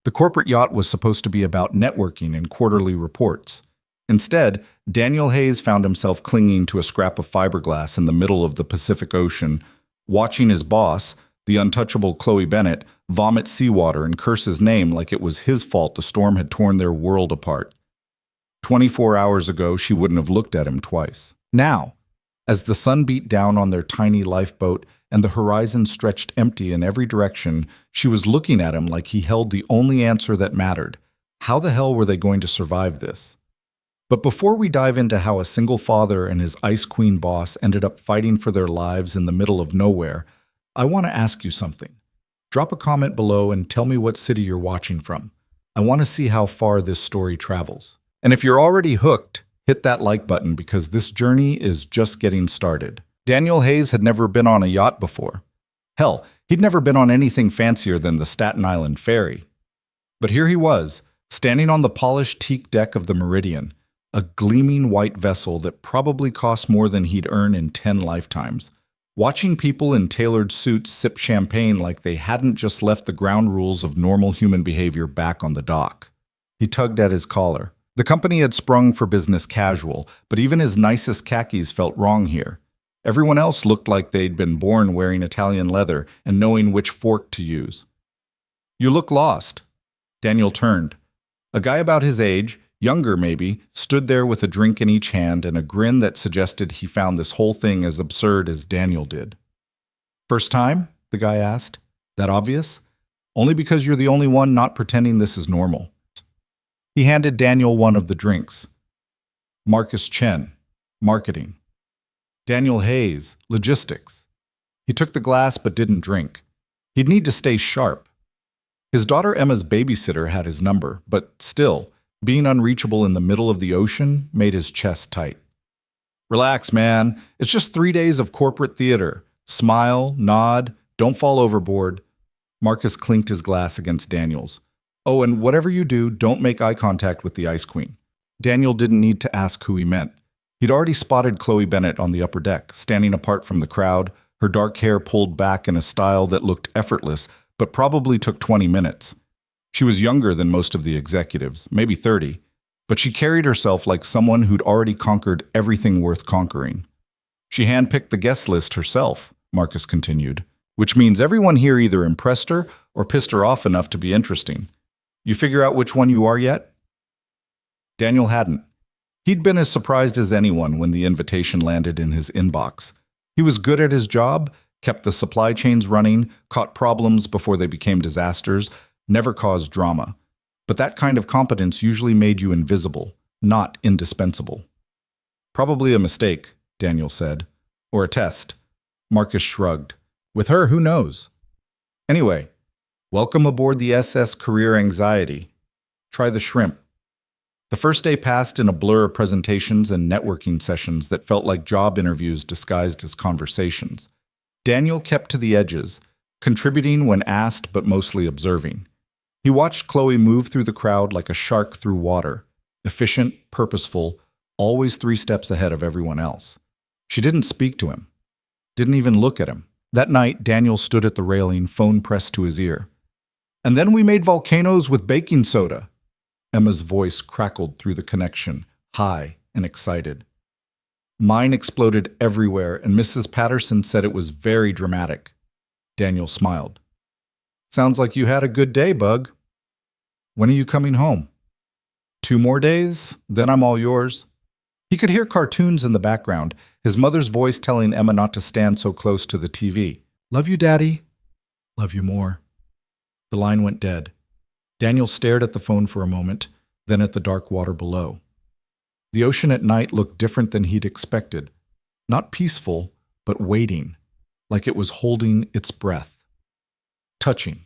The corporate yacht was supposed to be about networking and quarterly reports. Instead, Daniel Hayes found himself clinging to a scrap of fiberglass in the middle of the Pacific Ocean, watching his boss, the untouchable Chloe Bennett, vomit seawater and curse his name like it was his fault the storm had torn their world apart. 24 hours ago, she wouldn't have looked at him twice. Now, as the sun beat down on their tiny lifeboat and the horizon stretched empty in every direction, she was looking at him like he held the only answer that mattered. How the hell were they going to survive this? But before we dive into how a single father and his Ice Queen boss ended up fighting for their lives in the middle of nowhere, I want to ask you something. Drop a comment below and tell me what city you're watching from. I want to see how far this story travels. And if you're already hooked, hit that like button because this journey is just getting started. Daniel Hayes had never been on a yacht before. Hell, he'd never been on anything fancier than the Staten Island ferry. But here he was, standing on the polished teak deck of the Meridian, a gleaming white vessel that probably cost more than he'd earn in 10 lifetimes, watching people in tailored suits sip champagne like they hadn't just left the ground rules of normal human behavior back on the dock. He tugged at his collar. The company had sprung for business casual, but even his nicest khakis felt wrong here. Everyone else looked like they'd been born wearing Italian leather and knowing which fork to use. "You look lost." Daniel turned. A guy about his age, younger maybe, stood there with a drink in each hand and a grin that suggested he found this whole thing as absurd as Daniel did. "First time?" the guy asked. "That obvious? Only because you're the only one not pretending this is normal." He handed Daniel one of the drinks. Marcus Chen, marketing. Daniel Hayes, logistics. He took the glass but didn't drink. He'd need to stay sharp. His daughter Emma's babysitter had his number, but still, being unreachable in the middle of the ocean made his chest tight. "Relax, man. It's just 3 days of corporate theater. Smile, nod, don't fall overboard." Marcus clinked his glass against Daniel's. "Oh, and whatever you do, don't make eye contact with the Ice Queen." Daniel didn't need to ask who he meant. He'd already spotted Chloe Bennett on the upper deck, standing apart from the crowd, her dark hair pulled back in a style that looked effortless, but probably took 20 minutes. She was younger than most of the executives, maybe 30, but she carried herself like someone who'd already conquered everything worth conquering. "She handpicked the guest list herself," Marcus continued, "which means everyone here either impressed her or pissed her off enough to be interesting. You figure out which one you are yet?" Daniel hadn't. He'd been as surprised as anyone when the invitation landed in his inbox. He was good at his job, kept the supply chains running, caught problems before they became disasters, never caused drama. But that kind of competence usually made you invisible, not indispensable. "Probably a mistake," Daniel said. "Or a test." Marcus shrugged. "With her, who knows? Anyway, welcome aboard the SS Career Anxiety. Try the shrimp." The first day passed in a blur of presentations and networking sessions that felt like job interviews disguised as conversations. Daniel kept to the edges, contributing when asked but mostly observing. He watched Chloe move through the crowd like a shark through water, efficient, purposeful, always 3 steps ahead of everyone else. She didn't speak to him, didn't even look at him. That night, Daniel stood at the railing, phone pressed to his ear. "And then we made volcanoes with baking soda." Emma's voice crackled through the connection, high and excited. "Mine exploded everywhere, and Mrs. Patterson said it was very dramatic." Daniel smiled. "Sounds like you had a good day, Bug. When are you coming home?" "2 more days, then I'm all yours." He could hear cartoons in the background, his mother's voice telling Emma not to stand so close to the TV. "Love you, Daddy." "Love you more." The line went dead. Daniel stared at the phone for a moment, then at the dark water below. The ocean at night looked different than he'd expected. Not peaceful, but waiting, like it was holding its breath. Touching.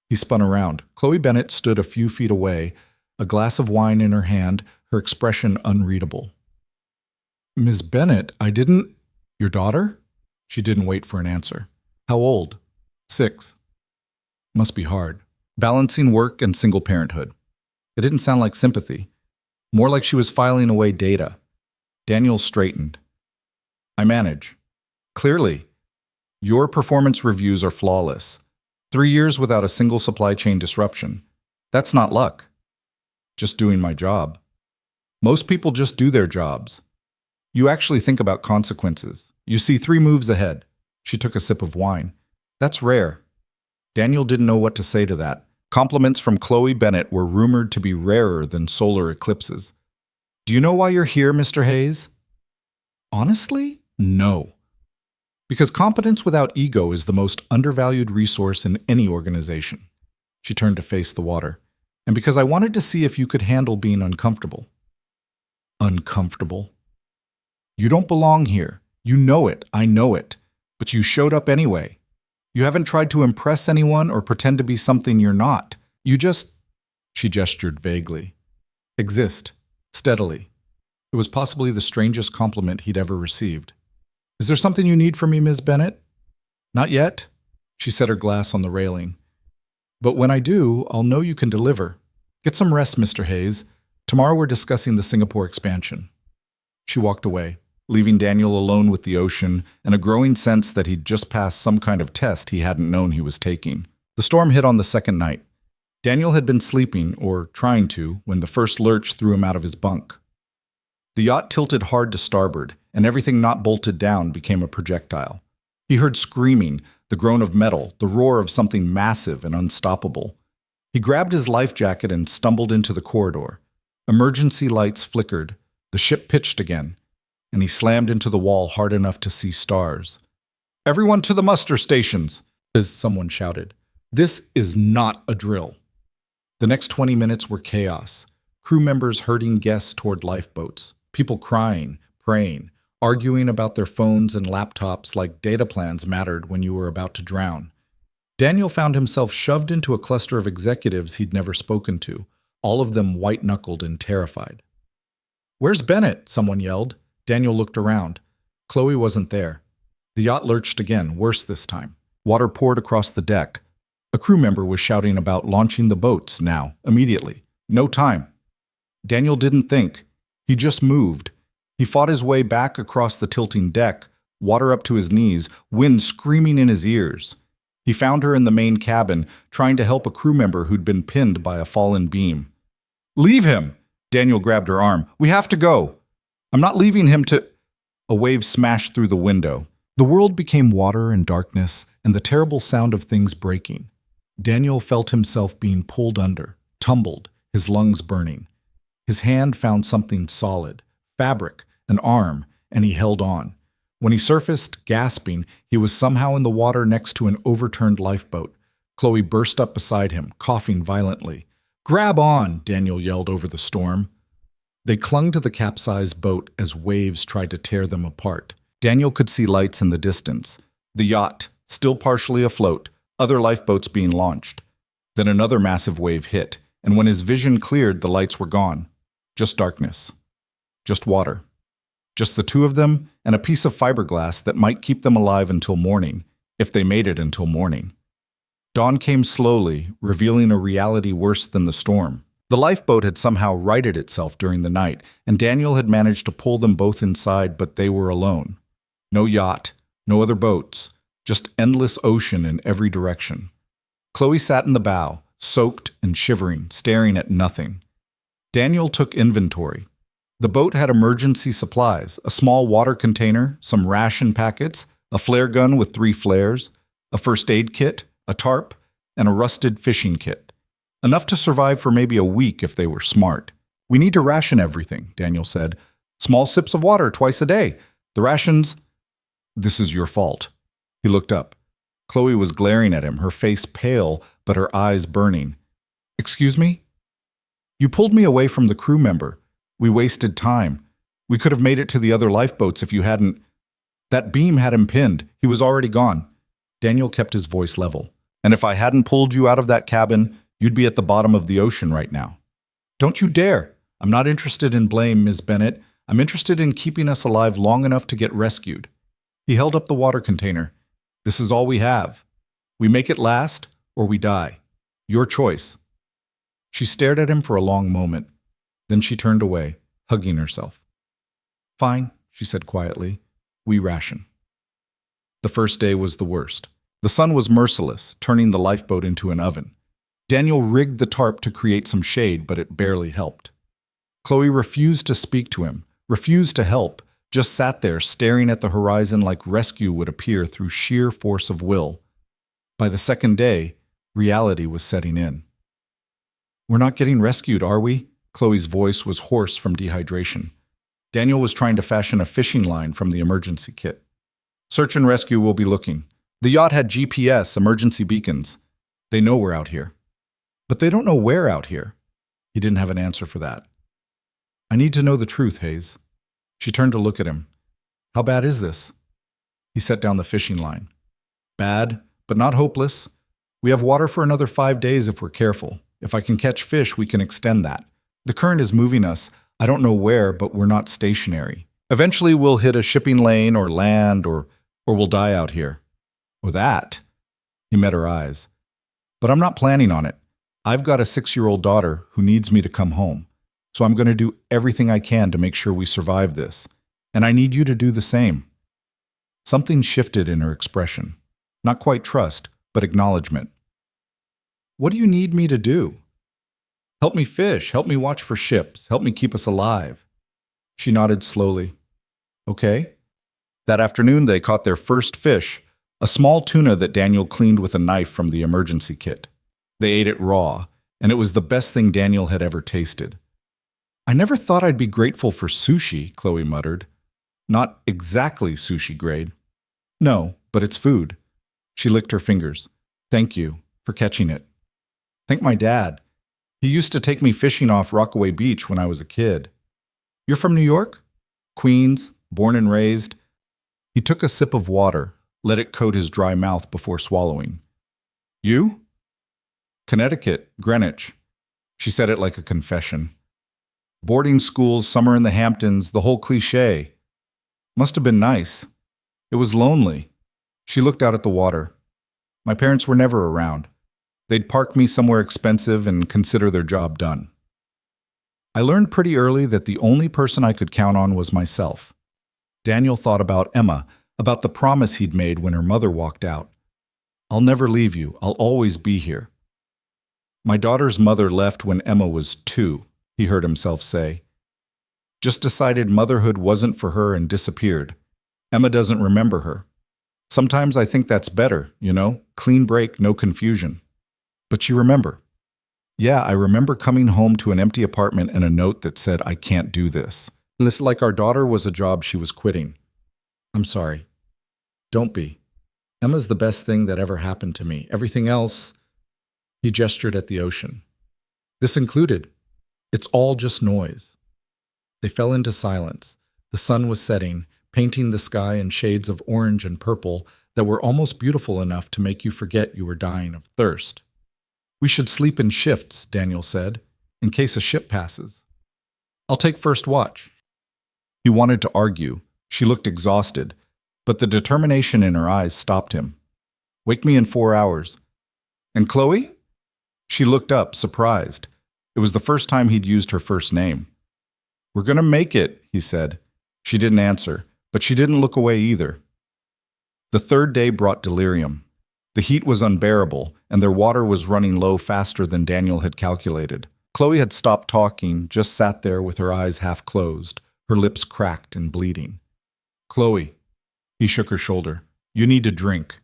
He spun around. Chloe Bennett stood a few feet away, a glass of wine in her hand, her expression unreadable. "Miss Bennett, I didn't—" "Your daughter?" She didn't wait for an answer. "How old?" 6. Must be hard. Balancing work and single parenthood. It didn't sound like sympathy. More like she was filing away data. Daniel straightened. "I manage." "Clearly. Your performance reviews are flawless. 3 years without a single supply chain disruption. That's not luck. Just doing my job. Most people just do their jobs. You actually think about consequences. You see 3 moves ahead. She took a sip of wine. That's rare. Daniel didn't know what to say to that. Compliments from Chloe Bennett were rumored to be rarer than solar eclipses. Do you know why you're here, Mr. Hayes? Honestly, no. Because competence without ego is the most undervalued resource in any organization. She turned to face the water. And because I wanted to see if you could handle being uncomfortable. Uncomfortable? You don't belong here. You know it. I know it. But you showed up anyway. You haven't tried to impress anyone or pretend to be something you're not. You just, she gestured vaguely, exist, steadily. It was possibly the strangest compliment he'd ever received. Is there something you need from me, Ms. Bennett? Not yet, she set her glass on the railing. But when I do, I'll know you can deliver. Get some rest, Mr. Hayes. Tomorrow we're discussing the Singapore expansion. She walked away, leaving Daniel alone with the ocean and a growing sense that he'd just passed some kind of test he hadn't known he was taking. The storm hit on the second night. Daniel had been sleeping, or trying to, when the first lurch threw him out of his bunk. The yacht tilted hard to starboard, and everything not bolted down became a projectile. He heard screaming, the groan of metal, the roar of something massive and unstoppable. He grabbed his life jacket and stumbled into the corridor. Emergency lights flickered. The ship pitched again, and he slammed into the wall hard enough to see stars. Everyone to the muster stations, as someone shouted. This is not a drill. The next 20 minutes were chaos. Crew members herding guests toward lifeboats, people crying, praying, arguing about their phones and laptops like data plans mattered when you were about to drown. Daniel found himself shoved into a cluster of executives he'd never spoken to, all of them white-knuckled and terrified. Where's Bennett? Someone yelled. Daniel looked around. Chloe wasn't there. The yacht lurched again, worse this time. Water poured across the deck. A crew member was shouting about launching the boats now, immediately. No time. Daniel didn't think. He just moved. He fought his way back across the tilting deck, water up to his knees, wind screaming in his ears. He found her in the main cabin, trying to help a crew member who'd been pinned by a fallen beam. Leave him! Daniel grabbed her arm. We have to go. I'm not leaving him to... A wave smashed through the window. The world became water and darkness, and the terrible sound of things breaking. Daniel felt himself being pulled under, tumbled, his lungs burning. His hand found something solid, fabric, an arm, and he held on. When he surfaced, gasping, he was somehow in the water next to an overturned lifeboat. Chloe burst up beside him, coughing violently. Grab on, Daniel yelled over the storm. They clung to the capsized boat as waves tried to tear them apart. Daniel could see lights in the distance. The yacht, still partially afloat, other lifeboats being launched. Then another massive wave hit, and when his vision cleared, the lights were gone. Just darkness. Just water. Just the two of them and a piece of fiberglass that might keep them alive until morning, if they made it until morning. Dawn came slowly, revealing a reality worse than the storm. The lifeboat had somehow righted itself during the night, and Daniel had managed to pull them both inside, but they were alone. No yacht, no other boats, just endless ocean in every direction. Chloe sat in the bow, soaked and shivering, staring at nothing. Daniel took inventory. The boat had emergency supplies, a small water container, some ration packets, a flare gun with 3 flares, a first aid kit, a tarp, and a rusted fishing kit. Enough to survive for maybe a week if they were smart. We need to ration everything, Daniel said. Small sips of water twice a day. The rations... This is your fault. He looked up. Chloe was glaring at him, her face pale, but her eyes burning. Excuse me? You pulled me away from the crew member. We wasted time. We could have made it to the other lifeboats if you hadn't... That beam had him pinned. He was already gone. Daniel kept his voice level. And if I hadn't pulled you out of that cabin, you'd be at the bottom of the ocean right now. Don't you dare. I'm not interested in blame, Ms. Bennett. I'm interested in keeping us alive long enough to get rescued. He held up the water container. This is all we have. We make it last, or we die. Your choice. She stared at him for a long moment. Then she turned away, hugging herself. Fine, she said quietly. We ration. The first day was the worst. The sun was merciless, turning the lifeboat into an oven. Daniel rigged the tarp to create some shade, but it barely helped. Chloe refused to speak to him, refused to help, just sat there staring at the horizon like rescue would appear through sheer force of will. By the second day, reality was setting in. "We're not getting rescued, are we?" Chloe's voice was hoarse from dehydration. Daniel was trying to fashion a fishing line from the emergency kit. "Search and rescue will be looking. The yacht had GPS, emergency beacons. They know we're out here." "But they don't know where out here." He didn't have an answer for that. "I need to know the truth, Hayes." She turned to look at him. "How bad is this?" He set down the fishing line. "Bad, but not hopeless. We have water for another 5 days if we're careful. If I can catch fish, we can extend that. The current is moving us. I don't know where, but we're not stationary. Eventually we'll hit a shipping lane or land or we'll die out here." "Or that." He met her eyes. "But I'm not planning on it. I've got a 6-year-old daughter who needs me to come home. So I'm going to do everything I can to make sure we survive this. And I need you to do the same." Something shifted in her expression. Not quite trust, but acknowledgement. "What do you need me to do?" "Help me fish, help me watch for ships, help me keep us alive." She nodded slowly. "Okay." That afternoon they caught their first fish, a small tuna that Daniel cleaned with a knife from the emergency kit. They ate it raw, and it was the best thing Daniel had ever tasted. "I never thought I'd be grateful for sushi," Chloe muttered. "Not exactly sushi grade." "No, but it's food." She licked her fingers. "Thank you for catching it." "Thank my dad. He used to take me fishing off Rockaway Beach when I was a kid." "You're from New York?" "Queens, born and raised." He took a sip of water, let it coat his dry mouth before swallowing. "You?" "Connecticut, Greenwich." She said it like a confession. "Boarding schools, summer in the Hamptons, the whole cliché. Must have been nice." "It was lonely." She looked out at the water. "My parents were never around. They'd park me somewhere expensive and consider their job done. I learned pretty early that the only person I could count on was myself." Daniel thought about Emma, about the promise he'd made when her mother walked out. "I'll never leave you. I'll always be here." "My daughter's mother left when Emma was 2, he heard himself say. "Just decided motherhood wasn't for her and disappeared. Emma doesn't remember her. Sometimes I think that's better, clean break, no confusion." "But you remember." "Yeah, I remember coming home to an empty apartment and a note that said, 'I can't do this.' And it's like our daughter was a job she was quitting." "I'm sorry." "Don't be. Emma's the best thing that ever happened to me. Everything else..." He gestured at the ocean. "This included. It's all just noise." They fell into silence. The sun was setting, painting the sky in shades of orange and purple that were almost beautiful enough to make you forget you were dying of thirst. "We should sleep in shifts," Daniel said, "in case a ship passes." "I'll take first watch." He wanted to argue. She looked exhausted, but the determination in her eyes stopped him. "Wake me in 4 hours." "And Chloe?" She looked up, surprised. It was the first time he'd used her first name. "We're going to make it," he said. She didn't answer, but she didn't look away either. The third day brought delirium. The heat was unbearable, and their water was running low faster than Daniel had calculated. Chloe had stopped talking, just sat there with her eyes half closed, her lips cracked and bleeding. "Chloe," he shook her shoulder, "you need to drink.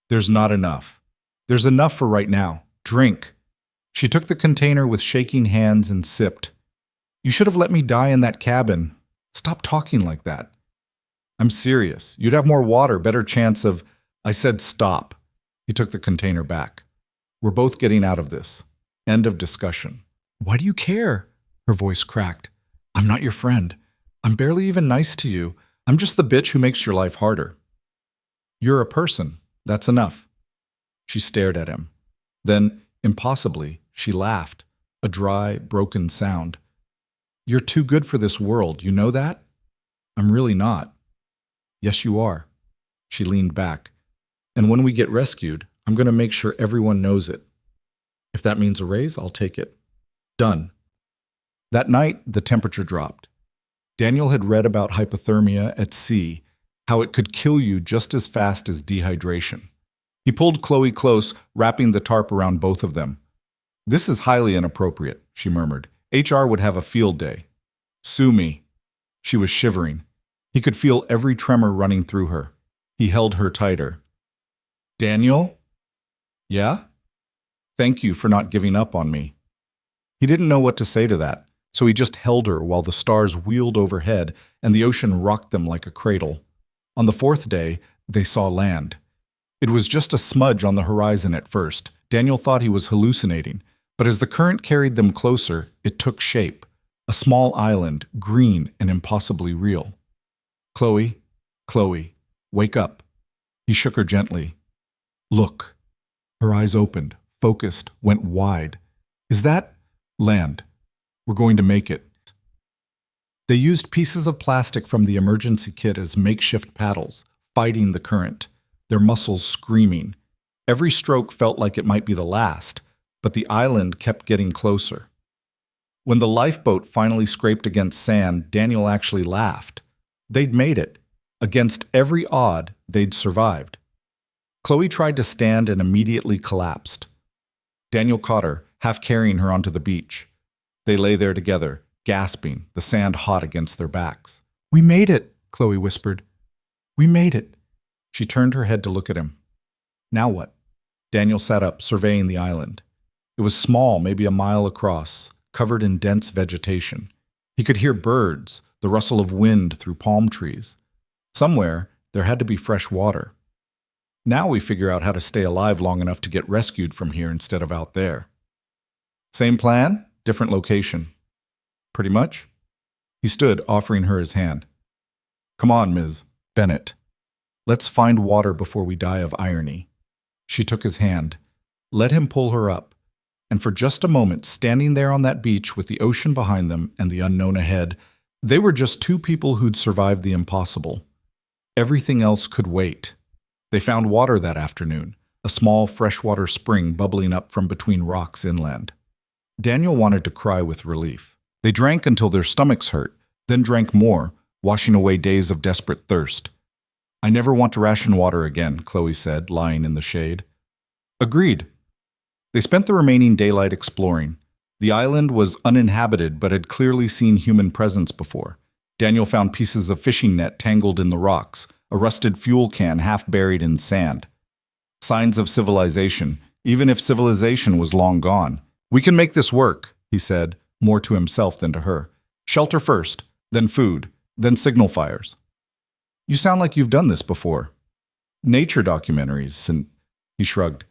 There's not enough. There's enough for right now. Drink." She took the container with shaking hands and sipped. "You should have let me die in that cabin." "Stop talking like that." "I'm serious. You'd have more water, better chance of..." I said stop. He took the container back. "We're both getting out of this. End of discussion." "Why do you care?" Her voice cracked. "I'm not your friend. I'm barely even nice to you. I'm just the bitch who makes your life harder." "You're a person. That's enough." She stared at him. Then, impossibly, she laughed, a dry, broken sound. "You're too good for this world, you know that?" "I'm really not." "Yes, you are." She leaned back. "And when we get rescued, I'm going to make sure everyone knows it. If that means a raise, I'll take it." "Done." That night, the temperature dropped. Daniel had read about hypothermia at sea, how it could kill you just as fast as dehydration. He pulled Chloe close, wrapping the tarp around both of them. This is highly inappropriate, she murmured. HR would have a field day. Sue me. She was shivering. He could feel every tremor running through her. He held her tighter. Daniel? Yeah? Thank you for not giving up on me. He didn't know what to say to that, so he just held her while the stars wheeled overhead and the ocean rocked them like a cradle. On the fourth day, they saw land. It was just a smudge on the horizon at first. Daniel thought he was hallucinating, but as the current carried them closer, it took shape. A small island, green and impossibly real. Chloe, Chloe, wake up. He shook her gently. Look. Her eyes opened, focused, went wide. Is that land? We're going to make it. They used pieces of plastic from the emergency kit as makeshift paddles, fighting the current, their muscles screaming. Every stroke felt like it might be the last, but the island kept getting closer. When the lifeboat finally scraped against sand, Daniel actually laughed. They'd made it. Against every odd, they'd survived. Chloe tried to stand and immediately collapsed. Daniel caught her, half carrying her onto the beach. They lay there together, gasping, the sand hot against their backs. We made it, Chloe whispered. We made it. She turned her head to look at him. Now what? Daniel sat up, surveying the island. It was small, maybe a mile across, covered in dense vegetation. He could hear birds, the rustle of wind through palm trees. Somewhere, there had to be fresh water. Now we figure out how to stay alive long enough to get rescued from here instead of out there. Same plan, different location. Pretty much? He stood, offering her his hand. Come on, Ms. Bennett. Let's find water before we die of irony. She took his hand, let him pull her up, and for just a moment, standing there on that beach with the ocean behind them and the unknown ahead, they were just two people who'd survived the impossible. Everything else could wait. They found water that afternoon, a small freshwater spring bubbling up from between rocks inland. Daniel wanted to cry with relief. They drank until their stomachs hurt, then drank more, washing away days of desperate thirst. I never want to ration water again, Chloe said, lying in the shade. Agreed. They spent the remaining daylight exploring. The island was uninhabited but had clearly seen human presence before. Daniel found pieces of fishing net tangled in the rocks, a rusted fuel can half buried in sand. Signs of civilization, even if civilization was long gone. We can make this work, he said, more to himself than to her. Shelter first, then food, then signal fires. You sound like you've done this before. Nature documentaries, and he shrugged.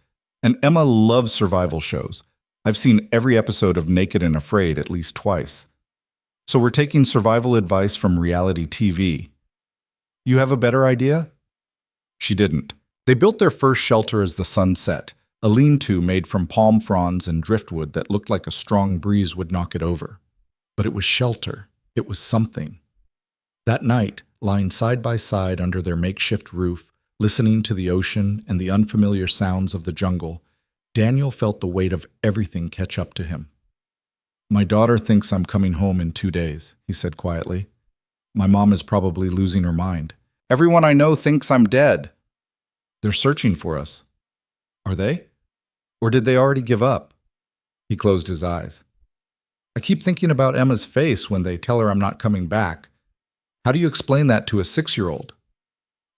And Emma loves survival shows. I've seen every episode of Naked and Afraid at least twice. So we're taking survival advice from reality TV. You have a better idea? She didn't. They built their first shelter as the sun set, a lean-to made from palm fronds and driftwood that looked like a strong breeze would knock it over. But it was shelter. It was something. That night, lying side by side under their makeshift roof, listening to the ocean and the unfamiliar sounds of the jungle, Daniel felt the weight of everything catch up to him. My daughter thinks I'm coming home in 2 days, he said quietly. My mom is probably losing her mind. Everyone I know thinks I'm dead. They're searching for us. Are they? Or did they already give up? He closed his eyes. I keep thinking about Emma's face when they tell her I'm not coming back. How do you explain that to a 6-year-old?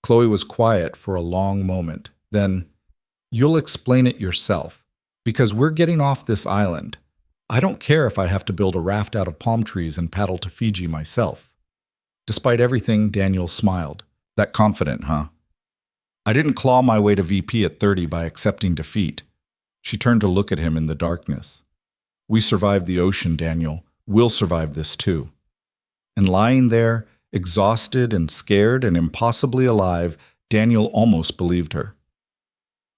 Chloe was quiet for a long moment. Then, you'll explain it yourself, because we're getting off this island. I don't care if I have to build a raft out of palm trees and paddle to Fiji myself. Despite everything, Daniel smiled. That confident, huh? I didn't claw my way to VP at 30 by accepting defeat. She turned to look at him in the darkness. We survived the ocean, Daniel. We'll survive this too. And lying there, exhausted and scared and impossibly alive, Daniel almost believed her.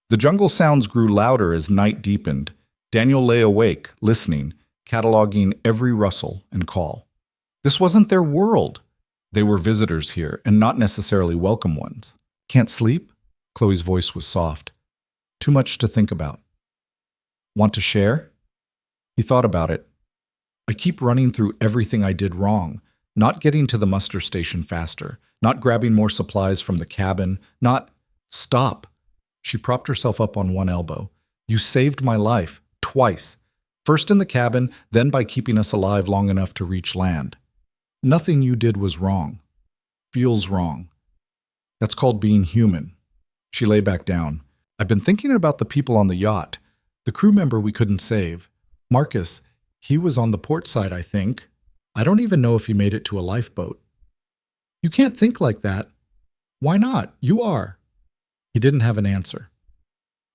The jungle sounds grew louder as night deepened. Daniel lay awake, listening, cataloging every rustle and call. This wasn't their world. They were visitors here, and not necessarily welcome ones. Can't sleep? Chloe's voice was soft. Too much to think about. Want to share? He thought about it. I keep running through everything I did wrong. Not getting to the muster station faster. Not grabbing more supplies from the cabin. Not... Stop. She propped herself up on one elbow. You saved my life. Twice. First in the cabin, then by keeping us alive long enough to reach land. Nothing you did was wrong. Feels wrong. That's called being human. She lay back down. I've been thinking about the people on the yacht. The crew member we couldn't save. Marcus, he was on the port side, I think. I don't even know if he made it to a lifeboat. You can't think like that. Why not? You are. He didn't have an answer.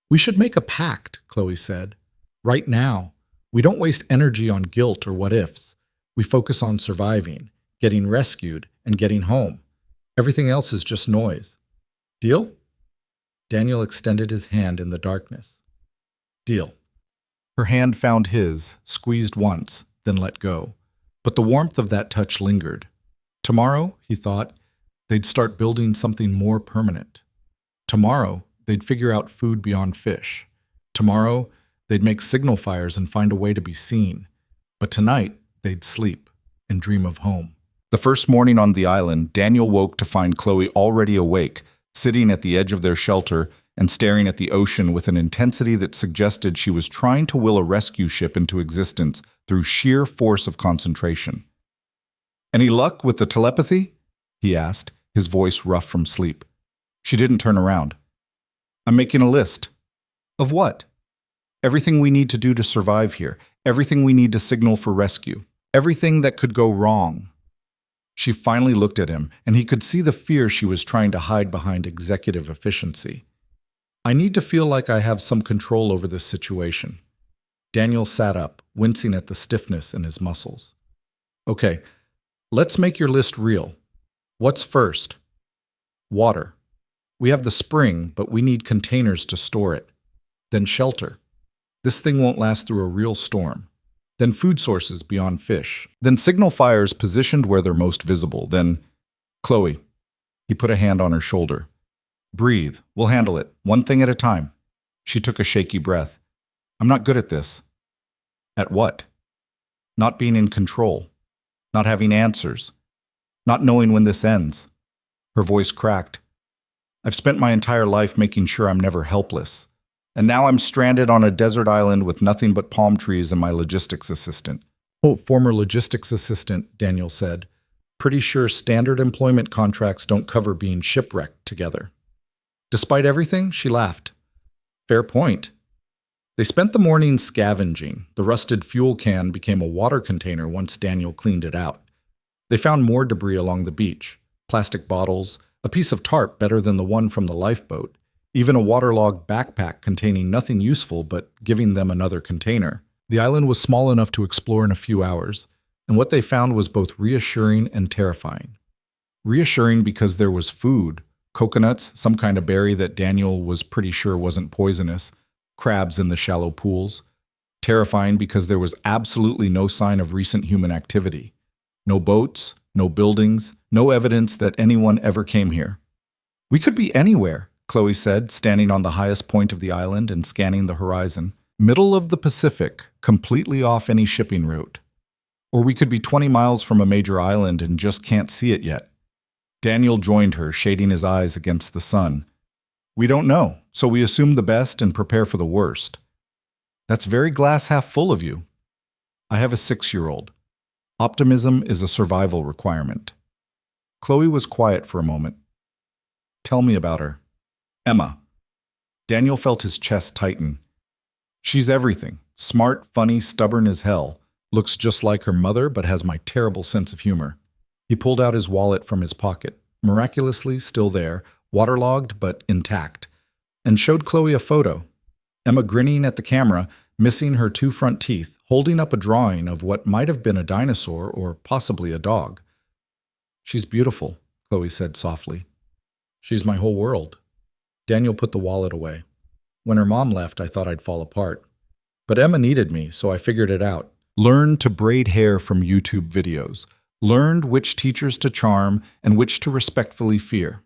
We should make a pact, Chloe said. Right now. We don't waste energy on guilt or what-ifs. We focus on surviving, getting rescued, and getting home. Everything else is just noise. Deal? Daniel extended his hand in the darkness. Deal. Her hand found his, squeezed once, then let go. But the warmth of that touch lingered. Tomorrow, he thought, they'd start building something more permanent. Tomorrow, they'd figure out food beyond fish. Tomorrow, they'd make signal fires and find a way to be seen. But tonight, they'd sleep and dream of home. The first morning on the island, Daniel woke to find Chloe already awake, sitting at the edge of their shelter and staring at the ocean with an intensity that suggested she was trying to will a rescue ship into existence through sheer force of concentration. Any luck with the telepathy? He asked, his voice rough from sleep. She didn't turn around. I'm making a list. Of what? Everything we need to do to survive here. Everything we need to signal for rescue. Everything that could go wrong. She finally looked at him, and he could see the fear she was trying to hide behind executive efficiency. I need to feel like I have some control over this situation. Daniel sat up, wincing at the stiffness in his muscles. Okay, let's make your list real. What's first? Water. We have the spring, but we need containers to store it. Then shelter. This thing won't last through a real storm. Then food sources beyond fish. Then signal fires positioned where they're most visible. Then, Chloe. He put a hand on her shoulder. Breathe. We'll handle it. One thing at a time. She took a shaky breath. I'm not good at this. At what? Not being in control. Not having answers. Not knowing when this ends. Her voice cracked. I've spent my entire life making sure I'm never helpless. And now I'm stranded on a desert island with nothing but palm trees and my logistics assistant. Oh, former logistics assistant, Daniel said. Pretty sure standard employment contracts don't cover being shipwrecked together. Despite everything, she laughed. Fair point. They spent the morning scavenging. The rusted fuel can became a water container once Daniel cleaned it out. They found more debris along the beach. Plastic bottles, a piece of tarp better than the one from the lifeboat, even a waterlogged backpack containing nothing useful but giving them another container. The island was small enough to explore in a few hours, and what they found was both reassuring and terrifying. Reassuring because there was food, coconuts, some kind of berry that Daniel was pretty sure wasn't poisonous, crabs in the shallow pools. Terrifying because there was absolutely no sign of recent human activity. No boats, no buildings, no evidence that anyone ever came here. We could be anywhere, Chloe said, standing on the highest point of the island and scanning the horizon. Middle of the Pacific, completely off any shipping route. Or we could be 20 miles from a major island and just can't see it yet. Daniel joined her, shading his eyes against the sun. We don't know, so we assume the best and prepare for the worst. That's very glass half full of you. I have a 6-year-old. Optimism is a survival requirement. Chloe was quiet for a moment. Tell me about her. Emma. Daniel felt his chest tighten. She's everything. Smart, funny, stubborn as hell. Looks just like her mother, but has my terrible sense of humor. He pulled out his wallet from his pocket, miraculously still there, waterlogged but intact, and showed Chloe a photo. Emma grinning at the camera, missing her 2 front teeth, holding up a drawing of what might have been a dinosaur or possibly a dog. She's beautiful, Chloe said softly. She's my whole world. Daniel put the wallet away. When her mom left, I thought I'd fall apart. But Emma needed me, so I figured it out. Learned to braid hair from YouTube videos. Learned which teachers to charm and which to respectfully fear.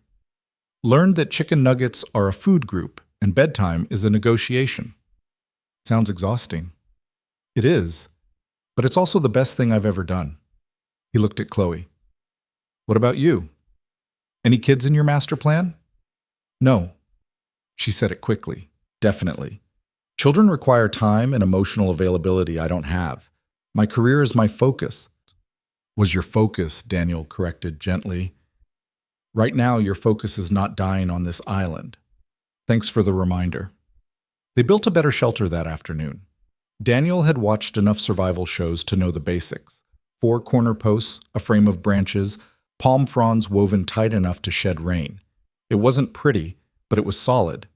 Learned that chicken nuggets are a food group and bedtime is a negotiation. Sounds exhausting. It is, but it's also the best thing I've ever done. He looked at Chloe. What about you? Any kids in your master plan? No. She said it quickly, definitely. Children require time and emotional availability I don't have. My career is my focus. Was your focus, Daniel corrected gently. Right now, your focus is not dying on this island. Thanks for the reminder. They built a better shelter that afternoon. Daniel had watched enough survival shows to know the basics. 4 corner posts, a frame of branches, palm fronds woven tight enough to shed rain. It wasn't pretty, but it was solid.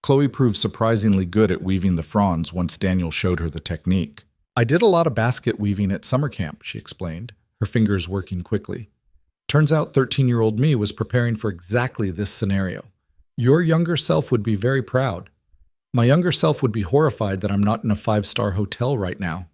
Chloe proved surprisingly good at weaving the fronds once Daniel showed her the technique. I did a lot of basket weaving at summer camp, she explained, her fingers working quickly. Turns out 13-year-old me was preparing for exactly this scenario. Your younger self would be very proud. My younger self would be horrified that I'm not in a 5-star hotel right now.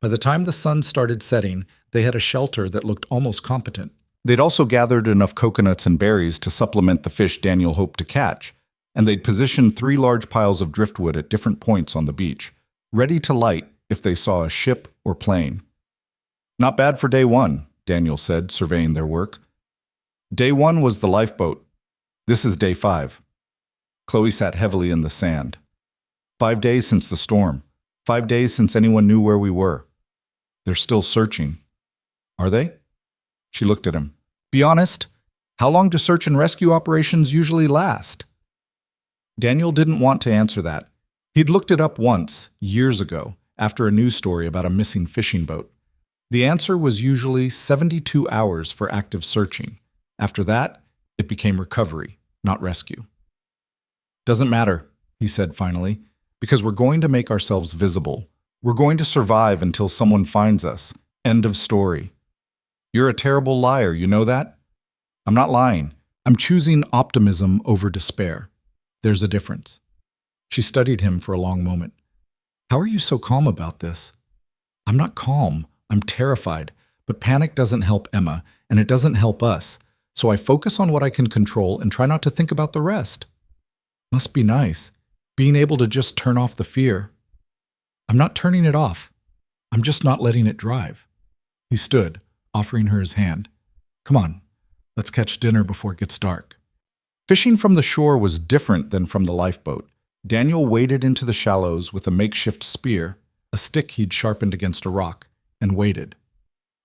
By the time the sun started setting, they had a shelter that looked almost competent. They'd also gathered enough coconuts and berries to supplement the fish Daniel hoped to catch, and they'd positioned 3 large piles of driftwood at different points on the beach, ready to light if they saw a ship or plane. Not bad for day 1, Daniel said, surveying their work. Day 1 was the lifeboat. This is day 5. Chloe sat heavily in the sand. 5 days since the storm. 5 days since anyone knew where we were. They're still searching. Are they? She looked at him. Be honest. How long do search and rescue operations usually last? Daniel didn't want to answer that. He'd looked it up once, years ago, after a news story about a missing fishing boat. The answer was usually 72 hours for active searching. After that, it became recovery, not rescue. Doesn't matter, he said finally, because we're going to make ourselves visible. We're going to survive until someone finds us. End of story. You're a terrible liar, you know that? I'm not lying. I'm choosing optimism over despair. There's a difference. She studied him for a long moment. How are you so calm about this? I'm not calm. I'm terrified. But panic doesn't help Emma, and it doesn't help us. So I focus on what I can control and try not to think about the rest. Must be nice, being able to just turn off the fear. I'm not turning it off. I'm just not letting it drive. He stood, offering her his hand. Come on, let's catch dinner before it gets dark. Fishing from the shore was different than from the lifeboat. Daniel waded into the shallows with a makeshift spear, a stick he'd sharpened against a rock, and waited.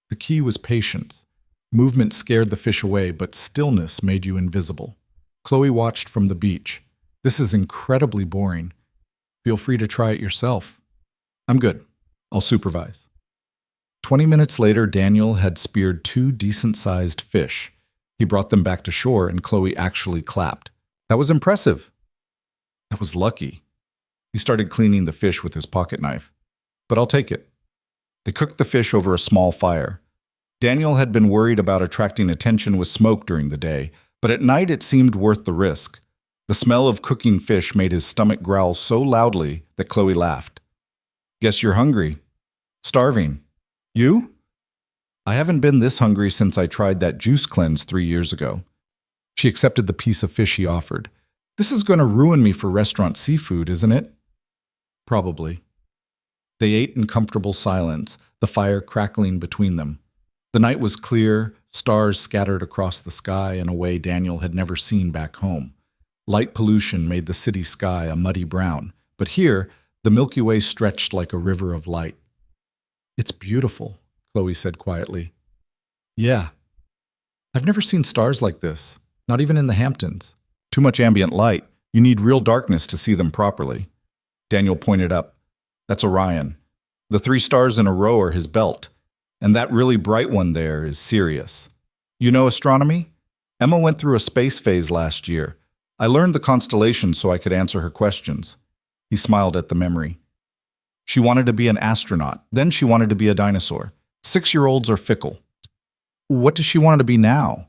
The key was patience. Movement scared the fish away, but stillness made you invisible. Chloe watched from the beach. This is incredibly boring. Feel free to try it yourself. I'm good. I'll supervise. 20 minutes later, Daniel had speared 2 decent-sized fish. He brought them back to shore, and Chloe actually clapped. That was impressive. That was lucky. He started cleaning the fish with his pocket knife. But I'll take it. They cooked the fish over a small fire. Daniel had been worried about attracting attention with smoke during the day, but at night it seemed worth the risk. The smell of cooking fish made his stomach growl so loudly that Chloe laughed. Guess you're hungry. Starving. You? I haven't been this hungry since I tried that juice cleanse 3 years ago. She accepted the piece of fish he offered. This is going to ruin me for restaurant seafood, isn't it? Probably. They ate in comfortable silence, the fire crackling between them. The night was clear, stars scattered across the sky in a way Daniel had never seen back home. Light pollution made the city sky a muddy brown, but here, the Milky Way stretched like a river of light. It's beautiful, Chloe said quietly. Yeah. I've never seen stars like this, not even in the Hamptons. Too much ambient light. You need real darkness to see them properly. Daniel pointed up. That's Orion. The 3 stars in a row are his belt, and that really bright one there is Sirius. You know astronomy? Emma went through a space phase last year. I learned the constellations so I could answer her questions. He smiled at the memory. She wanted to be an astronaut, then she wanted to be a dinosaur. 6-year-olds are fickle. What does she want to be now?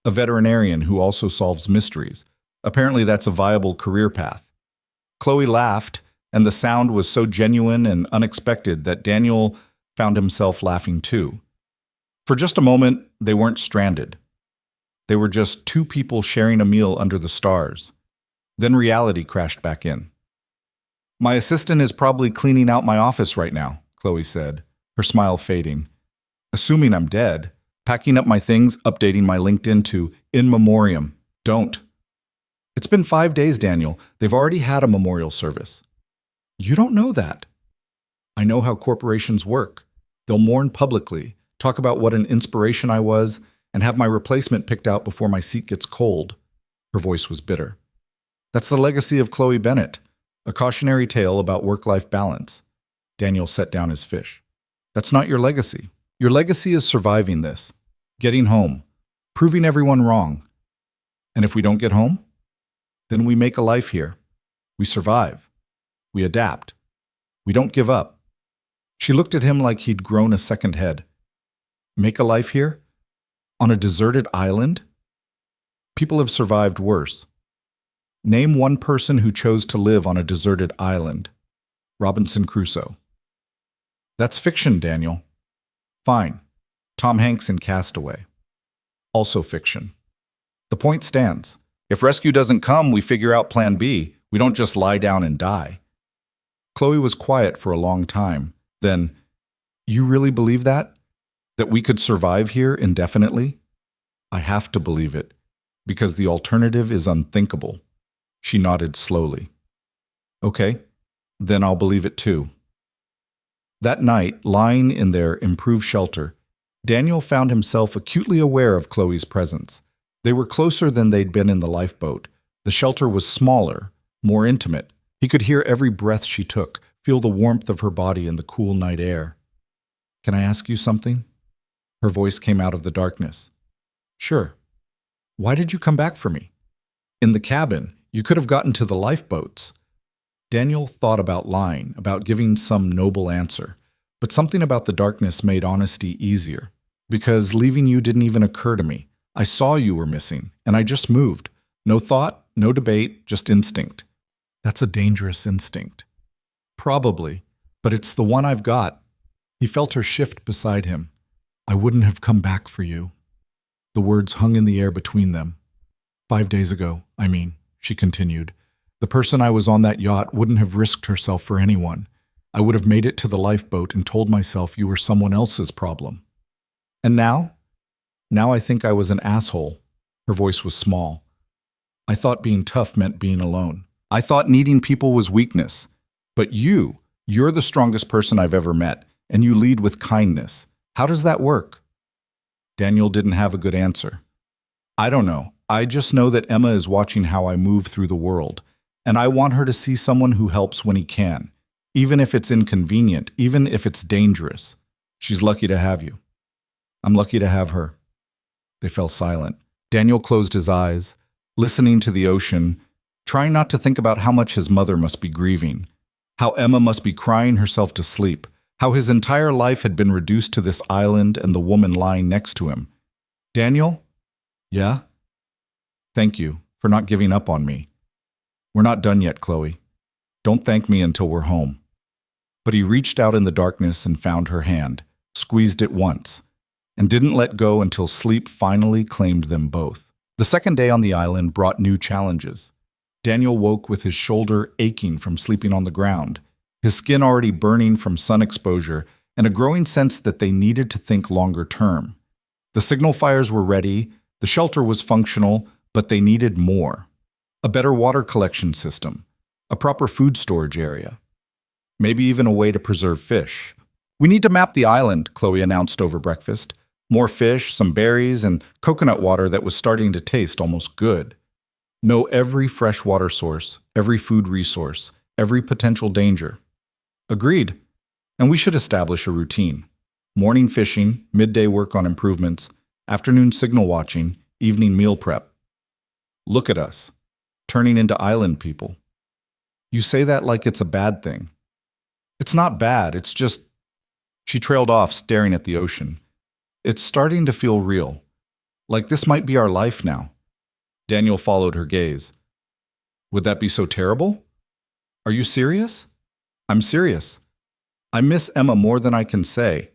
A veterinarian who also solves mysteries. Apparently that's a viable career path. Chloe laughed, and the sound was so genuine and unexpected that Daniel found himself laughing too. For just a moment, they weren't stranded. They were just 2 people sharing a meal under the stars. Then reality crashed back in. My assistant is probably cleaning out my office right now, Chloe said, her smile fading. Assuming I'm dead, packing up my things, updating my LinkedIn to in memoriam. Don't. It's been 5 days, Daniel. They've already had a memorial service. You don't know that. I know how corporations work. They'll mourn publicly, talk about what an inspiration I was, and have my replacement picked out before my seat gets cold. Her voice was bitter. That's the legacy of Chloe Bennett, a cautionary tale about work-life balance. Daniel set down his fish. That's not your legacy. Your legacy is surviving this, getting home, proving everyone wrong. And if we don't get home, then we make a life here. We survive. We adapt. We don't give up. She looked at him like he'd grown a second head. Make a life here? On a deserted island? People have survived worse. Name one person who chose to live on a deserted island. Robinson Crusoe. That's fiction, Daniel. Fine. Tom Hanks in Castaway. Also fiction. The point stands. If rescue doesn't come, we figure out plan B. We don't just lie down and die. Chloe was quiet for a long time. Then, you really believe that? That we could survive here indefinitely? I have to believe it, because the alternative is unthinkable. She nodded slowly. Okay, then I'll believe it too. That night, lying in their improved shelter, Daniel found himself acutely aware of Chloe's presence. They were closer than they'd been in the lifeboat. The shelter was smaller, more intimate. He could hear every breath she took, feel the warmth of her body in the cool night air. Can I ask you something? Her voice came out of the darkness. Sure. Why did you come back for me? In the cabin, you could have gotten to the lifeboats. Daniel thought about lying, about giving some noble answer, but something about the darkness made honesty easier. Because leaving you didn't even occur to me. I saw you were missing, and I just moved. No thought, no debate, just instinct. That's a dangerous instinct. Probably, but it's the one I've got. He felt her shift beside him. I wouldn't have come back for you. The words hung in the air between them. 5 days ago, I mean, she continued. The person I was on that yacht wouldn't have risked herself for anyone. I would have made it to the lifeboat and told myself you were someone else's problem. And now? Now I think I was an asshole. Her voice was small. I thought being tough meant being alone. I thought needing people was weakness. But you're the strongest person I've ever met, and you lead with kindness. How does that work? Daniel didn't have a good answer. I don't know. I just know that Emma is watching how I move through the world, and I want her to see someone who helps when he can, even if it's inconvenient, even if it's dangerous. She's lucky to have you. I'm lucky to have her. They fell silent. Daniel closed his eyes, listening to the ocean, trying not to think about how much his mother must be grieving, how Emma must be crying herself to sleep, how his entire life had been reduced to this island and the woman lying next to him. Daniel? Yeah? Thank you for not giving up on me. We're not done yet, Chloe. Don't thank me until we're home. But he reached out in the darkness and found her hand, squeezed it once, and didn't let go until sleep finally claimed them both. The second day on the island brought new challenges. Daniel woke with his shoulder aching from sleeping on the ground, his skin already burning from sun exposure, and a growing sense that they needed to think longer term. The signal fires were ready, the shelter was functional, but they needed more. A better water collection system, a proper food storage area, maybe even a way to preserve fish. We need to map the island, Chloe announced over breakfast. More fish, some berries, and coconut water that was starting to taste almost good. Know every freshwater source, every food resource, every potential danger. Agreed. And we should establish a routine. Morning fishing, midday work on improvements, afternoon signal watching, evening meal prep. Look at us, turning into island people. You say that like it's a bad thing. It's not bad, it's just... She trailed off, staring at the ocean. It's starting to feel real. Like this might be our life now. Daniel followed her gaze. Would that be so terrible? Are you serious? I'm serious. I miss Emma more than I can say.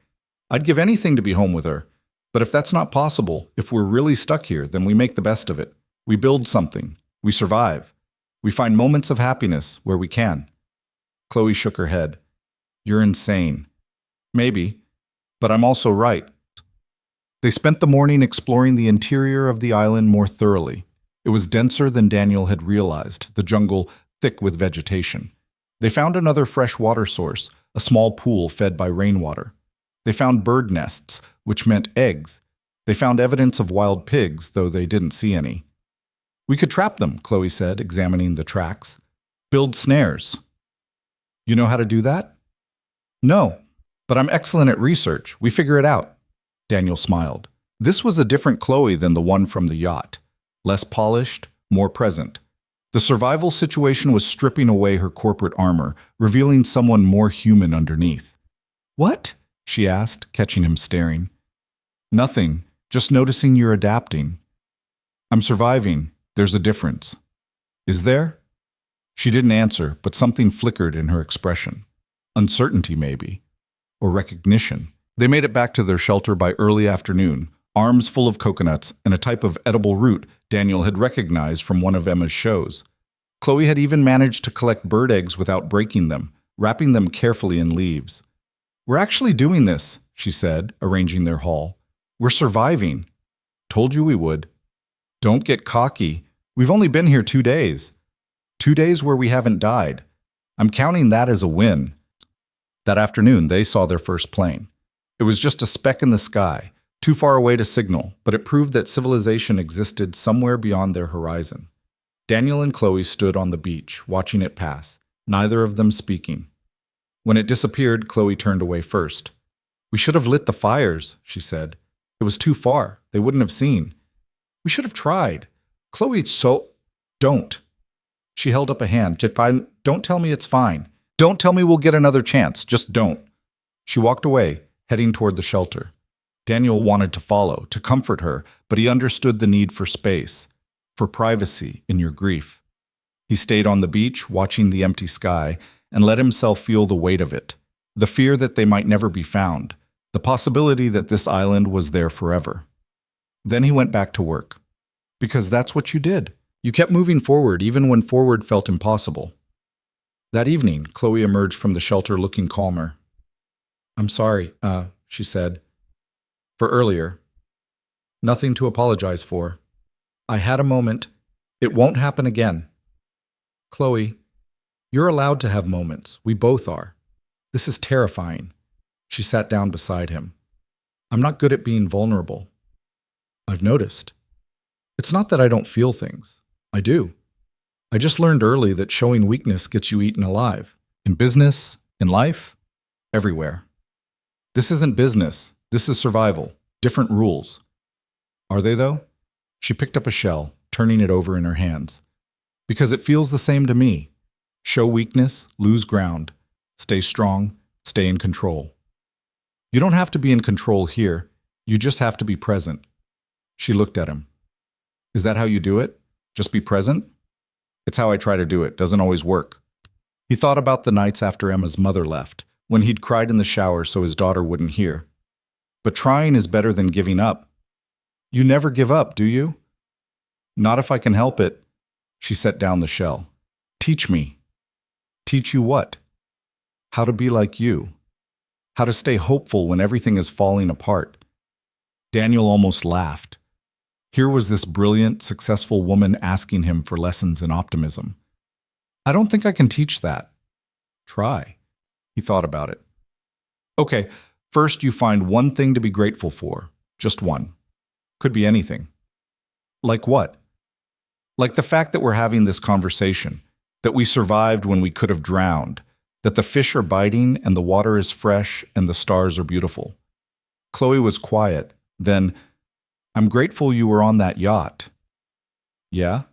I'd give anything to be home with her. But if that's not possible, if we're really stuck here, then we make the best of it. We build something. We survive. We find moments of happiness where we can. Chloe shook her head. You're insane. Maybe, but I'm also right. They spent the morning exploring the interior of the island more thoroughly. It was denser than Daniel had realized, the jungle thick with vegetation. They found another fresh water source, a small pool fed by rainwater. They found bird nests, which meant eggs. They found evidence of wild pigs, though they didn't see any. We could trap them, Chloe said, examining the tracks. Build snares. You know how to do that? No, but I'm excellent at research. We figure it out. Daniel smiled. This was a different Chloe than the one from the yacht. Less polished, more present. The survival situation was stripping away her corporate armor, revealing someone more human underneath. What? She asked, catching him staring. Nothing, just noticing you're adapting. I'm surviving. There's a difference. Is there? She didn't answer, but something flickered in her expression. Uncertainty, maybe. Or recognition. They made it back to their shelter by early afternoon, arms full of coconuts and a type of edible root Daniel had recognized from one of Emma's shows. Chloe had even managed to collect bird eggs without breaking them, wrapping them carefully in leaves. We're actually doing this, she said, arranging their haul. We're surviving. Told you we would. Don't get cocky. We've only been here 2 days. 2 days where we haven't died. I'm counting that as a win. That afternoon, they saw their first plane. It was just a speck in the sky, too far away to signal, but it proved that civilization existed somewhere beyond their horizon. Daniel and Chloe stood on the beach, watching it pass, neither of them speaking. When it disappeared, Chloe turned away first. We should have lit the fires, she said. It was too far. They wouldn't have seen. We should have tried. Chloe, Don't. She held up a hand. Don't tell me it's fine. Don't tell me we'll get another chance. Just don't. She walked away, heading toward the shelter. Daniel wanted to follow, to comfort her, but he understood the need for space, for privacy in your grief. He stayed on the beach, watching the empty sky, and let himself feel the weight of it, the fear that they might never be found, the possibility that this island was there forever. Then he went back to work. Because that's what you did. You kept moving forward even when forward felt impossible. That evening, Chloe emerged from the shelter looking calmer. I'm sorry, she said. For earlier. Nothing to apologize for. I had a moment. It won't happen again. Chloe, you're allowed to have moments. We both are. This is terrifying. She sat down beside him. I'm not good at being vulnerable. I've noticed. It's not that I don't feel things. I do. I just learned early that showing weakness gets you eaten alive. In business, in life, everywhere. This isn't business. This is survival. Different rules. Are they, though? She picked up a shell, turning it over in her hands. Because it feels the same to me. Show weakness, lose ground. Stay strong, stay in control. You don't have to be in control here. You just have to be present. She looked at him. Is that how you do it? Just be present? It's how I try to do it. Doesn't always work. He thought about the nights after Emma's mother left, when he'd cried in the shower so his daughter wouldn't hear. But trying is better than giving up. You never give up, do you? Not if I can help it. She set down the shell. Teach me. Teach you what? How to be like you. How to stay hopeful when everything is falling apart. Daniel almost laughed. Here was this brilliant, successful woman asking him for lessons in optimism. I don't think I can teach that. Try. He thought about it. Okay, first you find one thing to be grateful for. Just one. Could be anything. Like what? Like the fact that we're having this conversation, that we survived when we could have drowned, that the fish are biting and the water is fresh and the stars are beautiful. Chloe was quiet. Then, I'm grateful you were on that yacht. Yeah?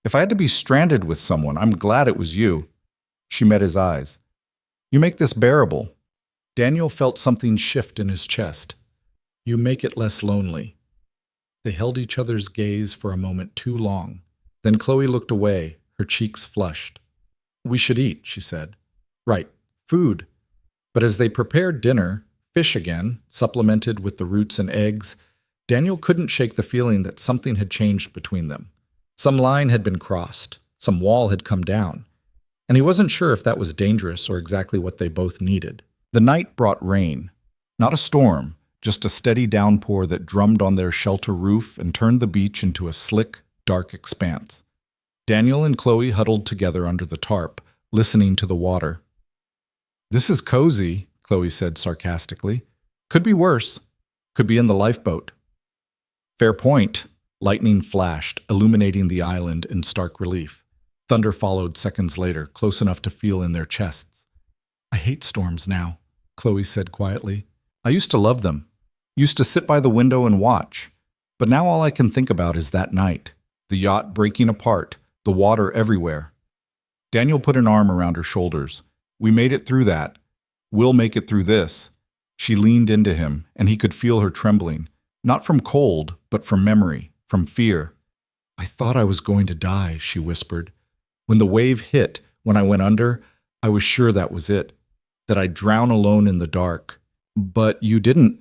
If I had to be stranded with someone, I'm glad it was you. She met his eyes. You make this bearable. Daniel felt something shift in his chest. You make it less lonely. They held each other's gaze for a moment too long. Then Chloe looked away, her cheeks flushed. We should eat, she said. Right, food. But as they prepared dinner, fish again, supplemented with the roots and eggs, Daniel couldn't shake the feeling that something had changed between them. Some line had been crossed, some wall had come down, and he wasn't sure if that was dangerous or exactly what they both needed. The night brought rain. Not a storm, just a steady downpour that drummed on their shelter roof and turned the beach into a slick, dark expanse. Daniel and Chloe huddled together under the tarp, listening to the water. "This is cozy," Chloe said sarcastically. "Could be worse. Could be in the lifeboat." "Fair point." Lightning flashed, illuminating the island in stark relief. Thunder followed seconds later, close enough to feel in their chests. "I hate storms now," Chloe said quietly. "I used to love them. Used to sit by the window and watch. But now all I can think about is that night. The yacht breaking apart, the water everywhere." Daniel put an arm around her shoulders. "We made it through that. We'll make it through this." She leaned into him, and he could feel her trembling, not from cold, but from memory, from fear. "I thought I was going to die," she whispered. "When the wave hit, when I went under, I was sure that was it, that I'd drown alone in the dark. But you didn't,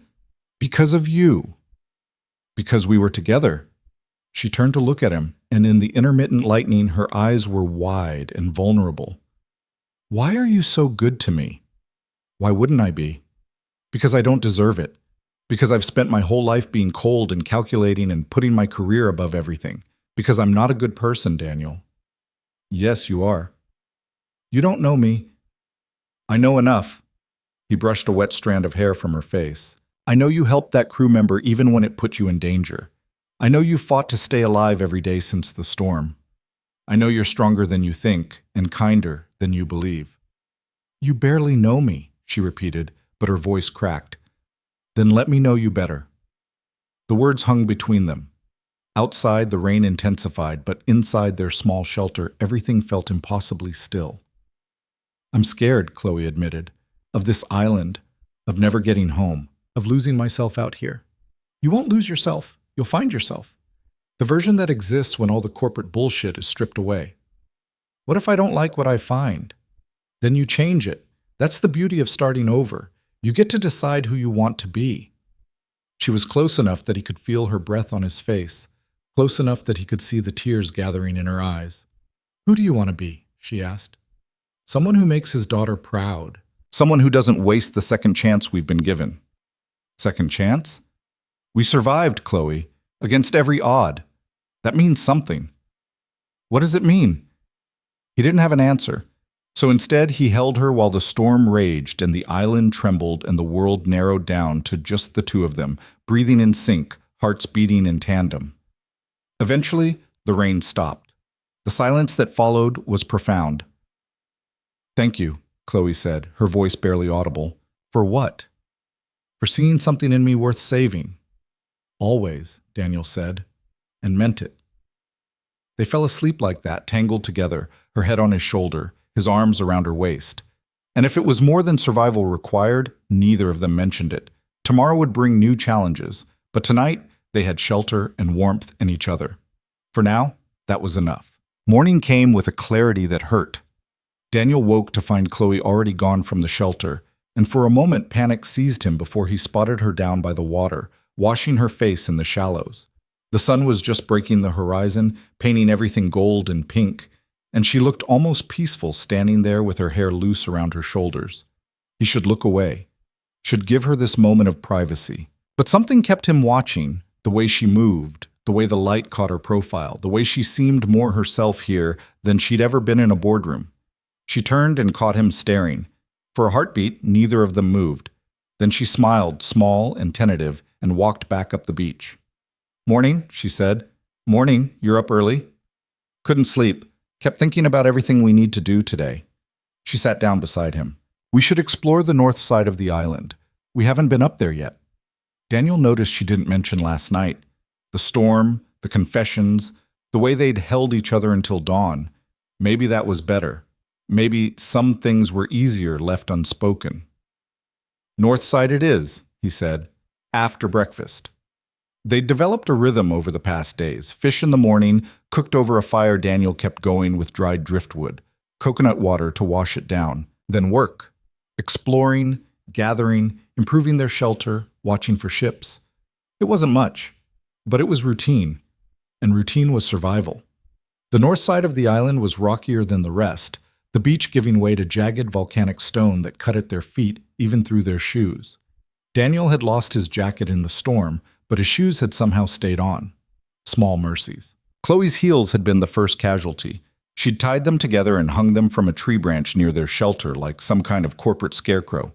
because of you. Because we were together." She turned to look at him, and in the intermittent lightning, her eyes were wide and vulnerable. "Why are you so good to me?" "Why wouldn't I be?" "Because I don't deserve it. Because I've spent my whole life being cold and calculating and putting my career above everything. Because I'm not a good person, Daniel." "Yes, you are." "You don't know me." "I know enough." He brushed a wet strand of hair from her face. "I know you helped that crew member even when it put you in danger. I know you fought to stay alive every day since the storm. I know you're stronger than you think and kinder than you believe." "You barely know me," she repeated, but her voice cracked. "Then let me know you better." The words hung between them. Outside, the rain intensified, but inside their small shelter, everything felt impossibly still. "I'm scared," Chloe admitted, "of this island, of never getting home, of losing myself out here." "You won't lose yourself. You'll find yourself. The version that exists when all the corporate bullshit is stripped away." "What if I don't like what I find?" "Then you change it. That's the beauty of starting over. You get to decide who you want to be." She was close enough that he could feel her breath on his face, close enough that he could see the tears gathering in her eyes. "Who do you want to be?" she asked. "Someone who makes his daughter proud. Someone who doesn't waste the second chance we've been given." "Second chance?" "We survived, Chloe, against every odd. That means something." "What does it mean?" He didn't have an answer. So instead, he held her while the storm raged and the island trembled and the world narrowed down to just the two of them, breathing in sync, hearts beating in tandem. Eventually, the rain stopped. The silence that followed was profound. "Thank you," Chloe said, her voice barely audible. "For what?" "For seeing something in me worth saving." "Always," Daniel said, and meant it. They fell asleep like that, tangled together, her head on his shoulder, his arms around her waist. And if it was more than survival required, neither of them mentioned it. Tomorrow would bring new challenges, but tonight they had shelter and warmth and each other. For now, that was enough. Morning came with a clarity that hurt. Daniel woke to find Chloe already gone from the shelter, and for a moment panic seized him before he spotted her down by the water, washing her face in the shallows. The sun was just breaking the horizon, painting everything gold and pink, and she looked almost peaceful standing there with her hair loose around her shoulders. He should look away, should give her this moment of privacy. But something kept him watching, the way she moved, the way the light caught her profile, the way she seemed more herself here than she'd ever been in a boardroom. She turned and caught him staring. For a heartbeat, neither of them moved. Then she smiled, small and tentative, and walked back up the beach. "Morning," she said. "Morning, you're up early." "Couldn't sleep. Kept thinking about everything we need to do today." She sat down beside him. "We should explore the north side of the island. We haven't been up there yet." Daniel noticed she didn't mention last night. The storm, the confessions, the way they'd held each other until dawn. Maybe that was better. Maybe some things were easier left unspoken. "North side it is," he said, "after breakfast." They'd developed a rhythm over the past days. Fish in the morning, cooked over a fire Daniel kept going with dried driftwood, coconut water to wash it down, then work. Exploring, gathering, improving their shelter, watching for ships. It wasn't much, but it was routine, and routine was survival. The north side of the island was rockier than the rest, the beach giving way to jagged volcanic stone that cut at their feet even through their shoes. Daniel had lost his jacket in the storm, but his shoes had somehow stayed on. Small mercies. Chloe's heels had been the first casualty. She'd tied them together and hung them from a tree branch near their shelter like some kind of corporate scarecrow.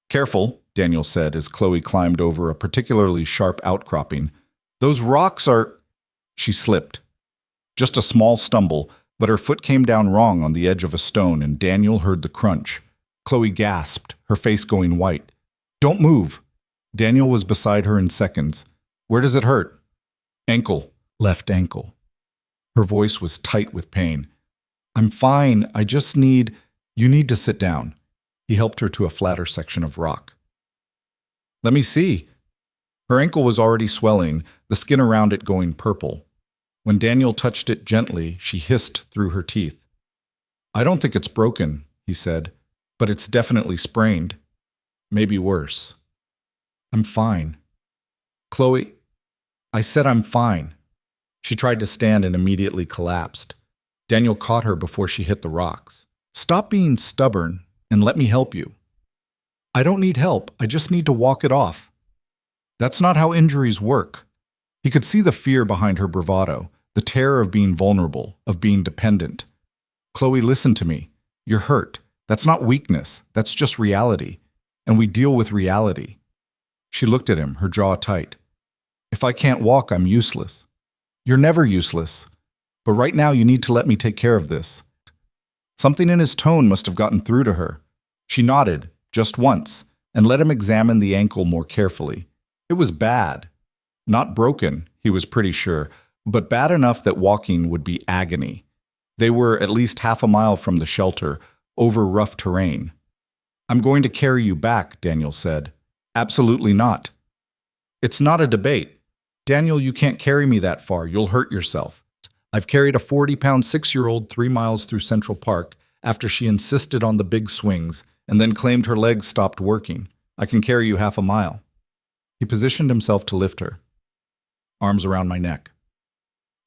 "Careful," Daniel said as Chloe climbed over a particularly sharp outcropping. "Those rocks are—" She slipped. Just a small stumble, but her foot came down wrong on the edge of a stone and Daniel heard the crunch. Chloe gasped, her face going white. "Don't move." Daniel was beside her in seconds. "Where does it hurt?" "Ankle." "Left ankle." Her voice was tight with pain. "I'm fine. I just need—" "You need to sit down." He helped her to a flatter section of rock. "Let me see." Her ankle was already swelling, the skin around it going purple. When Daniel touched it gently, she hissed through her teeth. "I don't think it's broken," he said, "but it's definitely sprained. Maybe worse." "I'm fine." "Chloe, I said I'm fine." She tried to stand and immediately collapsed. Daniel caught her before she hit the rocks. "Stop being stubborn and let me help you." "I don't need help. I just need to walk it off." "That's not how injuries work." He could see the fear behind her bravado, the terror of being vulnerable, of being dependent. "Chloe, listen to me. You're hurt. That's not weakness. That's just reality. And we deal with reality." She looked at him, her jaw tight. "If I can't walk, I'm useless." "You're never useless. But right now you need to let me take care of this." Something in his tone must have gotten through to her. She nodded, just once, and let him examine the ankle more carefully. It was bad. Not broken, he was pretty sure, but bad enough that walking would be agony. They were at least half a mile from the shelter, over rough terrain. "I'm going to carry you back," Daniel said. "Absolutely not." "It's not a debate. Daniel, you can't carry me that far. You'll hurt yourself." I've carried a 40-pound 6-year-old 3 miles through Central Park after she insisted on the big swings and then claimed her legs stopped working. I can carry you half a mile. He positioned himself to lift her. Arms around my neck.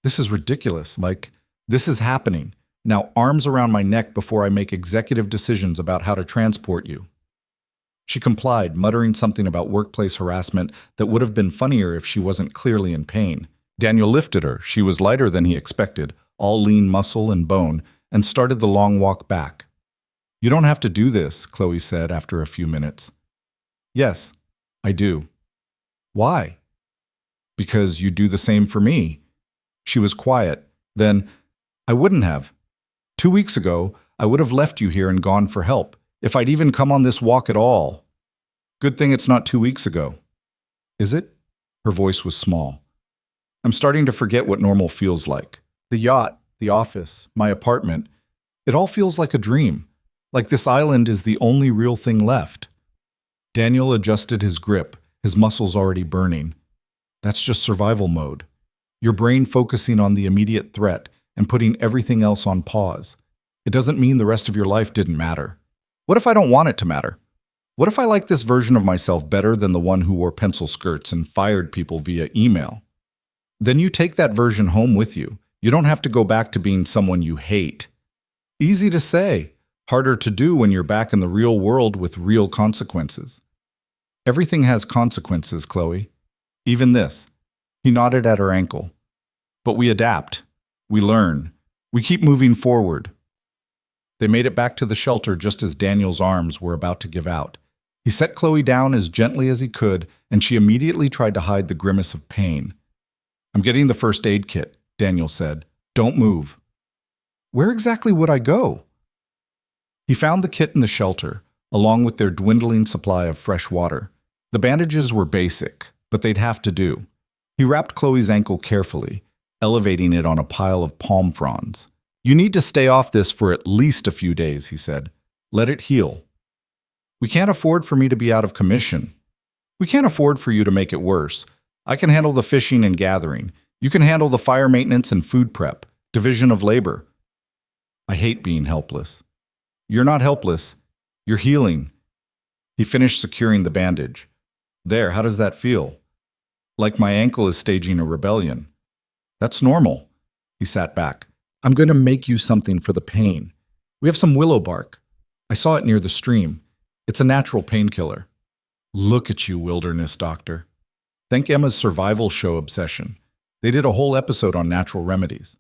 "This is ridiculous, Mike. This is happening. Now arms around my neck before I make executive decisions about how to transport you." She complied, muttering something about workplace harassment that would have been funnier if she wasn't clearly in pain. Daniel lifted her. She was lighter than he expected, all lean muscle and bone, and started the long walk back. "You don't have to do this," Chloe said after a few minutes. "Yes, I do." "Why?" "Because you do the same for me." She was quiet. Then, "I wouldn't have. 2 weeks ago, I would have left you here and gone for help, if I'd even come on this walk at all. Good thing it's not 2 weeks ago." "Is it?" Her voice was small. "I'm starting to forget what normal feels like. The yacht, the office, my apartment. It all feels like a dream. Like this island is the only real thing left." Daniel adjusted his grip, his muscles already burning. "That's just survival mode. Your brain focusing on the immediate threat and putting everything else on pause. It doesn't mean the rest of your life didn't matter. What if I don't want it to matter? What if I like this version of myself better than the one who wore pencil skirts and fired people via email? Then you take that version home with you. You don't have to go back to being someone you hate." Easy to say, harder to do when you're back in the real world with real consequences. "Everything has consequences, Chloe. Even this." He nodded at her ankle. "But we adapt. We learn. We keep moving forward." They made it back to the shelter just as Daniel's arms were about to give out. He set Chloe down as gently as he could, and she immediately tried to hide the grimace of pain. "I'm getting the first aid kit," Daniel said. "Don't move." "Where exactly would I go?" He found the kit in the shelter, along with their dwindling supply of fresh water. The bandages were basic, but they'd have to do. He wrapped Chloe's ankle carefully, elevating it on a pile of palm fronds. "You need to stay off this for at least a few days," he said. "Let it heal. We can't afford for me to be out of commission. We can't afford for you to make it worse. I can handle the fishing and gathering. You can handle the fire maintenance and food prep, division of labor." "I hate being helpless." "You're not helpless. You're healing." He finished securing the bandage. "There, how does that feel?" "Like my ankle is staging a rebellion." "That's normal." He sat back. "I'm going to make you something for the pain. We have some willow bark. I saw it near the stream. It's a natural painkiller." "Look at you, wilderness doctor." Thank Emma's survival show obsession. They did a whole episode on natural remedies.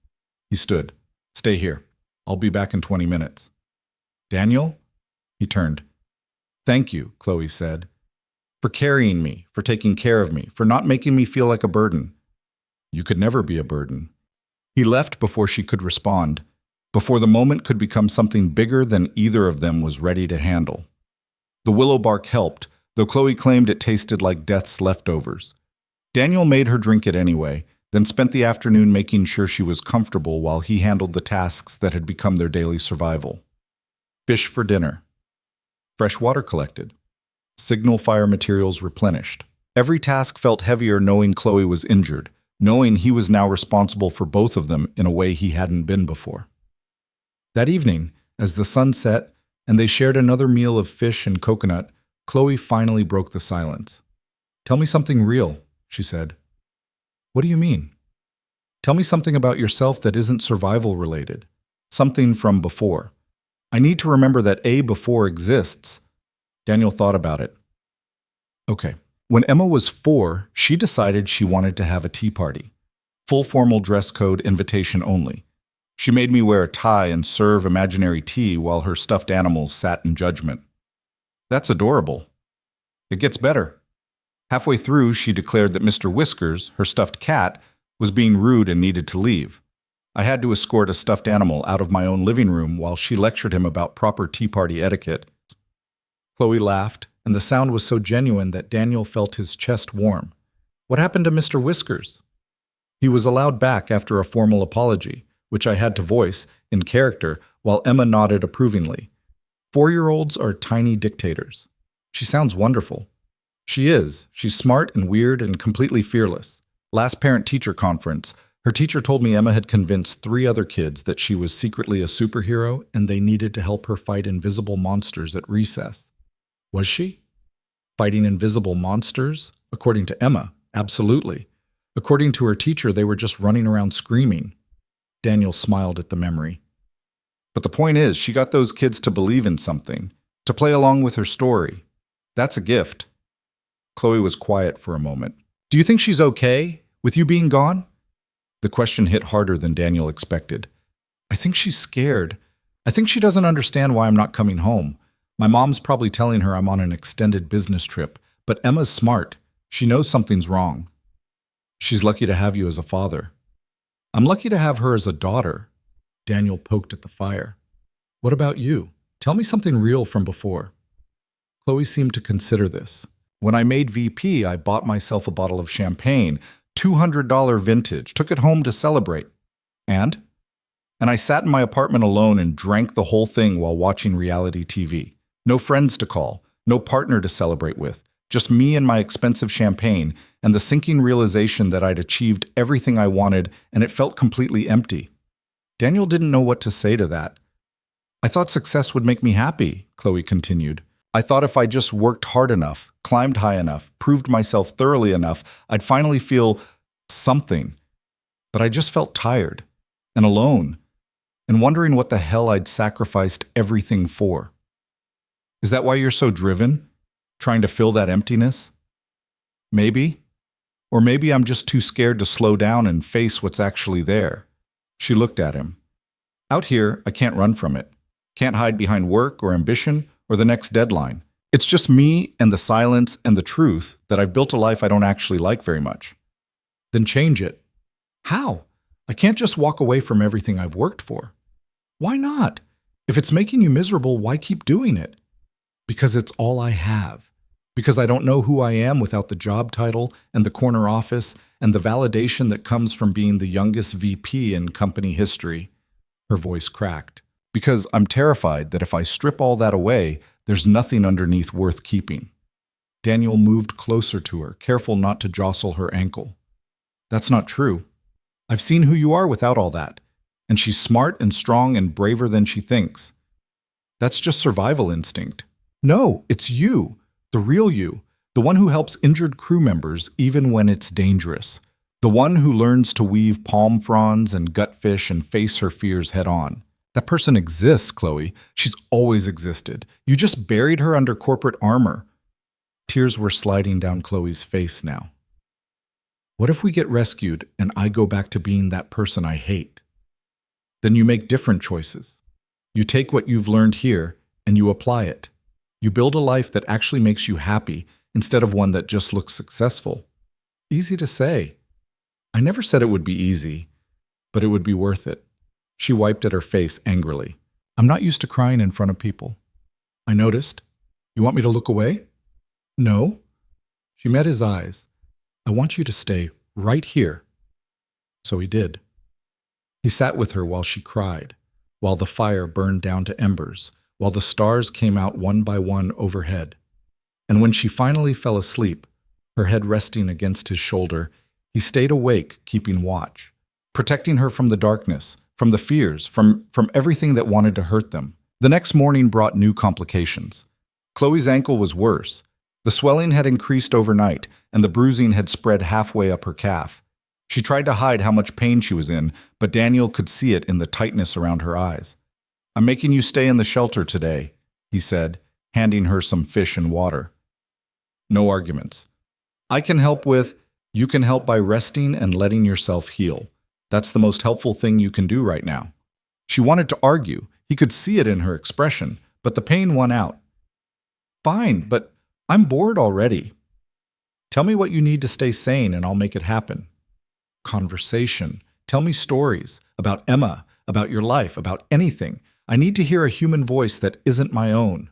He stood. Stay here. I'll be back in 20 minutes. Daniel? He turned. Thank you, Chloe said, for carrying me, for taking care of me, for not making me feel like a burden. You could never be a burden. He left before she could respond, before the moment could become something bigger than either of them was ready to handle. The willow bark helped, though Chloe claimed it tasted like death's leftovers. Daniel made her drink it anyway, then spent the afternoon making sure she was comfortable while he handled the tasks that had become their daily survival. Fish for dinner. Fresh water collected. Signal fire materials replenished. Every task felt heavier knowing Chloe was injured, knowing he was now responsible for both of them in a way he hadn't been before. That evening, as the sun set and they shared another meal of fish and coconut, Chloe finally broke the silence. Tell me something real, she said. What do you mean? Tell me something about yourself that isn't survival related. Something from before. I need to remember that a before exists. Daniel thought about it. Okay. When Emma was 4, she decided she wanted to have a tea party. Full formal dress code, invitation only. She made me wear a tie and serve imaginary tea while her stuffed animals sat in judgment. That's adorable. It gets better. Halfway through, she declared that Mr. Whiskers, her stuffed cat, was being rude and needed to leave. I had to escort a stuffed animal out of my own living room while she lectured him about proper tea party etiquette. Chloe laughed, and the sound was so genuine that Daniel felt his chest warm. What happened to Mr. Whiskers? He was allowed back after a formal apology, which I had to voice, in character, while Emma nodded approvingly. 4-year-olds are tiny dictators. She sounds wonderful. She is. She's smart and weird and completely fearless. Last parent-teacher conference, her teacher told me Emma had convinced 3 other kids that she was secretly a superhero and they needed to help her fight invisible monsters at recess. Was she? Fighting invisible monsters? According to Emma, absolutely. According to her teacher, they were just running around screaming. Daniel smiled at the memory. But the point is, she got those kids to believe in something, to play along with her story. That's a gift. Chloe was quiet for a moment. Do you think she's okay, with you being gone? The question hit harder than Daniel expected. I think she's scared. I think she doesn't understand why I'm not coming home. My mom's probably telling her I'm on an extended business trip, but Emma's smart. She knows something's wrong. She's lucky to have you as a father. I'm lucky to have her as a daughter. Daniel poked at the fire. What about you? Tell me something real from before. Chloe seemed to consider this. When I made VP, I bought myself a bottle of champagne, $200 vintage, took it home to celebrate. And I sat in my apartment alone and drank the whole thing while watching reality TV. No friends to call, no partner to celebrate with, just me and my expensive champagne, and the sinking realization that I'd achieved everything I wanted and it felt completely empty. Daniel didn't know what to say to that. I thought success would make me happy, Chloe continued. I thought if I just worked hard enough, climbed high enough, proved myself thoroughly enough, I'd finally feel something. But I just felt tired and alone and wondering what the hell I'd sacrificed everything for. Is that why you're so driven? Trying to fill that emptiness? Maybe. Or maybe I'm just too scared to slow down and face what's actually there. She looked at him. Out here, I can't run from it. Can't hide behind work or ambition or the next deadline. It's just me and the silence and the truth that I've built a life I don't actually like very much. Then change it. How? I can't just walk away from everything I've worked for. Why not? If it's making you miserable, why keep doing it? Because it's all I have. Because I don't know who I am without the job title and the corner office and the validation that comes from being the youngest VP in company history. Her voice cracked. Because I'm terrified that if I strip all that away, there's nothing underneath worth keeping. Daniel moved closer to her, careful not to jostle her ankle. That's not true. I've seen who you are without all that. And she's smart and strong and braver than she thinks. That's just survival instinct. No, it's you, the real you, the one who helps injured crew members even when it's dangerous. The one who learns to weave palm fronds and gutfish and face her fears head on. That person exists, Chloe. She's always existed. You just buried her under corporate armor. Tears were sliding down Chloe's face now. What if we get rescued and I go back to being that person I hate? Then you make different choices. You take what you've learned here and you apply it. You build a life that actually makes you happy instead of one that just looks successful. Easy to say. I never said it would be easy, but it would be worth it. She wiped at her face angrily. I'm not used to crying in front of people. I noticed. You want me to look away? No. She met his eyes. I want you to stay right here. So he did. He sat with her while she cried, while the fire burned down to embers, while the stars came out one by one overhead. And when she finally fell asleep, her head resting against his shoulder, he stayed awake, keeping watch, protecting her from the darkness, from the fears, from everything that wanted to hurt them. The next morning brought new complications. Chloe's ankle was worse. The swelling had increased overnight, and the bruising had spread halfway up her calf. She tried to hide how much pain she was in, but Daniel could see it in the tightness around her eyes. I'm making you stay in the shelter today, he said, handing her some fish and water. No arguments. You can help by resting and letting yourself heal. That's the most helpful thing you can do right now. She wanted to argue. He could see it in her expression, but the pain won out. Fine, but I'm bored already. Tell me what you need to stay sane and I'll make it happen. Conversation. Tell me stories about Emma, about your life, about anything. I need to hear a human voice that isn't my own.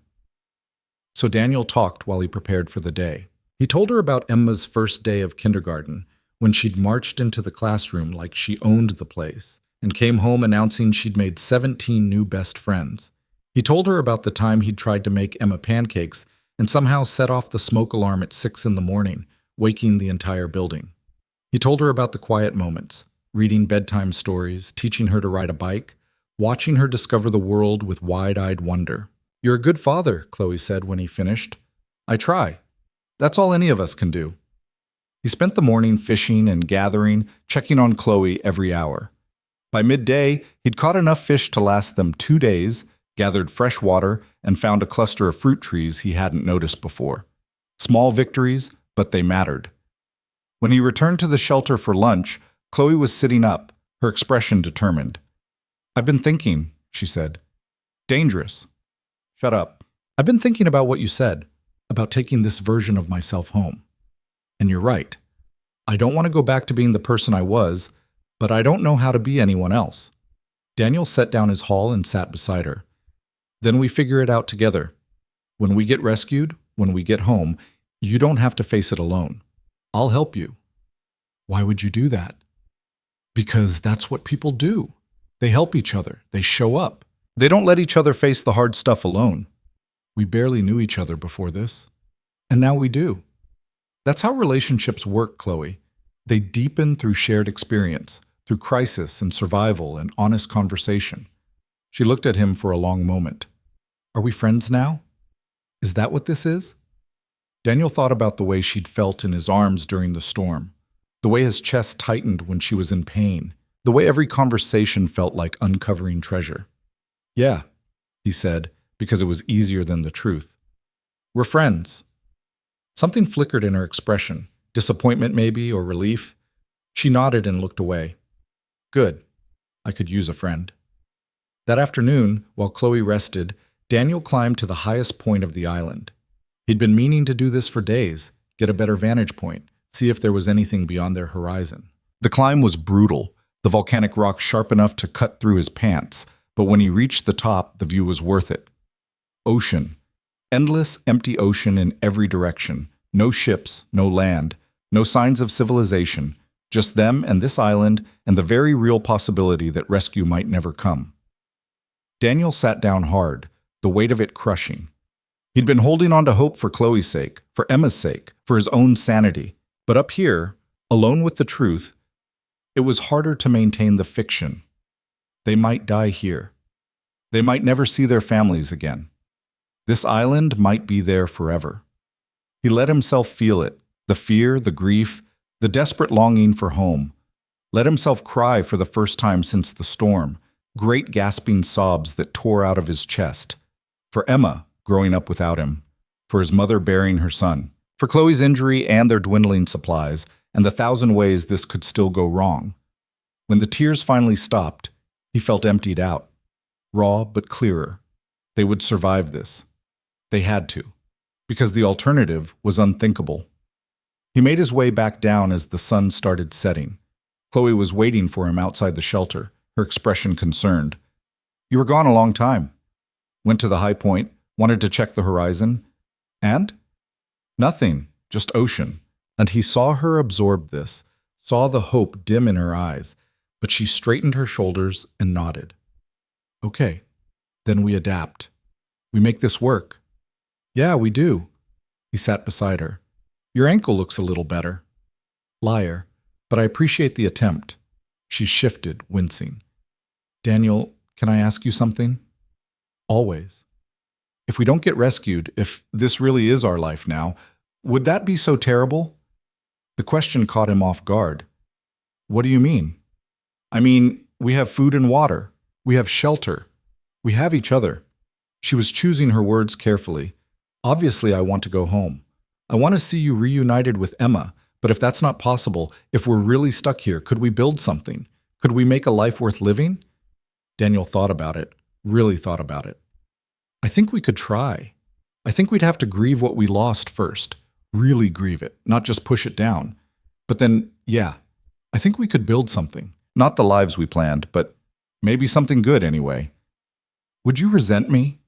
So Daniel talked while he prepared for the day. He told her about Emma's first day of kindergarten, when she'd marched into the classroom like she owned the place, and came home announcing she'd made 17 new best friends. He told her about the time he'd tried to make Emma pancakes and somehow set off the smoke alarm at 6 in the morning, waking the entire building. He told her about the quiet moments, reading bedtime stories, teaching her to ride a bike, watching her discover the world with wide-eyed wonder. You're a good father, Chloe said when he finished. I try. That's all any of us can do. He spent the morning fishing and gathering, checking on Chloe every hour. By midday, he'd caught enough fish to last them 2 days, gathered fresh water, and found a cluster of fruit trees he hadn't noticed before. Small victories, but they mattered. When he returned to the shelter for lunch, Chloe was sitting up, her expression determined. I've been thinking, she said. Dangerous. Shut up. I've been thinking about what you said, about taking this version of myself home. And you're right. I don't want to go back to being the person I was, but I don't know how to be anyone else. Daniel set down his haul and sat beside her. Then we figure it out together. When we get rescued, when we get home, you don't have to face it alone. I'll help you. Why would you do that? Because that's what people do. They help each other. They show up. They don't let each other face the hard stuff alone. We barely knew each other before this. And now we do. That's how relationships work, Chloe. They deepen through shared experience, through crisis and survival and honest conversation. She looked at him for a long moment. Are we friends now? Is that what this is? Daniel thought about the way she'd felt in his arms during the storm, the way his chest tightened when she was in pain, the way every conversation felt like uncovering treasure. Yeah, he said, because it was easier than the truth. We're friends. Something flickered in her expression, disappointment maybe, or relief. She nodded and looked away. Good. I could use a friend. That afternoon, while Chloe rested, Daniel climbed to the highest point of the island. He'd been meaning to do this for days, get a better vantage point, see if there was anything beyond their horizon. The climb was brutal, the volcanic rock sharp enough to cut through his pants, but when he reached the top, the view was worth it. Ocean. Endless, empty ocean in every direction. No ships, no land, no signs of civilization, just them and this island and the very real possibility that rescue might never come. Daniel sat down hard, the weight of it crushing. He'd been holding on to hope for Chloe's sake, for Emma's sake, for his own sanity. But up here, alone with the truth, it was harder to maintain the fiction. They might die here. They might never see their families again. This island might be there forever. He let himself feel it, the fear, the grief, the desperate longing for home. Let himself cry for the first time since the storm, great gasping sobs that tore out of his chest. For Emma, growing up without him, for his mother bearing her son, for Chloe's injury and their dwindling supplies, and the 1,000 ways this could still go wrong. When the tears finally stopped, He felt emptied out, raw but clearer. They would survive this. They had to, because the alternative was unthinkable. He made his way back down as the sun started setting. Chloe was waiting for him outside the shelter, her expression concerned. "You were gone a long time." Went to the high point, wanted to check the horizon. And? Nothing, just ocean. And he saw her absorb this, saw the hope dim in her eyes, but she straightened her shoulders and nodded. "Okay, then we adapt. We make this work." "Yeah, we do." He sat beside her. "Your ankle looks a little better." "Liar, but I appreciate the attempt." She shifted, wincing. "Daniel, can I ask you something?" "Always." "If we don't get rescued, if this really is our life now, would that be so terrible?" The question caught him off guard. "What do you mean?" "I mean, we have food and water. We have shelter. We have each other." She was choosing her words carefully. "Obviously, I want to go home. I want to see you reunited with Emma, but if that's not possible, if we're really stuck here, could we build something? Could we make a life worth living?" Daniel thought about it, really thought about it. "I think we could try. I think we'd have to grieve what we lost first. Really grieve it, not just push it down. But then, yeah, I think we could build something. Not the lives we planned, but maybe something good anyway." "Would you resent me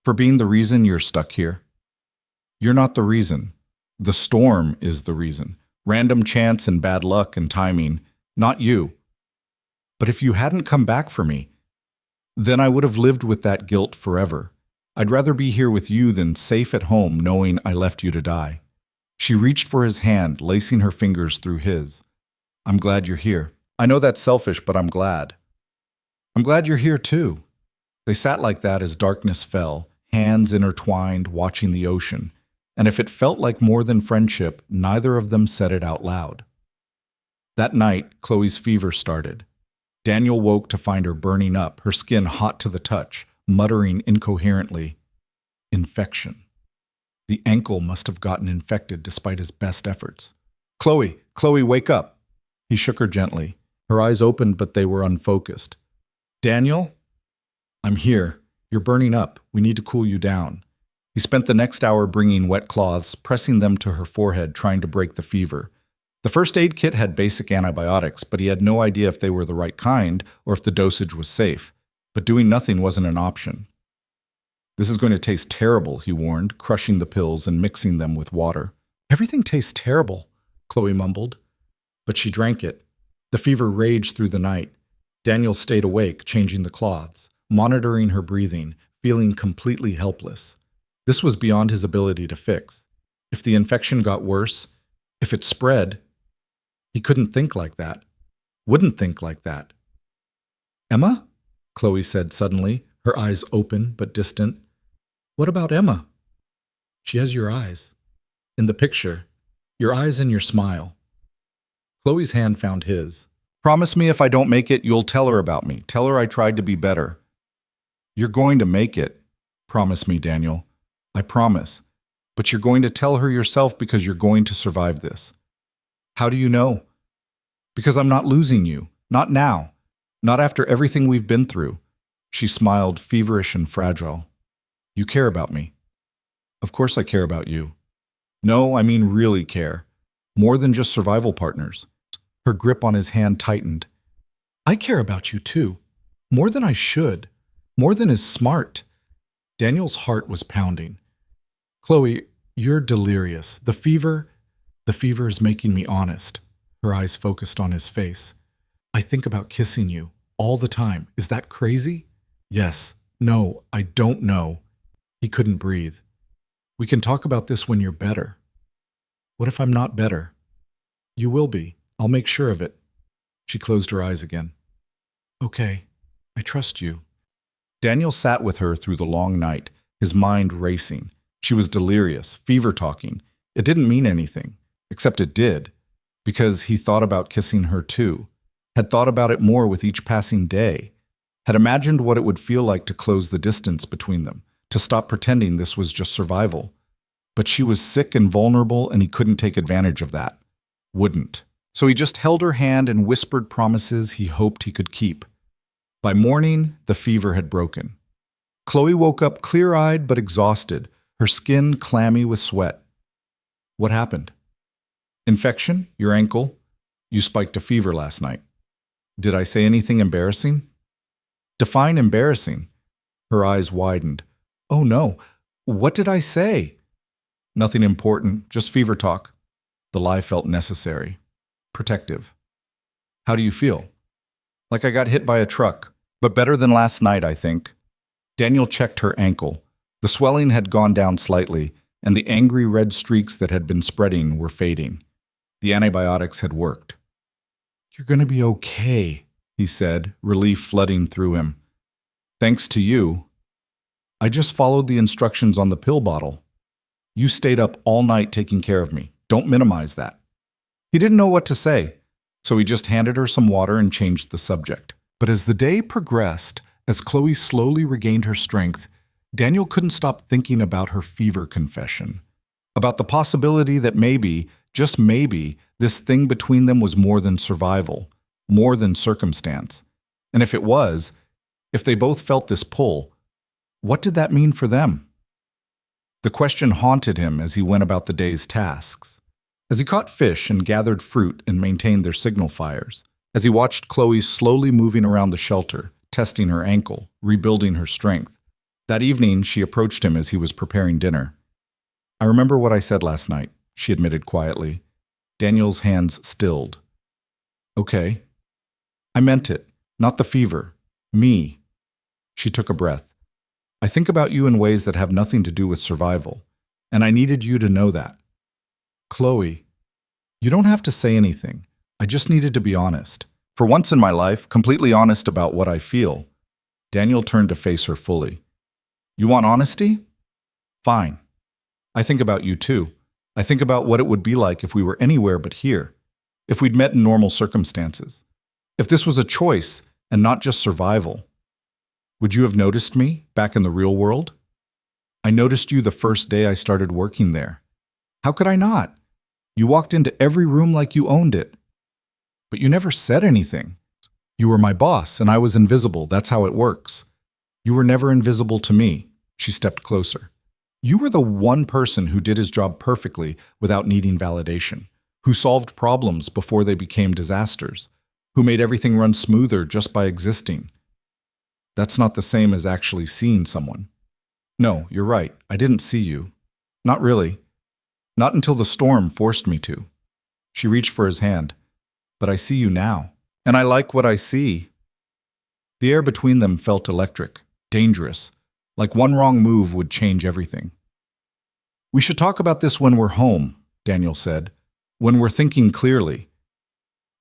for being the reason you're stuck here?" "You're not the reason. The storm is the reason. Random chance and bad luck and timing, not you. But if you hadn't come back for me, then I would have lived with that guilt forever. I'd rather be here with you than safe at home knowing I left you to die." She reached for his hand, lacing her fingers through his. "I'm glad you're here. I know that's selfish, but I'm glad." "I'm glad you're here too." They sat like that as darkness fell, hands intertwined, watching the ocean. And if it felt like more than friendship, neither of them said it out loud. That night, Chloe's fever started. Daniel woke to find her burning up, her skin hot to the touch, muttering incoherently, "Infection." The ankle must have gotten infected despite his best efforts. Chloe, wake up." He shook her gently. Her eyes opened, but they were unfocused. "Daniel?" "I'm here. You're burning up. We need to cool you down." He spent the next hour bringing wet cloths, pressing them to her forehead, trying to break the fever. The first aid kit had basic antibiotics, but he had no idea if they were the right kind or if the dosage was safe. But doing nothing wasn't an option. "This is going to taste terrible," he warned, crushing the pills and mixing them with water. "Everything tastes terrible," Chloe mumbled. But she drank it. The fever raged through the night. Daniel stayed awake, changing the cloths, monitoring her breathing, feeling completely helpless. This was beyond his ability to fix. If the infection got worse, if it spread, he couldn't think like that. Wouldn't think like that. "Emma?" Chloe said suddenly, her eyes open but distant. "What about Emma?" "She has your eyes. In the picture. Your eyes and your smile." Chloe's hand found his. "Promise me if I don't make it, you'll tell her about me. Tell her I tried to be better." "You're going to make it. Promise me, Daniel. I promise. But you're going to tell her yourself because you're going to survive this." "How do you know?" "Because I'm not losing you. Not now. Not after everything we've been through." She smiled, feverish and fragile. "You care about me." "Of course I care about you." "No, I mean really care. More than just survival partners." Her grip on his hand tightened. "I care about you too. More than I should. More than is smart." Daniel's heart was pounding. "Chloe, you're delirious. The fever is making me honest." Her eyes focused on his face. "I think about kissing you all the time. Is that crazy?" "Yes. No, I don't know." He couldn't breathe. "We can talk about this when you're better." "What if I'm not better?" "You will be. I'll make sure of it." She closed her eyes again. "Okay, I trust you." Daniel sat with her through the long night, his mind racing. She was delirious, fever-talking. It didn't mean anything, except it did, because he thought about kissing her too, had thought about it more with each passing day, had imagined what it would feel like to close the distance between them, to stop pretending this was just survival. But she was sick and vulnerable, and he couldn't take advantage of that. Wouldn't. So he just held her hand and whispered promises he hoped he could keep. By morning, the fever had broken. Chloe woke up clear-eyed but exhausted, her skin clammy with sweat. What happened? Infection? Your ankle? You spiked a fever last night. Did I say anything embarrassing? Define embarrassing. Her eyes widened. Oh no, what did I say? Nothing important, just fever talk. The lie felt necessary. Protective. How do you feel? Like I got hit by a truck, but better than last night, I think. Daniel checked her ankle. The swelling had gone down slightly, and the angry red streaks that had been spreading were fading. The antibiotics had worked. You're going to be okay, he said, relief flooding through him. Thanks to you. I just followed the instructions on the pill bottle. You stayed up all night taking care of me. Don't minimize that. He didn't know what to say, so he just handed her some water and changed the subject. But as the day progressed, as Chloe slowly regained her strength, Daniel couldn't stop thinking about her fever confession, about the possibility that maybe, just maybe, this thing between them was more than survival, more than circumstance. And if it was, if they both felt this pull, what did that mean for them? The question haunted him as he went about the day's tasks. As he caught fish and gathered fruit and maintained their signal fires, as he watched Chloe slowly moving around the shelter, testing her ankle, rebuilding her strength. That evening, she approached him as he was preparing dinner. I remember what I said last night, she admitted quietly. Daniel's hands stilled. Okay. I meant it, not the fever. Me. She took a breath. I think about you in ways that have nothing to do with survival, and I needed you to know that. Chloe, you don't have to say anything. I just needed to be honest. For once in my life, completely honest about what I feel. Daniel turned to face her fully. You want honesty? Fine. I think about you too. I think about what it would be like if we were anywhere but here, if we'd met in normal circumstances, if this was a choice and not just survival. Would you have noticed me back in the real world? I noticed you the first day I started working there. How could I not? You walked into every room like you owned it. But you never said anything. You were my boss, and I was invisible. That's how it works. You were never invisible to me. She stepped closer. You were the one person who did his job perfectly without needing validation, who solved problems before they became disasters, who made everything run smoother just by existing. That's not the same as actually seeing someone. No, you're right. I didn't see you. Not really. Not until the storm forced me to. She reached for his hand. But I see you now. And I like what I see. The air between them felt electric, dangerous, like one wrong move would change everything. We should talk about this when we're home, Daniel said, when we're thinking clearly.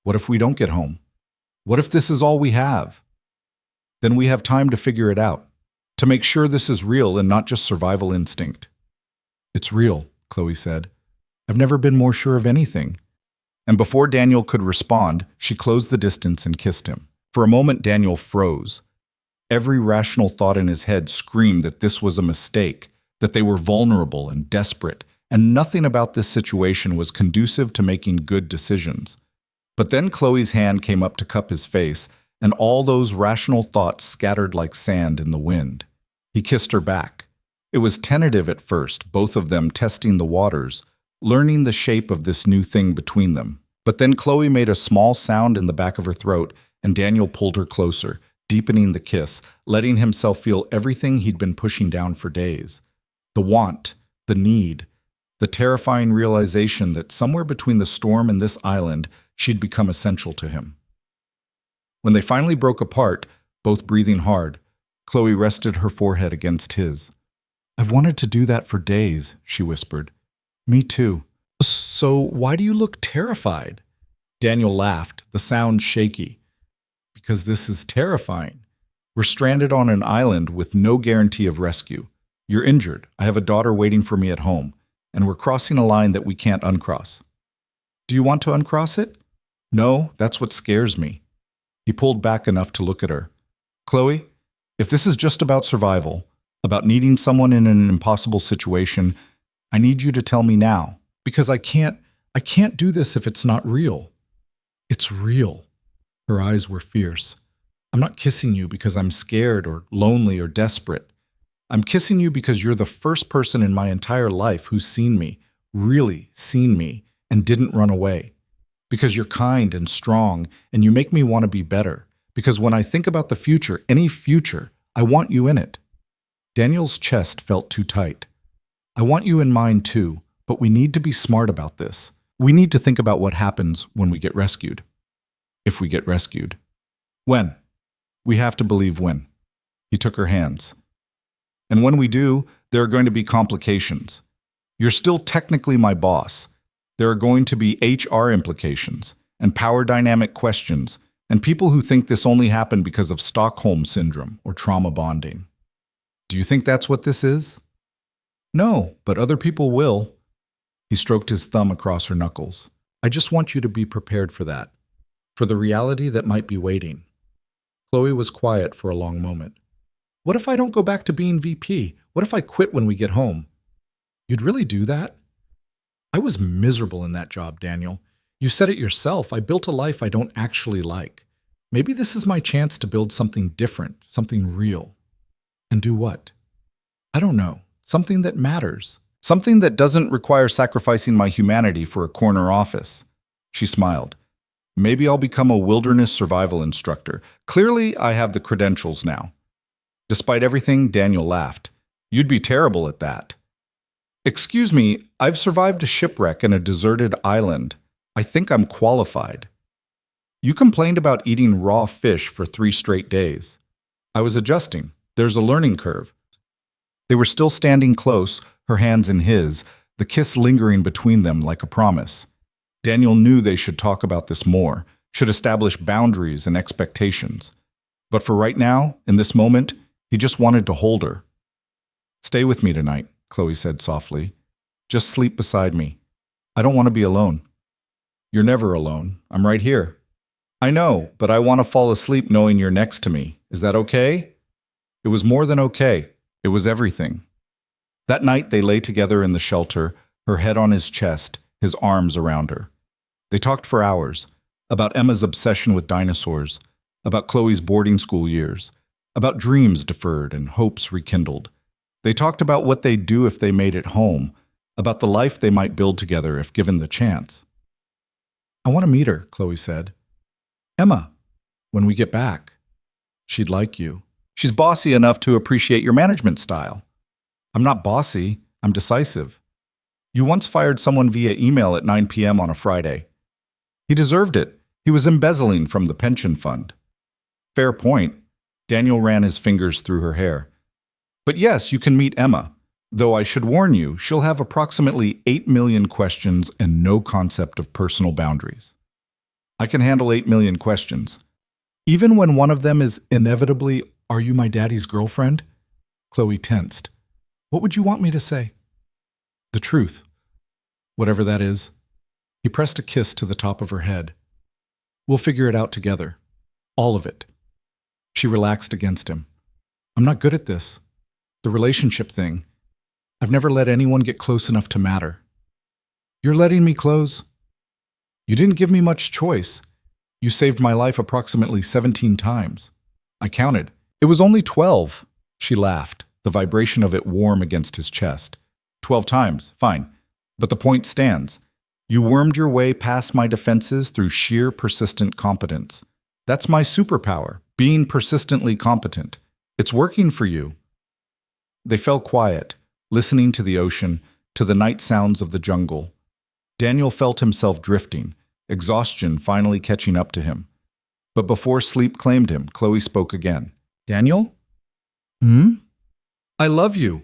What if we don't get home? What if this is all we have? Then we have time to figure it out, to make sure this is real and not just survival instinct. It's real, Chloe said. I've never been more sure of anything. And before Daniel could respond, she closed the distance and kissed him. For a moment, Daniel froze. Every rational thought in his head screamed that this was a mistake, that they were vulnerable and desperate, and nothing about this situation was conducive to making good decisions. But then Chloe's hand came up to cup his face, and all those rational thoughts scattered like sand in the wind. He kissed her back. It was tentative at first, both of them testing the waters, learning the shape of this new thing between them. But then Chloe made a small sound in the back of her throat, and Daniel pulled her closer, deepening the kiss, letting himself feel everything he'd been pushing down for days. The want, the need, the terrifying realization that somewhere between the storm and this island, she'd become essential to him. When they finally broke apart, both breathing hard, Chloe rested her forehead against his. I've wanted to do that for days, she whispered. Me too. So why do you look terrified? Daniel laughed, the sound shaky. Because this is terrifying. We're stranded on an island with no guarantee of rescue. You're injured. I have a daughter waiting for me at home, and we're crossing a line that we can't uncross. Do you want to uncross it? No, that's what scares me. He pulled back enough to look at her. Chloe, if this is just about survival, about needing someone in an impossible situation, I need you to tell me now, because I can't do this if it's not real. It's real. Her eyes were fierce. I'm not kissing you because I'm scared or lonely or desperate. I'm kissing you because you're the first person in my entire life who's seen me, really seen me, and didn't run away. Because you're kind and strong, and you make me want to be better. Because when I think about the future, any future, I want you in it. Daniel's chest felt too tight. I want you in mine too, but we need to be smart about this. We need to think about what happens when we get rescued. If we get rescued. When? We have to believe when. He took her hands. And when we do, there are going to be complications. You're still technically my boss. There are going to be HR implications and power dynamic questions and people who think this only happened because of Stockholm Syndrome or trauma bonding. Do you think that's what this is? No, but other people will. He stroked his thumb across her knuckles. I just want you to be prepared for that, for the reality that might be waiting. Chloe was quiet for a long moment. What if I don't go back to being VP? What if I quit when we get home? You'd really do that? I was miserable in that job, Daniel. You said it yourself. I built a life I don't actually like. Maybe this is my chance to build something different, something real. And do what? I don't know. Something that matters. Something that doesn't require sacrificing my humanity for a corner office. She smiled. Maybe I'll become a wilderness survival instructor. Clearly, I have the credentials now. Despite everything, Daniel laughed. You'd be terrible at that. Excuse me, I've survived a shipwreck and a deserted island. I think I'm qualified. You complained about eating raw fish for 3 straight days. I was adjusting. There's a learning curve. They were still standing close, her hands in his, the kiss lingering between them like a promise. Daniel knew they should talk about this more, should establish boundaries and expectations. But for right now, in this moment, he just wanted to hold her. Stay with me tonight, Chloe said softly. Just sleep beside me. I don't want to be alone. You're never alone. I'm right here. I know, but I want to fall asleep knowing you're next to me. Is that okay? It was more than okay. It was everything. That night they lay together in the shelter, her head on his chest, his arms around her. They talked for hours, about Emma's obsession with dinosaurs, about Chloe's boarding school years, about dreams deferred and hopes rekindled. They talked about what they'd do if they made it home, about the life they might build together if given the chance. I want to meet her, Chloe said. Emma, when we get back. She'd like you. She's bossy enough to appreciate your management style. I'm not bossy, I'm decisive. You once fired someone via email at 9 p.m. on a Friday. He deserved it. He was embezzling from the pension fund. Fair point. Daniel ran his fingers through her hair. But yes, you can meet Emma, though I should warn you, she'll have approximately 8 million questions and no concept of personal boundaries. I can handle 8 million questions. Even when one of them is inevitably, "Are you my daddy's girlfriend?" Chloe tensed. What would you want me to say? The truth. Whatever that is. He pressed a kiss to the top of her head. We'll figure it out together. All of it. She relaxed against him. I'm not good at this. The relationship thing. I've never let anyone get close enough to matter. You're letting me close? You didn't give me much choice. You saved my life approximately 17 times. I counted. It was only 12. She laughed, the vibration of it warm against his chest. 12 times, fine. But the point stands. You wormed your way past my defenses through sheer persistent competence. That's my superpower, being persistently competent. It's working for you. They fell quiet, listening to the ocean, to the night sounds of the jungle. Daniel felt himself drifting, exhaustion finally catching up to him. But before sleep claimed him, Chloe spoke again. Daniel? I love you.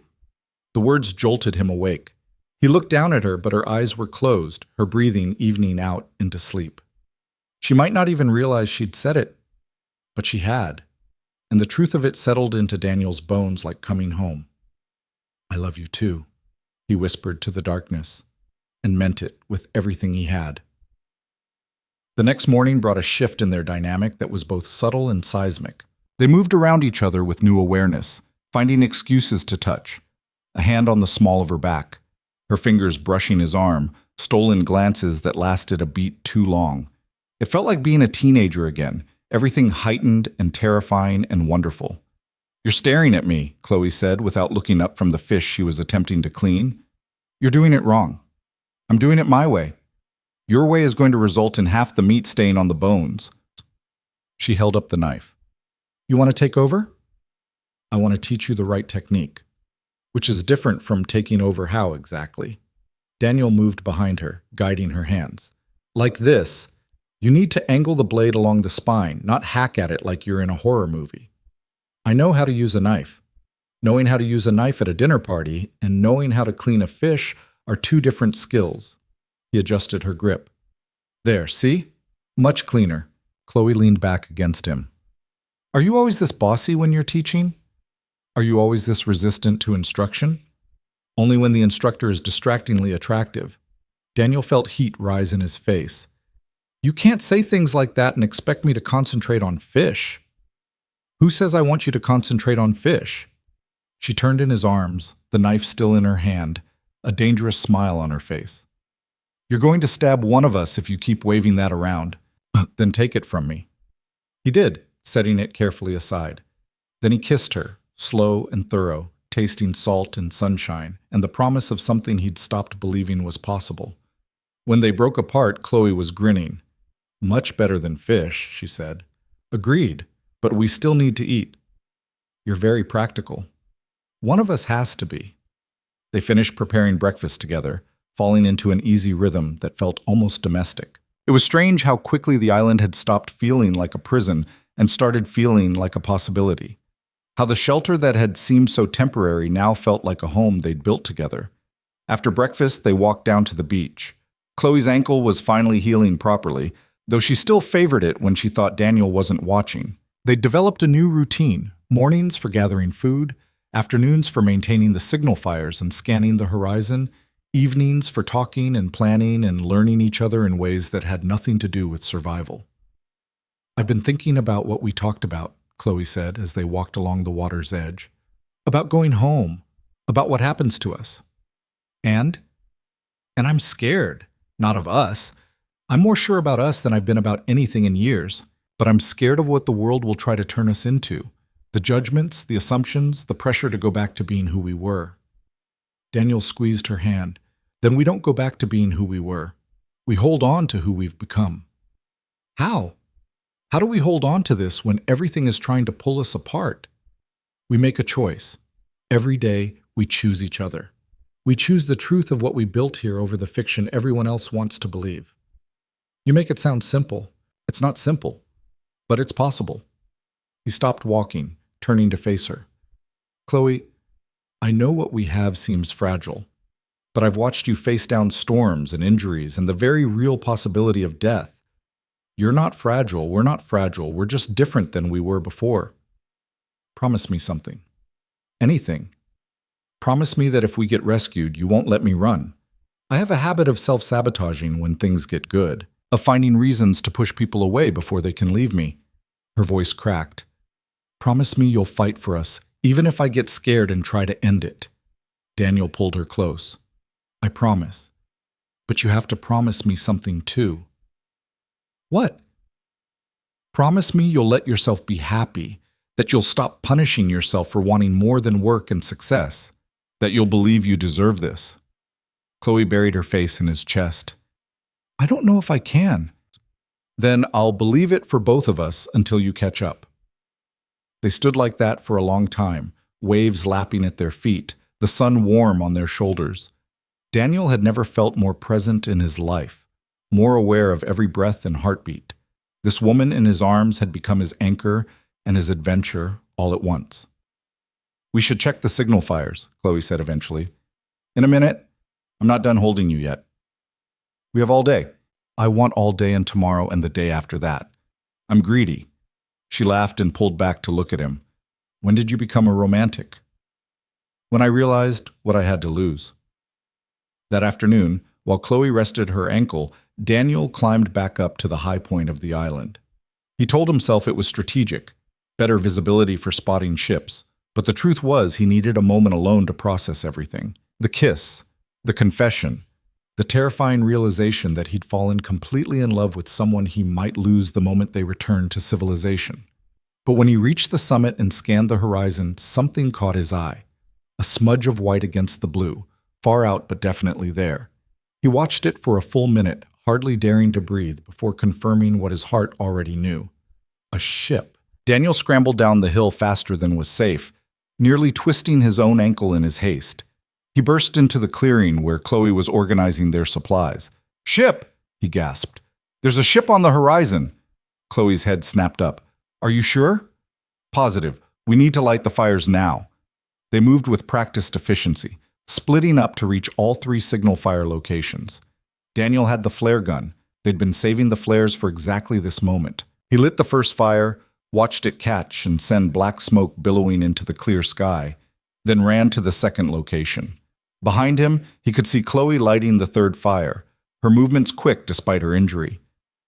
The words jolted him awake. He looked down at her, but her eyes were closed, her breathing evening out into sleep. She might not even realize she'd said it, but she had, and the truth of it settled into Daniel's bones like coming home. I love you too, he whispered to the darkness, and meant it with everything he had. The next morning brought a shift in their dynamic that was both subtle and seismic. They moved around each other with new awareness, finding excuses to touch, a hand on the small of her back, her fingers brushing his arm, stolen glances that lasted a beat too long. It felt like being a teenager again, everything heightened and terrifying and wonderful. "You're staring at me," Chloe said without looking up from the fish she was attempting to clean. "You're doing it wrong. I'm doing it my way. Your way is going to result in half the meat staying on the bones." She held up the knife. "You want to take over?" "I want to teach you the right technique." "Which is different from taking over how exactly?" Daniel moved behind her, guiding her hands. "Like this. You need to angle the blade along the spine, not hack at it like you're in a horror movie. I know how to use a knife. Knowing how to use a knife at a dinner party and knowing how to clean a fish are two different skills." He adjusted her grip. "There, see? Much cleaner." Chloe leaned back against him. "Are you always this bossy when you're teaching? Are you always this resistant to instruction?" "Only when the instructor is distractingly attractive." Daniel felt heat rise in his face. "You can't say things like that and expect me to concentrate on fish." "Who says I want you to concentrate on fish?" She turned in his arms, the knife still in her hand, a dangerous smile on her face. "You're going to stab one of us if you keep waving that around. Then take it from me." He did, setting it carefully aside. Then he kissed her, slow and thorough, tasting salt and sunshine, and the promise of something he'd stopped believing was possible. When they broke apart, Chloe was grinning. "Much better than fish," she said. "Agreed, but we still need to eat." "You're very practical." "One of us has to be." They finished preparing breakfast together, falling into an easy rhythm that felt almost domestic. It was strange how quickly the island had stopped feeling like a prison and started feeling like a possibility. How the shelter that had seemed so temporary now felt like a home they'd built together. After breakfast, they walked down to the beach. Chloe's ankle was finally healing properly, though she still favored it when she thought Daniel wasn't watching. They'd developed a new routine: mornings for gathering food, afternoons for maintaining the signal fires and scanning the horizon, evenings for talking and planning and learning each other in ways that had nothing to do with survival. "I've been thinking about what we talked about," Chloe said as they walked along the water's edge. "About going home, about what happens to us. And I'm scared, not of us. I'm more sure about us than I've been about anything in years, but I'm scared of what the world will try to turn us into. The judgments, the assumptions, the pressure to go back to being who we were." Daniel squeezed her hand. "Then we don't go back to being who we were. We hold on to who we've become." "How? How do we hold on to this when everything is trying to pull us apart?" "We make a choice. Every day, we choose each other. We choose the truth of what we built here over the fiction everyone else wants to believe." "You make it sound simple." "It's not simple, but it's possible." He stopped walking, turning to face her. "Chloe, I know what we have seems fragile, but I've watched you face down storms and injuries and the very real possibility of death. You're not fragile, we're not fragile, we're just different than we were before. Promise me something. Anything. Promise me that if we get rescued, you won't let me run. I have a habit of self-sabotaging when things get good, of finding reasons to push people away before they can leave me." Her voice cracked. "Promise me you'll fight for us, even if I get scared and try to end it." Daniel pulled her close. "I promise. But you have to promise me something too." "What?" "Promise me you'll let yourself be happy, that you'll stop punishing yourself for wanting more than work and success, that you'll believe you deserve this." Chloe buried her face in his chest. "I don't know if I can." "Then I'll believe it for both of us until you catch up." They stood like that for a long time, waves lapping at their feet, the sun warm on their shoulders. Daniel had never felt more present in his life, more aware of every breath and heartbeat. This woman in his arms had become his anchor and his adventure all at once. "We should check the signal fires," Chloe said eventually. "In a minute. I'm not done holding you yet." "We have all day." "I want all day and tomorrow and the day after that. I'm greedy." She laughed and pulled back to look at him. "When did you become a romantic?" "When I realized what I had to lose." That afternoon, while Chloe rested her ankle, Daniel climbed back up to the high point of the island. He told himself it was strategic, better visibility for spotting ships, but the truth was he needed a moment alone to process everything. The kiss, the confession, The terrifying realization that he'd fallen completely in love with someone he might lose the moment they returned to civilization. But when he reached the summit and scanned the horizon, something caught his eye. A smudge of white against the blue, far out but definitely there. He watched it for a full minute, hardly daring to breathe, before confirming what his heart already knew. A ship. Daniel scrambled down the hill faster than was safe, nearly twisting his own ankle in his haste. He burst into the clearing where Chloe was organizing their supplies. "Ship!" he gasped. "There's a ship on the horizon!" Chloe's head snapped up. "Are you sure?" "Positive. We need to light the fires now." They moved with practiced efficiency, splitting up to reach all 3 signal fire locations. Daniel had the flare gun. They'd been saving the flares for exactly this moment. He lit the first fire, watched it catch and send black smoke billowing into the clear sky, then ran to the second location. Behind him, he could see Chloe lighting the third fire, her movements quick despite her injury.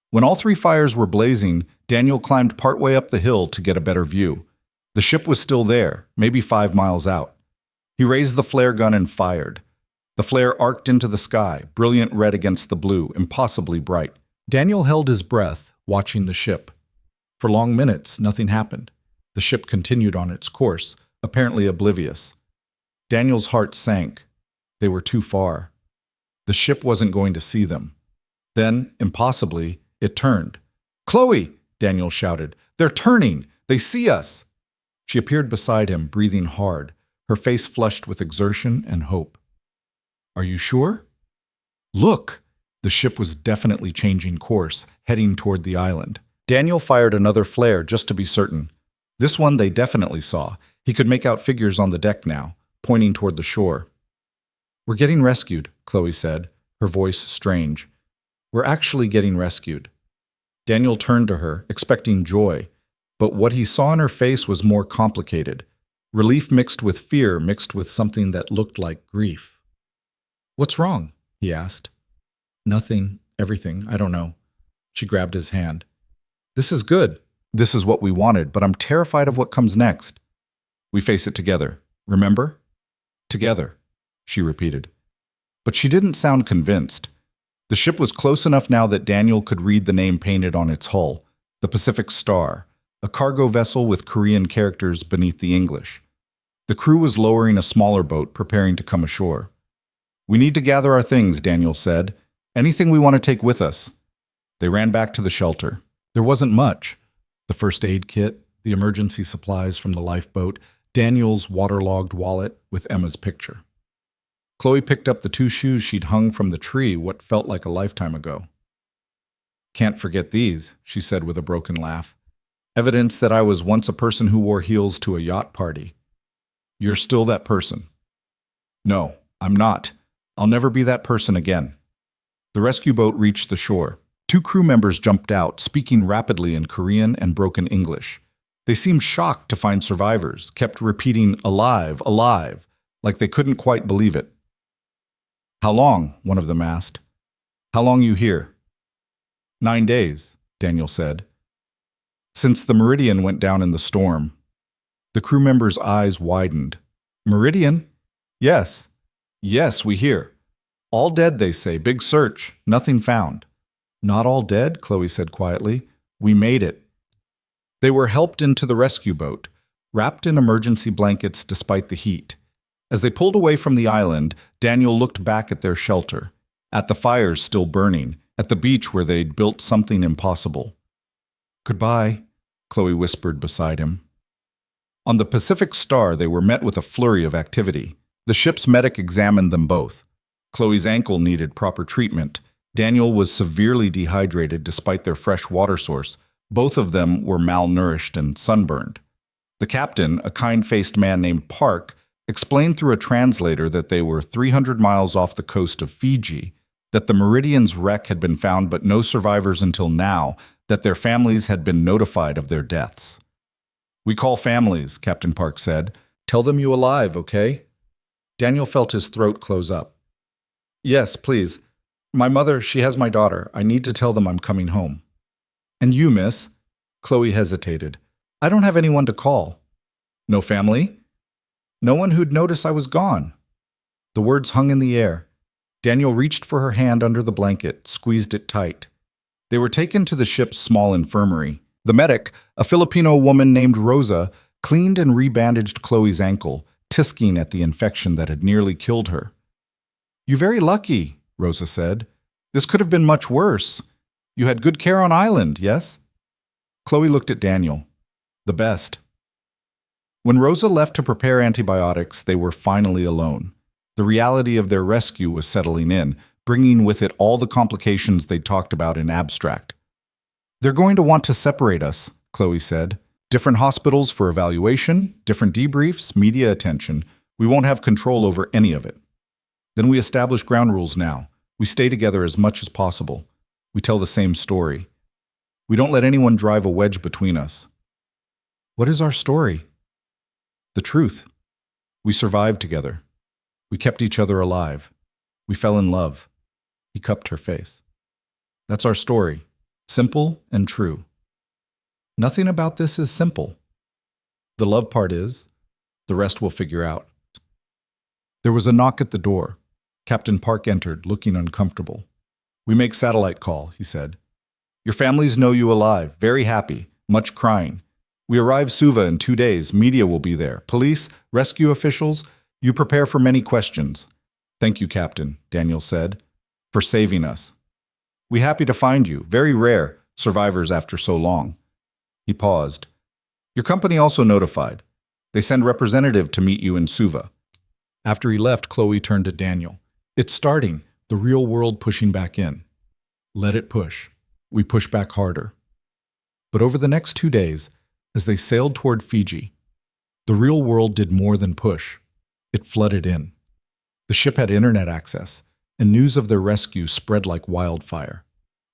When all 3 fires were blazing, Daniel climbed partway up the hill to get a better view. The ship was still there, maybe 5 miles out. He raised the flare gun and fired. The flare arced into the sky, brilliant red against the blue, impossibly bright. Daniel held his breath, watching the ship. For long minutes, nothing happened. The ship continued on its course, apparently oblivious. Daniel's heart sank. They were too far. The ship wasn't going to see them. Then, impossibly, it turned. "Chloe!" Daniel shouted. "They're turning! They see us!" She appeared beside him, breathing hard, her face flushed with exertion and hope. "Are you sure?" "Look!" The ship was definitely changing course, heading toward the island. Daniel fired another flare just to be certain. This one they definitely saw. He could make out figures on the deck now, pointing toward the shore. "We're getting rescued," Chloe said, her voice strange. "We're actually getting rescued." Daniel turned to her, expecting joy, but what he saw in her face was more complicated. Relief mixed with fear, mixed with something that looked like grief. "What's wrong?" he asked. "Nothing, everything, I don't know." She grabbed his hand. "This is good. This is what we wanted, but I'm terrified of what comes next." "We face it together, remember?" "Together," she repeated. But she didn't sound convinced. The ship was close enough now that Daniel could read the name painted on its hull, the Pacific Star, a cargo vessel with Korean characters beneath the English. The crew was lowering a smaller boat, preparing to come ashore. "We need to gather our things," Daniel said. "Anything we want to take with us." They ran back to the shelter. There wasn't much. The first aid kit, the emergency supplies from the lifeboat, Daniel's waterlogged wallet with Emma's picture. Chloe picked up the 2 shoes she'd hung from the tree what felt like a lifetime ago. "Can't forget these," she said with a broken laugh. "Evidence that I was once a person who wore heels to a yacht party." "You're still that person." "No, I'm not. I'll never be that person again." The rescue boat reached the shore. 2 crew members jumped out, speaking rapidly in Korean and broken English. They seemed shocked to find survivors, kept repeating "alive, alive," like they couldn't quite believe it. "How long?" one of them asked. "How long you here?" 9 days, Daniel said. "Since the Meridian went down in the storm." The crew members' eyes widened. "Meridian? Yes. Yes, we hear. All dead, they say. Big search. Nothing found." "Not all dead," Chloe said quietly. "We made it." They were helped into the rescue boat, wrapped in emergency blankets despite the heat. As they pulled away from the island, Daniel looked back at their shelter, at the fires still burning, at the beach where they'd built something impossible. "Goodbye," Chloe whispered beside him. On the Pacific Star, they were met with a flurry of activity. The ship's medic examined them both. Chloe's ankle needed proper treatment. Daniel was severely dehydrated despite their fresh water source. Both of them were malnourished and sunburned. The captain, a kind-faced man named Park, explained through a translator that they were 300 miles off the coast of Fiji, that the Meridian's wreck had been found but no survivors until now, that their families had been notified of their deaths. "We call families," Captain Park said. "Tell them you're alive, okay?" Daniel felt his throat close up. "Yes, please. My mother, she has my daughter. I need to tell them I'm coming home." "And you, miss?" Chloe hesitated. "I don't have anyone to call." "No family?" "No one who'd notice I was gone." The words hung in the air. Daniel reached for her hand under the blanket, squeezed it tight. They were taken to the ship's small infirmary. The medic, a Filipino woman named Rosa, cleaned and rebandaged Chloe's ankle, tisking at the infection that had nearly killed her. "You're very lucky," Rosa said. "This could have been much worse. You had good care on island, yes?" Chloe looked at Daniel. "The best." When Rosa left to prepare antibiotics, they were finally alone. The reality of their rescue was settling in, bringing with it all the complications they'd talked about in abstract. "They're going to want to separate us," Chloe said. "Different hospitals for evaluation, different debriefs, media attention. We won't have control over any of it. Then we establish ground rules now. We stay together as much as possible. We tell the same story. We don't let anyone drive a wedge between us." "What is our story?" "The truth. We survived together. We kept each other alive. We fell in love." He cupped her face. "That's our story. Simple and true. Nothing about this is simple. The love part is. The rest we'll figure out." There was a knock at the door. Captain Park entered, looking uncomfortable. "We make satellite call," he said. "Your families know you alive, very happy, much crying. We arrive Suva in 2 days. Media will be there. Police, rescue officials. You prepare for many questions." "Thank you, Captain," Daniel said, "for saving us. We happy to find you. Very rare, survivors after so long." He paused. "Your company also notified. They send representative to meet you in Suva." After he left, Chloe turned to Daniel. "It's starting, the real world pushing back in. Let it push. We push back harder." But over the next 2 days, as they sailed toward Fiji, the real world did more than push. It flooded in. The ship had internet access, and news of their rescue spread like wildfire.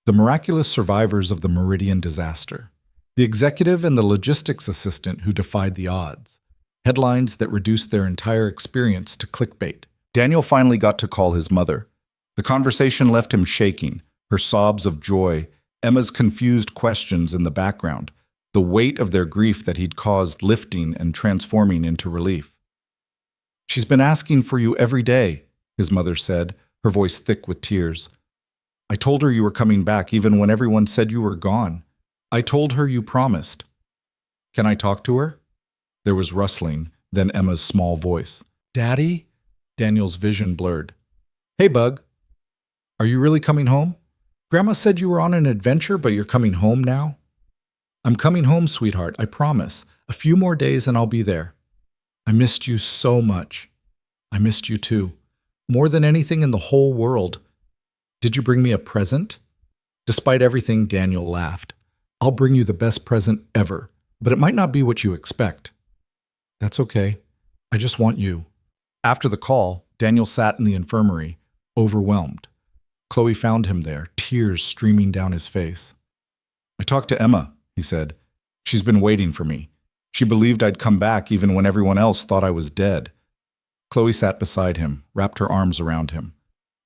The miraculous survivors of the Meridian disaster. The executive and the logistics assistant who defied the odds. Headlines that reduced their entire experience to clickbait. Daniel finally got to call his mother. The conversation left him shaking, her sobs of joy, Emma's confused questions in the background, the weight of their grief that he'd caused lifting and transforming into relief. "She's been asking for you every day," his mother said, her voice thick with tears. "I told her you were coming back even when everyone said you were gone. I told her you promised." "Can I talk to her?" There was rustling, then Emma's small voice. "Daddy?" Daniel's vision blurred. "Hey, Bug. Are you really coming home? Grandma said you were on an adventure, but you're coming home now?" "I'm coming home, sweetheart, I promise. A few more days and I'll be there. I missed you so much." "I missed you too. More than anything in the whole world. Did you bring me a present?" Despite everything, Daniel laughed. "I'll bring you the best present ever, but it might not be what you expect." "That's okay. I just want you." After the call, Daniel sat in the infirmary, overwhelmed. Chloe found him there, tears streaming down his face. "I talked to Emma," he said. "She's been waiting for me. She believed I'd come back even when everyone else thought I was dead." Chloe sat beside him, wrapped her arms around him.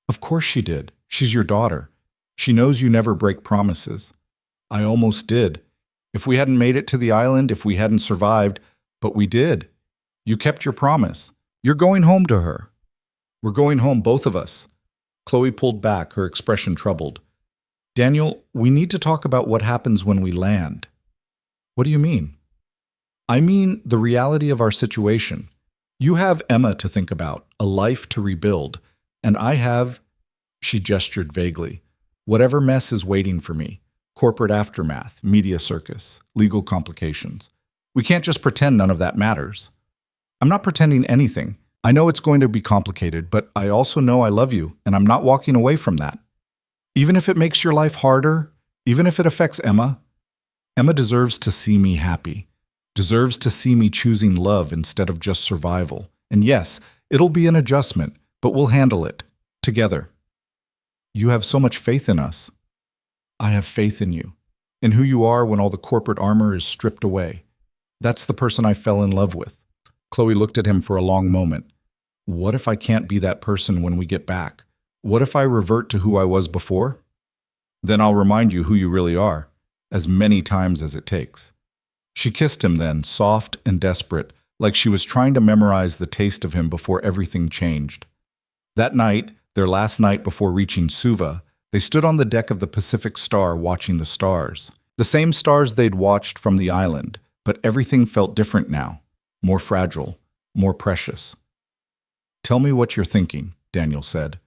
"Of course she did. She's your daughter. She knows you never break promises. I almost did. If we hadn't made it to the island, if we hadn't survived, but we did. You kept your promise. You're going home to her. We're going home, both of us." Chloe pulled back, her expression troubled. "Daniel, we need to talk about what happens when we land." "What do you mean?" "I mean the reality of our situation. You have Emma to think about, a life to rebuild, and I have," she gestured vaguely, "whatever mess is waiting for me. Corporate aftermath, media circus, legal complications. We can't just pretend none of that matters." "I'm not pretending anything. I know it's going to be complicated, but I also know I love you, and I'm not walking away from that. Even if it makes your life harder, even if it affects Emma, Emma deserves to see me happy, deserves to see me choosing love instead of just survival. And yes, it'll be an adjustment, but we'll handle it, together." "You have so much faith in us." "I have faith in you, in who you are when all the corporate armor is stripped away. That's the person I fell in love with." Chloe looked at him for a long moment. "What if I can't be that person when we get back? What if I revert to who I was before?" "Then I'll remind you who you really are, as many times as it takes." She kissed him then, soft and desperate, like she was trying to memorize the taste of him before everything changed. That night, Their last night before reaching Suva, they stood on the deck of the Pacific Star watching the stars. The same stars they'd watched from the island, but everything felt different now. More fragile, more precious. "Tell me what you're thinking," Daniel said.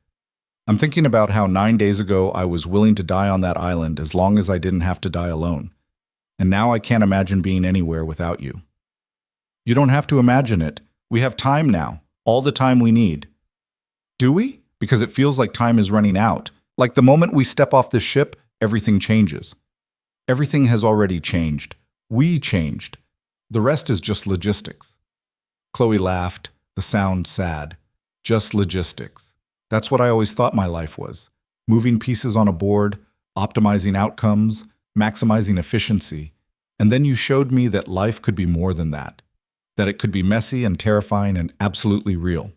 "I'm thinking about how 9 days ago I was willing to die on that island as long as I didn't have to die alone. And now I can't imagine being anywhere without you." "You don't have to imagine it. We have time now, all the time we need." "Do we? Because it feels like time is running out. Like the moment we step off this ship, everything changes." "Everything has already changed. We changed. The rest is just logistics." Chloe laughed, the sound sad. "Just logistics. That's what I always thought my life was. Moving pieces on a board, optimizing outcomes, maximizing efficiency. And then you showed me that life could be more than that. That it could be messy and terrifying and absolutely real.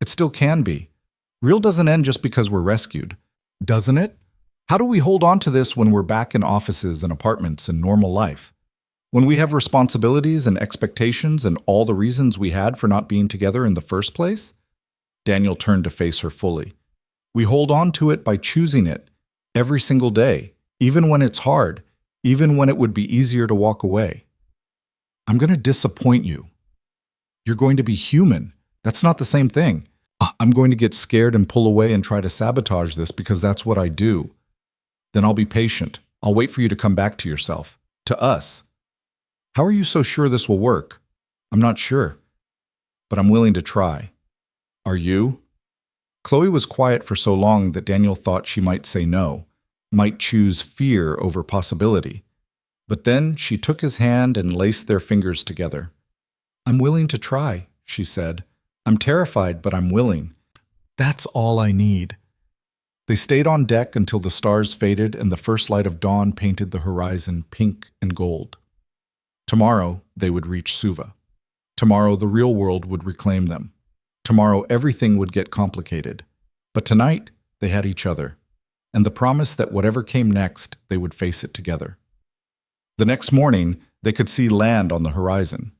It still can be. Real doesn't end just because we're rescued, doesn't it? How do we hold on to this when we're back in offices and apartments and normal life? When we have responsibilities and expectations and all the reasons we had for not being together in the first place?" Daniel turned to face her fully. "We hold on to it by choosing it every single day, even when it's hard, even when it would be easier to walk away." "I'm going to disappoint you." "You're going to be human. That's not the same thing. I'm going to get scared and pull away and try to sabotage this because that's what I do. Then I'll be patient. I'll wait for you to come back to yourself, to us." "How are you so sure this will work?" "I'm not sure, but I'm willing to try." "Are you?" Chloe was quiet for so long that Daniel thought she might say no, might choose fear over possibility. But then she took his hand and laced their fingers together. "I'm willing to try," she said. "I'm terrified, but I'm willing. That's all I need." They stayed on deck until the stars faded and the first light of dawn painted the horizon pink and gold. Tomorrow, they would reach Suva. Tomorrow, the real world would reclaim them. Tomorrow, everything would get complicated. But tonight, they had each other, and the promise that whatever came next, they would face it together. The next morning, they could see land on the horizon.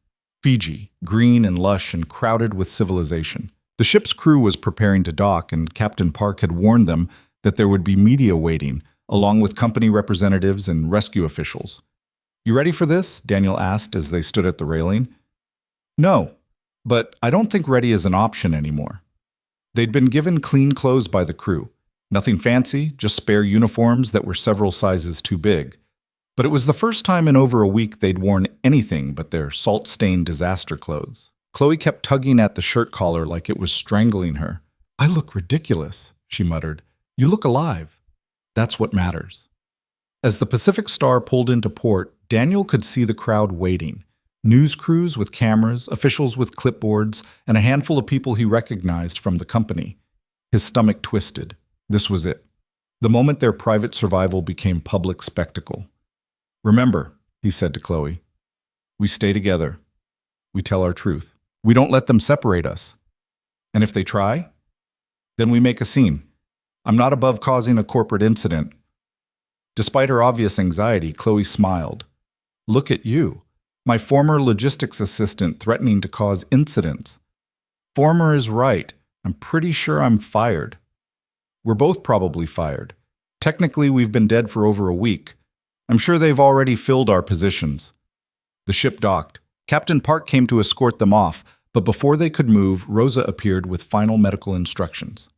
Fiji, green and lush and crowded with civilization. The ship's crew was preparing to dock, and Captain Park had warned them that there would be media waiting, along with company representatives and rescue officials. "You ready for this?" Daniel asked as they stood at the railing. "No, but I don't think ready is an option anymore." They'd been given clean clothes by the crew. Nothing fancy, just spare uniforms that were several sizes too big. But it was the first time in over a week they'd worn anything but their salt-stained disaster clothes. Chloe kept tugging at the shirt collar like it was strangling her. "I look ridiculous," she muttered. "You look alive." That's what matters. As the Pacific Star pulled into port, Daniel could see the crowd waiting. News crews with cameras, officials with clipboards, and a handful of people he recognized from the company. His stomach twisted. This was it. The moment their private survival became public spectacle. "Remember," he said to Chloe, "we stay together. We tell our truth. We don't let them separate us. And if they try, then we make a scene. I'm not above causing a corporate incident." Despite her obvious anxiety, Chloe smiled. "Look at you, my former logistics assistant threatening to cause incidents. Former is right. I'm pretty sure I'm fired. We're both probably fired. Technically, we've been dead for over a week. I'm sure they've already filled our positions." The ship docked. Captain Park came to escort them off, but before they could move, Rosa appeared with final medical instructions.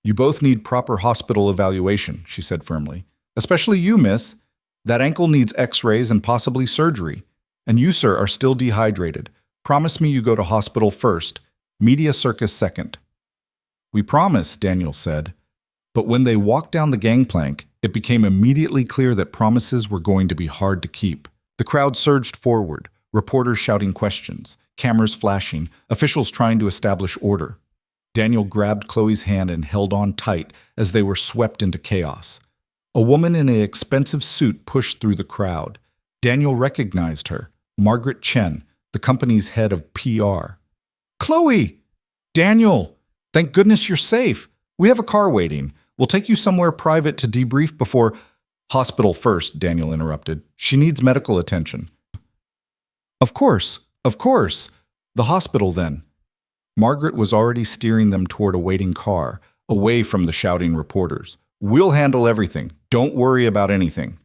"You both need proper hospital evaluation," she said firmly. "Especially you, miss. That ankle needs x-rays and possibly surgery. And you, sir, are still dehydrated. Promise me you go to hospital first, media circus second." "We promise," Daniel said. But when they walked down the gangplank, it became immediately clear that promises were going to be hard to keep. The crowd surged forward, reporters shouting questions, cameras flashing, officials trying to establish order. Daniel grabbed Chloe's hand and held on tight as they were swept into chaos. A woman in an expensive suit pushed through the crowd. Daniel recognized her, Margaret Chen, the company's head of PR. "Chloe! Daniel! Thank goodness you're safe. We have a car waiting. We'll take you somewhere private to debrief before—" "Hospital first," Daniel interrupted. "She needs medical attention." Of course. The hospital, then." Margaret was already steering them toward a waiting car, away from the shouting reporters. We'll handle everything. Don't worry about anything.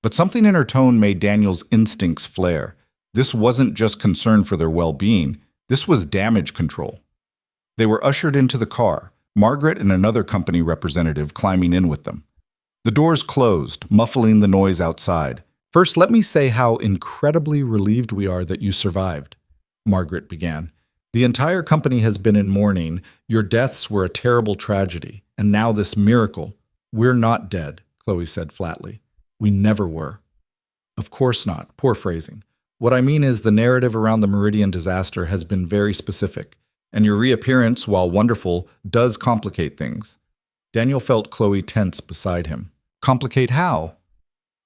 But something in her tone made Daniel's instincts flare. This wasn't just concern for their well-being. This was damage control. They were ushered into the car, Margaret and another company representative climbing in with them. The doors closed, muffling the noise outside. "First, let me say how incredibly relieved we are that you survived," Margaret began. "The entire company has been in mourning. Your deaths were a terrible tragedy, and now this miracle." "We're not dead," Chloe said flatly. "We never were." "Of course not. Poor phrasing. What I mean is the narrative around the Meridian disaster has been very specific, and your reappearance, while wonderful, does complicate things." Daniel felt Chloe tense beside him. "Complicate how?"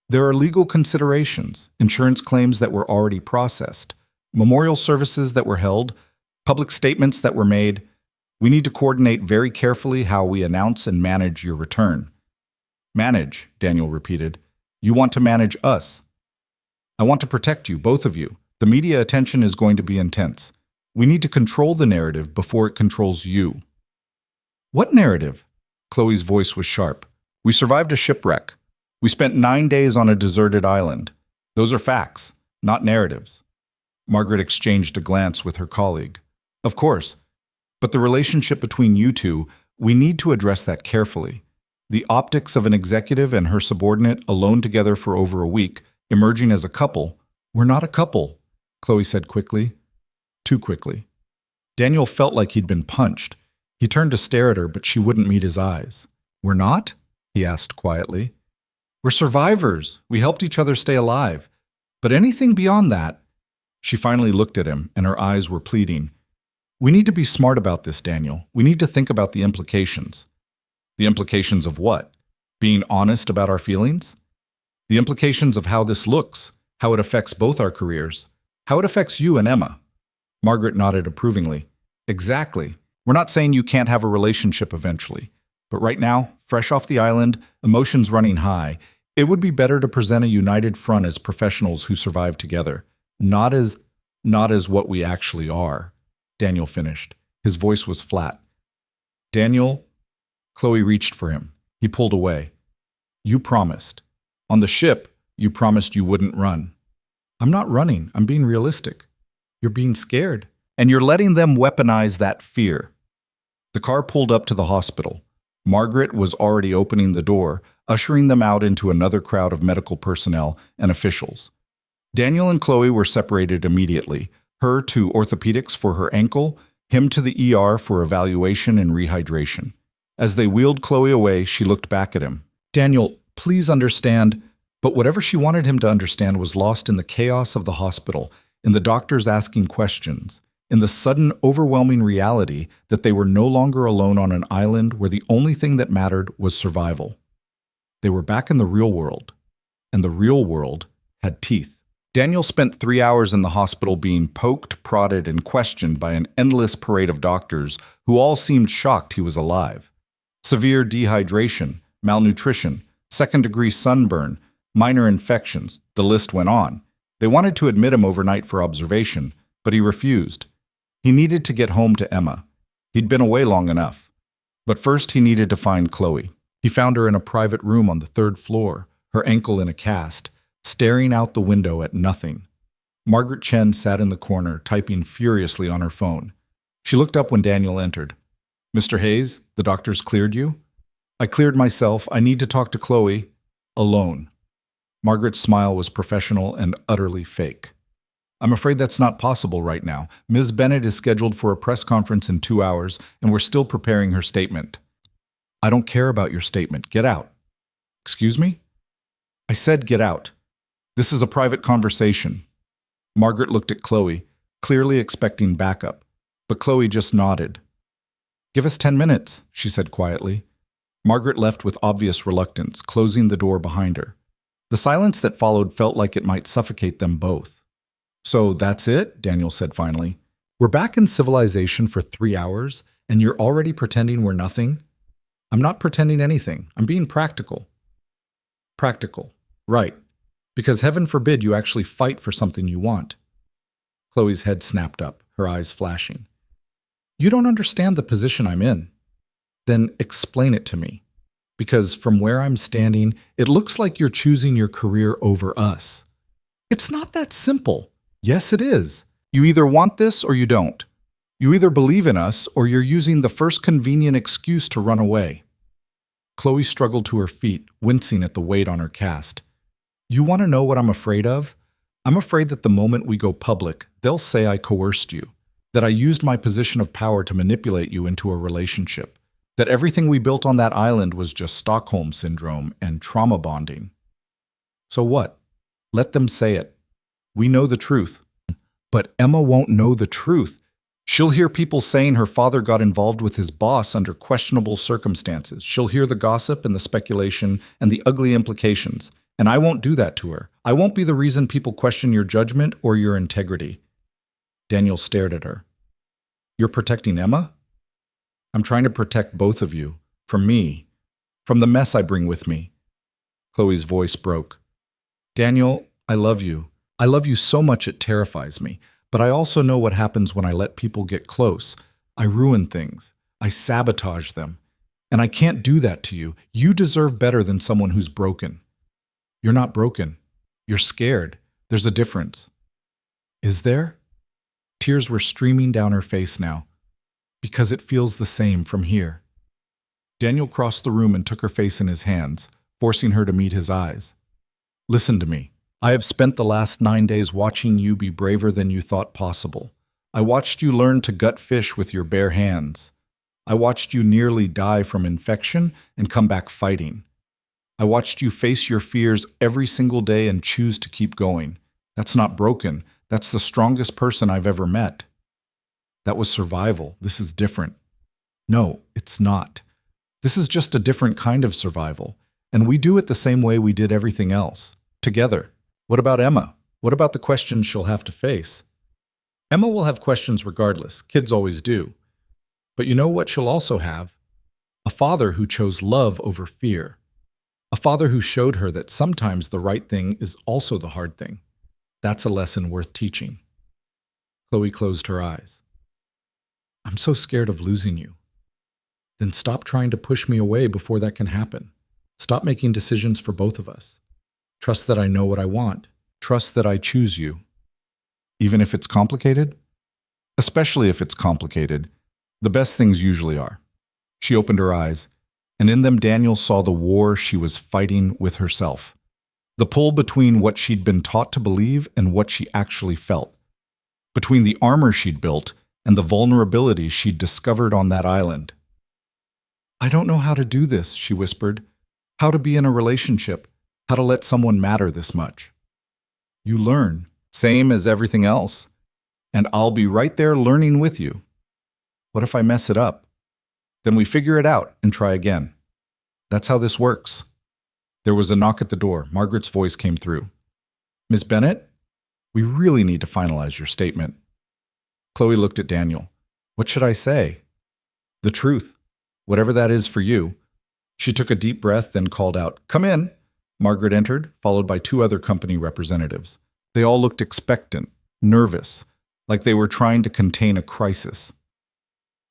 "There are legal considerations, insurance claims that were already processed, memorial services that were held, public statements that were made. We need to coordinate very carefully how we announce and manage your return." "Manage," Daniel repeated. "You want to manage us." "I want to protect you, both of you. The media attention is going to be intense. We need to control the narrative before it controls you." "What narrative?" Chloe's voice was sharp. "We survived a shipwreck. We spent 9 days on a deserted island. Those are facts, not narratives." Margaret exchanged a glance with her colleague. "Of course. But the relationship between you two, we need to address that carefully. The optics of an executive and her subordinate alone together for over a week, emerging as a couple." "We're not a couple," Chloe said quickly. Too quickly. Daniel felt like he'd been punched. He turned to stare at her, but she wouldn't meet his eyes. "We're not?" he asked quietly. "We're survivors. We helped each other stay alive. But anything beyond that..." She finally looked at him, and her eyes were pleading. "We need to be smart about this, Daniel. We need to think about the implications." "The implications of what? Being honest about our feelings?" "The implications of how this looks, how it affects both our careers, how it affects you and Emma." Margaret nodded approvingly. "Exactly. We're not saying you can't have a relationship eventually. But right now, fresh off the island, emotions running high, it would be better to present a united front as professionals who survive together, not as what we actually are," Daniel finished. His voice was flat. "Daniel," Chloe reached for him. He pulled away. "You promised. On the ship, you promised you wouldn't run." "I'm not running. I'm being realistic." "You're being scared. And you're letting them weaponize that fear." The car pulled up to the hospital. Margaret was already opening the door, ushering them out into another crowd of medical personnel and officials. Daniel and Chloe were separated immediately, her to orthopedics for her ankle, him to the ER for evaluation and rehydration. As they wheeled Chloe away, she looked back at him. "Daniel, please understand." But whatever she wanted him to understand was lost in the chaos of the hospital, in the doctors asking questions, in the sudden overwhelming reality that they were no longer alone on an island where the only thing that mattered was survival. They were back in the real world, and the real world had teeth. Daniel spent 3 hours in the hospital being poked, prodded, and questioned by an endless parade of doctors who all seemed shocked he was alive. Severe dehydration, malnutrition, second-degree sunburn, minor infections, the list went on. They wanted to admit him overnight for observation, but he refused. He needed to get home to Emma. He'd been away long enough. But first he needed to find Chloe. He found her in a private room on the 3rd floor, her ankle in a cast, staring out the window at nothing. Margaret Chen sat in the corner, typing furiously on her phone. She looked up when Daniel entered. "Mr. Hayes, the doctors cleared you?" "I cleared myself. I need to talk to Chloe. Alone." Margaret's smile was professional and utterly fake. "I'm afraid that's not possible right now. Ms. Bennett is scheduled for a press conference in 2 hours, and we're still preparing her statement." "I don't care about your statement. Get out." "Excuse me?" "I said get out. This is a private conversation." Margaret looked at Chloe, clearly expecting backup, but Chloe just nodded. "Give us 10 minutes, she said quietly. Margaret left with obvious reluctance, closing the door behind her. The silence that followed felt like it might suffocate them both. "So that's it?" Daniel said finally. "We're back in civilization for 3 hours, and you're already pretending we're nothing?" "I'm not pretending anything. I'm being practical." "Practical. Right. Because heaven forbid you actually fight for something you want." Chloe's head snapped up, her eyes flashing. "You don't understand the position I'm in. Then explain it to me. Because from where I'm standing, it looks like you're choosing your career over us. It's not that simple. Yes, it is. You either want this or you don't. You either believe in us or you're using the first convenient excuse to run away. Chloe struggled to her feet, wincing at the weight on her cast. You want to know what I'm afraid of? I'm afraid that the moment we go public, they'll say I coerced you, that I used my position of power to manipulate you into a relationship, that everything we built on that island was just Stockholm Syndrome and trauma bonding. So what? Let them say it. We know the truth. But Emma won't know the truth. She'll hear people saying her father got involved with his boss under questionable circumstances. She'll hear the gossip and the speculation and the ugly implications. And I won't do that to her. I won't be the reason people question your judgment or your integrity. Daniel stared at her. You're protecting Emma? I'm trying to protect both of you. From me. From the mess I bring with me. Chloe's voice broke. Daniel, I love you. I love you so much it terrifies me. But I also know what happens when I let people get close. I ruin things. I sabotage them. And I can't do that to you. You deserve better than someone who's broken. You're not broken. You're scared. There's a difference. Is there? Tears were streaming down her face now. Because it feels the same from here. Daniel crossed the room and took her face in his hands, forcing her to meet his eyes. Listen to me. I have spent the last 9 days watching you be braver than you thought possible. I watched you learn to gut fish with your bare hands. I watched you nearly die from infection and come back fighting. I watched you face your fears every single day and choose to keep going. That's not broken. That's the strongest person I've ever met. That was survival. This is different. No, it's not. This is just a different kind of survival. And we do it the same way we did everything else. Together. What about Emma? What about the questions she'll have to face? Emma will have questions regardless. Kids always do. But you know what she'll also have? A father who chose love over fear. A father who showed her that sometimes the right thing is also the hard thing. That's a lesson worth teaching. Chloe closed her eyes. I'm so scared of losing you. Then stop trying to push me away before that can happen. Stop making decisions for both of us. Trust that I know what I want. Trust that I choose you. Even if it's complicated? Especially if it's complicated. The best things usually are. She opened her eyes, and in them Daniel saw the war she was fighting with herself. The pull between what she'd been taught to believe and what she actually felt. Between the armor she'd built and the vulnerability she'd discovered on that island. I don't know how to do this, she whispered. How to be in a relationship. How to let someone matter this much. You learn, same as everything else. And I'll be right there learning with you. What if I mess it up? Then we figure it out and try again. That's how this works. There was a knock at the door. Margaret's voice came through. Miss Bennett, we really need to finalize your statement. Chloe looked at Daniel. What should I say? The truth, whatever that is for you. She took a deep breath, then called out, Come in. Margaret entered, followed by 2 other company representatives. They all looked expectant, nervous, like they were trying to contain a crisis.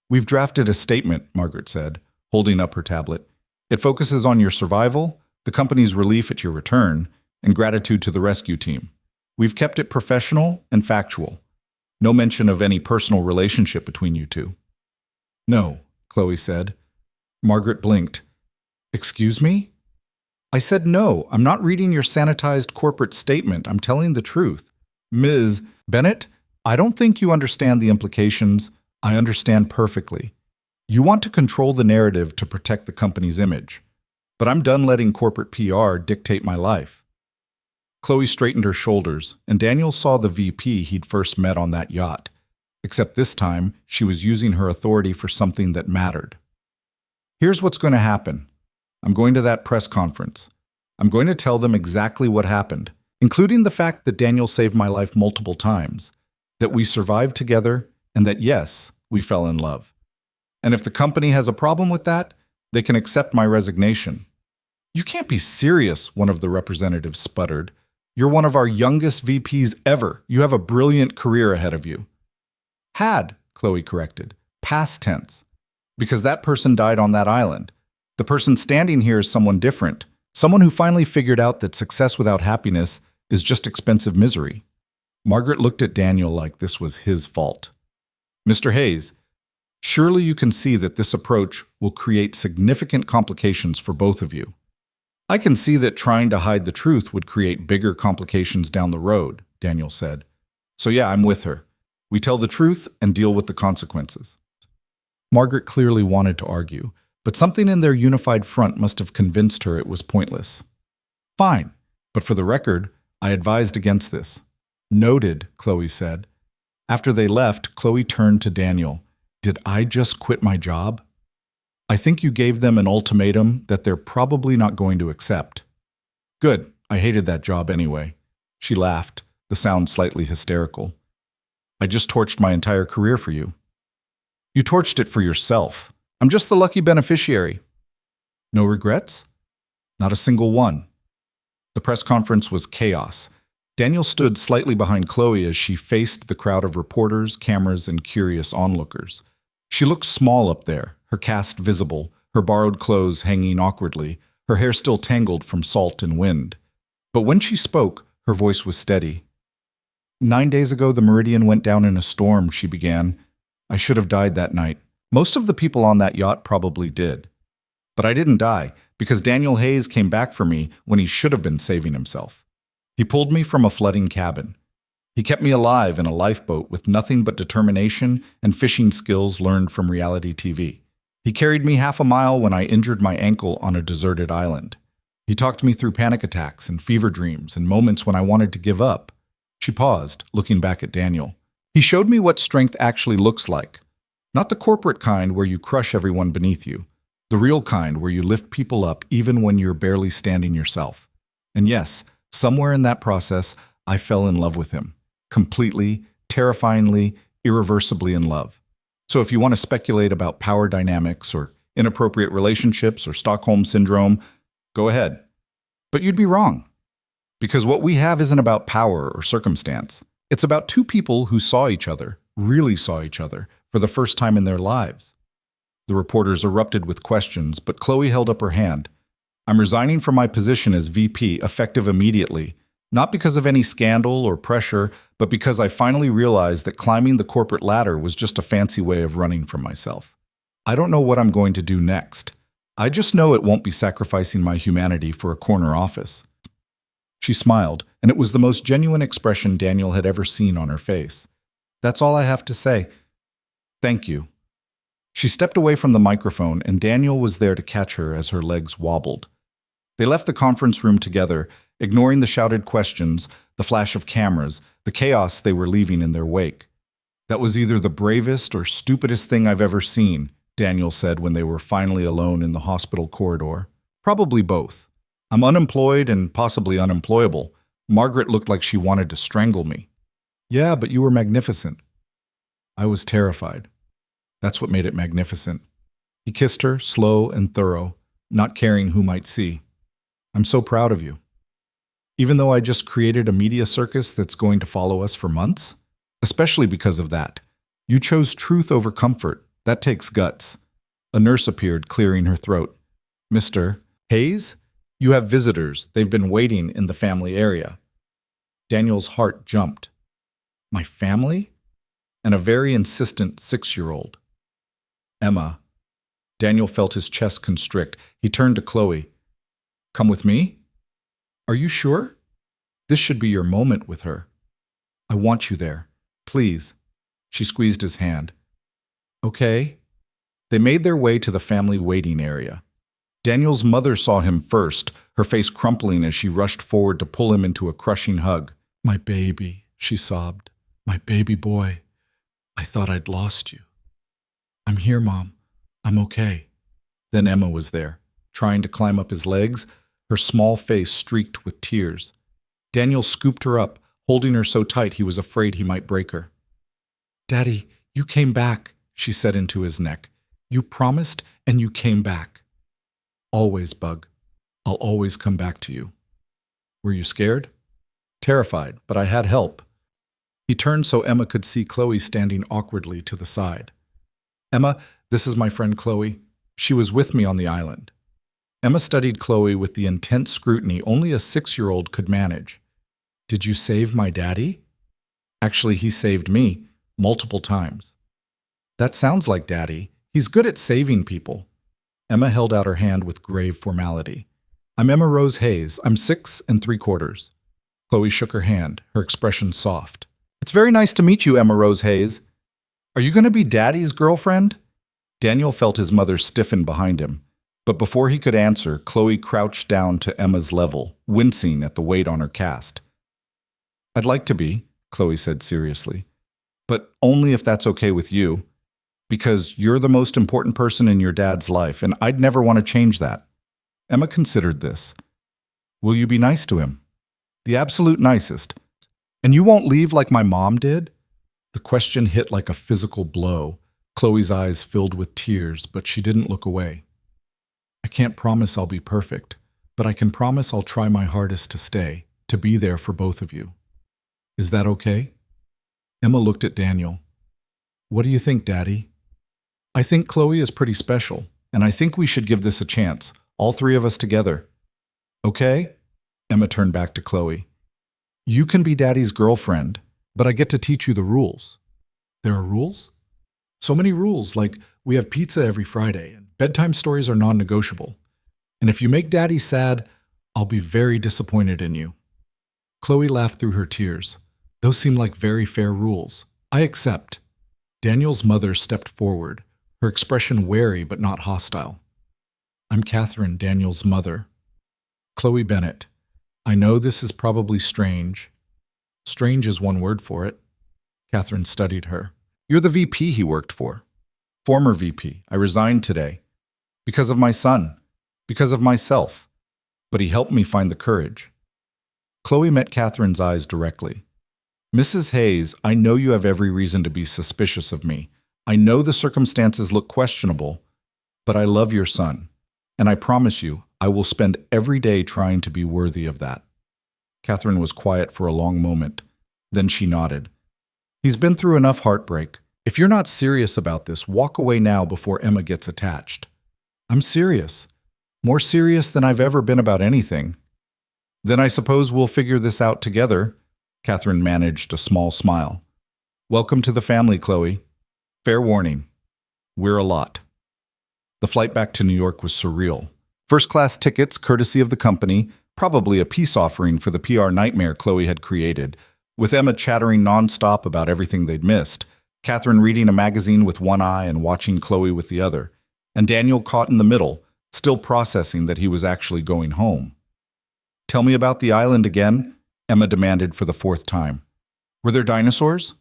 We've drafted a statement, Margaret said, holding up her tablet. It focuses on your survival, the company's relief at your return, and gratitude to the rescue team. We've kept it professional and factual. No mention of any personal relationship between you two. No, Chloe said. Margaret blinked. Excuse me? I said no. I'm not reading your sanitized corporate statement. I'm telling the truth. Ms. Bennett, I don't think you understand the implications. I understand perfectly. You want to control the narrative to protect the company's image. But I'm done letting corporate PR dictate my life. Chloe straightened her shoulders, and Daniel saw the VP he'd first met on that yacht. Except this time, she was using her authority for something that mattered. Here's what's going to happen. I'm going to that press conference. I'm going to tell them exactly what happened, including the fact that Daniel saved my life multiple times, that we survived together, and that yes, we fell in love. And if the company has a problem with that, they can accept my resignation. You can't be serious, one of the representatives sputtered. You're one of our youngest VPs ever. You have a brilliant career ahead of you. Had, Chloe corrected. Past tense. Because that person died on that island. The person standing here is someone different, someone who finally figured out that success without happiness is just expensive misery. Margaret looked at Daniel like this was his fault. Mr. Hayes, surely you can see that this approach will create significant complications for both of you. I can see that trying to hide the truth would create bigger complications down the road, Daniel said. So yeah, I'm with her. We tell the truth and deal with the consequences. Margaret clearly wanted to argue, but something in their unified front must have convinced her it was pointless. Fine, but for the record, I advised against this. Noted, Chloe said. After they left, Chloe turned to Daniel. Did I just quit my job? I think you gave them an ultimatum that they're probably not going to accept. Good, I hated that job anyway. She laughed, the sound slightly hysterical. I just torched my entire career for you. You torched it for yourself. I'm just the lucky beneficiary. No regrets? Not a single one. The press conference was chaos. Daniel stood slightly behind Chloe as she faced the crowd of reporters, cameras, and curious onlookers. She looked small up there, her cast visible, her borrowed clothes hanging awkwardly, her hair still tangled from salt and wind. But when she spoke, her voice was steady. 9 days ago, the Meridian went down in a storm, she began. I should have died that night. Most of the people on that yacht probably did. But I didn't die, because Daniel Hayes came back for me when he should have been saving himself. He pulled me from a flooding cabin. He kept me alive in a lifeboat with nothing but determination and fishing skills learned from reality TV. He carried me half a mile when I injured my ankle on a deserted island. He talked me through panic attacks and fever dreams and moments when I wanted to give up. She paused, looking back at Daniel. He showed me what strength actually looks like. Not the corporate kind where you crush everyone beneath you. The real kind where you lift people up even when you're barely standing yourself. And yes, somewhere in that process, I fell in love with him. Completely, terrifyingly, irreversibly in love. So if you want to speculate about power dynamics or inappropriate relationships or Stockholm Syndrome, go ahead. But you'd be wrong. Because what we have isn't about power or circumstance. It's about two people who saw each other, really saw each other, for the first time in their lives. The reporters erupted with questions, but Chloe held up her hand. I'm resigning from my position as VP, effective immediately, not because of any scandal or pressure, but because I finally realized that climbing the corporate ladder was just a fancy way of running from myself. I don't know what I'm going to do next. I just know it won't be sacrificing my humanity for a corner office. She smiled, and it was the most genuine expression Daniel had ever seen on her face. That's all I have to say. Thank you. She stepped away from the microphone, and Daniel was there to catch her as her legs wobbled. They left the conference room together, ignoring the shouted questions, the flash of cameras, the chaos they were leaving in their wake. That was either the bravest or stupidest thing I've ever seen, Daniel said when they were finally alone in the hospital corridor. Probably both. I'm unemployed and possibly unemployable. Margaret looked like she wanted to strangle me. Yeah, but you were magnificent. I was terrified. That's what made it magnificent. He kissed her, slow and thorough, not caring who might see. I'm so proud of you. Even though I just created a media circus that's going to follow us for months? Especially because of that. You chose truth over comfort. That takes guts. A nurse appeared, clearing her throat. Mr. Hayes? You have visitors. They've been waiting in the family area. Daniel's heart jumped. My family? And a very insistent 6-year-old. Emma. Daniel felt his chest constrict. He turned to Chloe. Come with me? Are you sure? This should be your moment with her. I want you there. Please. She squeezed his hand. Okay. They made their way to the family waiting area. Daniel's mother saw him first, her face crumpling as she rushed forward to pull him into a crushing hug. My baby, she sobbed. My baby boy. I thought I'd lost you. I'm here, Mom. I'm okay. Then Emma was there, trying to climb up his legs, her small face streaked with tears. Daniel scooped her up, holding her so tight he was afraid he might break her. Daddy, you came back, she said into his neck. You promised and you came back. Always, Bug. I'll always come back to you. Were you scared? Terrified, but I had help. He turned so Emma could see Chloe standing awkwardly to the side. Emma, this is my friend Chloe. She was with me on the island. Emma studied Chloe with the intense scrutiny only a 6-year-old could manage. Did you save my daddy? Actually, he saved me multiple times. That sounds like Daddy. He's good at saving people. Emma held out her hand with grave formality. I'm Emma Rose Hayes. I'm 6 3/4. Chloe shook her hand, her expression soft. It's very nice to meet you, Emma Rose Hayes. Are you going to be Daddy's girlfriend? Daniel felt his mother stiffen behind him. But before he could answer, Chloe crouched down to Emma's level, wincing at the weight on her cast. I'd like to be, Chloe said seriously. But only if that's okay with you. Because you're the most important person in your dad's life, and I'd never want to change that. Emma considered this. Will you be nice to him? The absolute nicest. And you won't leave like my mom did? The question hit like a physical blow. Chloe's eyes filled with tears, but she didn't look away. I can't promise I'll be perfect, but I can promise I'll try my hardest to stay, to be there for both of you. Is that okay? Emma looked at Daniel. What do you think, Daddy? I think Chloe is pretty special, and I think we should give this a chance, all 3 of us together. Okay? Emma turned back to Chloe. You can be Daddy's girlfriend, but I get to teach you the rules. There are rules? So many rules, like we have pizza every Friday, and bedtime stories are non-negotiable. And if you make Daddy sad, I'll be very disappointed in you. Chloe laughed through her tears. Those seem like very fair rules. I accept. Daniel's mother stepped forward, her expression wary but not hostile. I'm Catherine, Daniel's mother. Chloe Bennett. I know this is probably strange. Strange is one word for it. Catherine studied her. You're the VP he worked for. Former VP. I resigned today. Because of my son. Because of myself. But he helped me find the courage. Chloe met Catherine's eyes directly. Mrs. Hayes, I know you have every reason to be suspicious of me. I know the circumstances look questionable, but I love your son, and I promise you, I will spend every day trying to be worthy of that. Catherine was quiet for a long moment. Then she nodded. He's been through enough heartbreak. If you're not serious about this, walk away now before Emma gets attached. I'm serious. More serious than I've ever been about anything. Then I suppose we'll figure this out together. Catherine managed a small smile. Welcome to the family, Chloe. Fair warning. We're a lot. The flight back to New York was surreal. First-class tickets, courtesy of the company, probably a peace offering for the PR nightmare Chloe had created, with Emma chattering nonstop about everything they'd missed, Catherine reading a magazine with one eye and watching Chloe with the other, and Daniel caught in the middle, still processing that he was actually going home. Tell me about the island again, Emma demanded for the 4th time. Were there dinosaurs?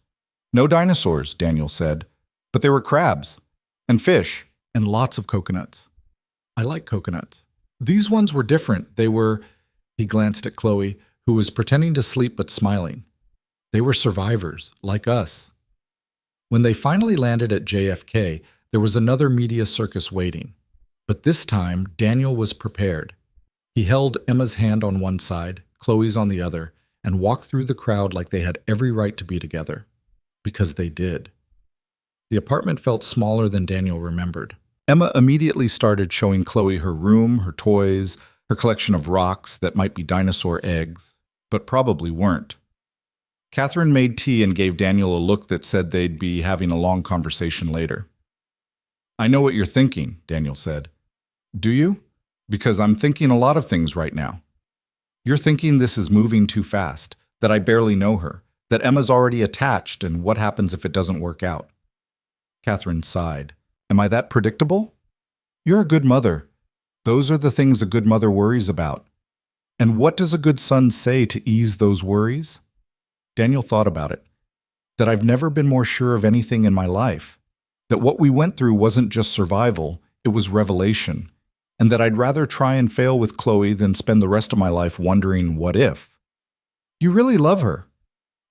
No dinosaurs, Daniel said, but there were crabs, and fish, and lots of coconuts. I like coconuts. These ones were different. They were, he glanced at Chloe, who was pretending to sleep but smiling. They were survivors, like us. When they finally landed at JFK, there was another media circus waiting. But this time, Daniel was prepared. He held Emma's hand on one side, Chloe's on the other, and walked through the crowd like they had every right to be together. Because they did. The apartment felt smaller than Daniel remembered. Emma immediately started showing Chloe her room, her toys, her collection of rocks that might be dinosaur eggs, but probably weren't. Catherine made tea and gave Daniel a look that said they'd be having a long conversation later. I know what you're thinking, Daniel said. Do you? Because I'm thinking a lot of things right now. You're thinking this is moving too fast, that I barely know her, that Emma's already attached, and what happens if it doesn't work out? Catherine sighed. Am I that predictable? You're a good mother. Those are the things a good mother worries about. And what does a good son say to ease those worries? Daniel thought about it. That I've never been more sure of anything in my life. That what we went through wasn't just survival, it was revelation. And that I'd rather try and fail with Chloe than spend the rest of my life wondering what if. You really love her.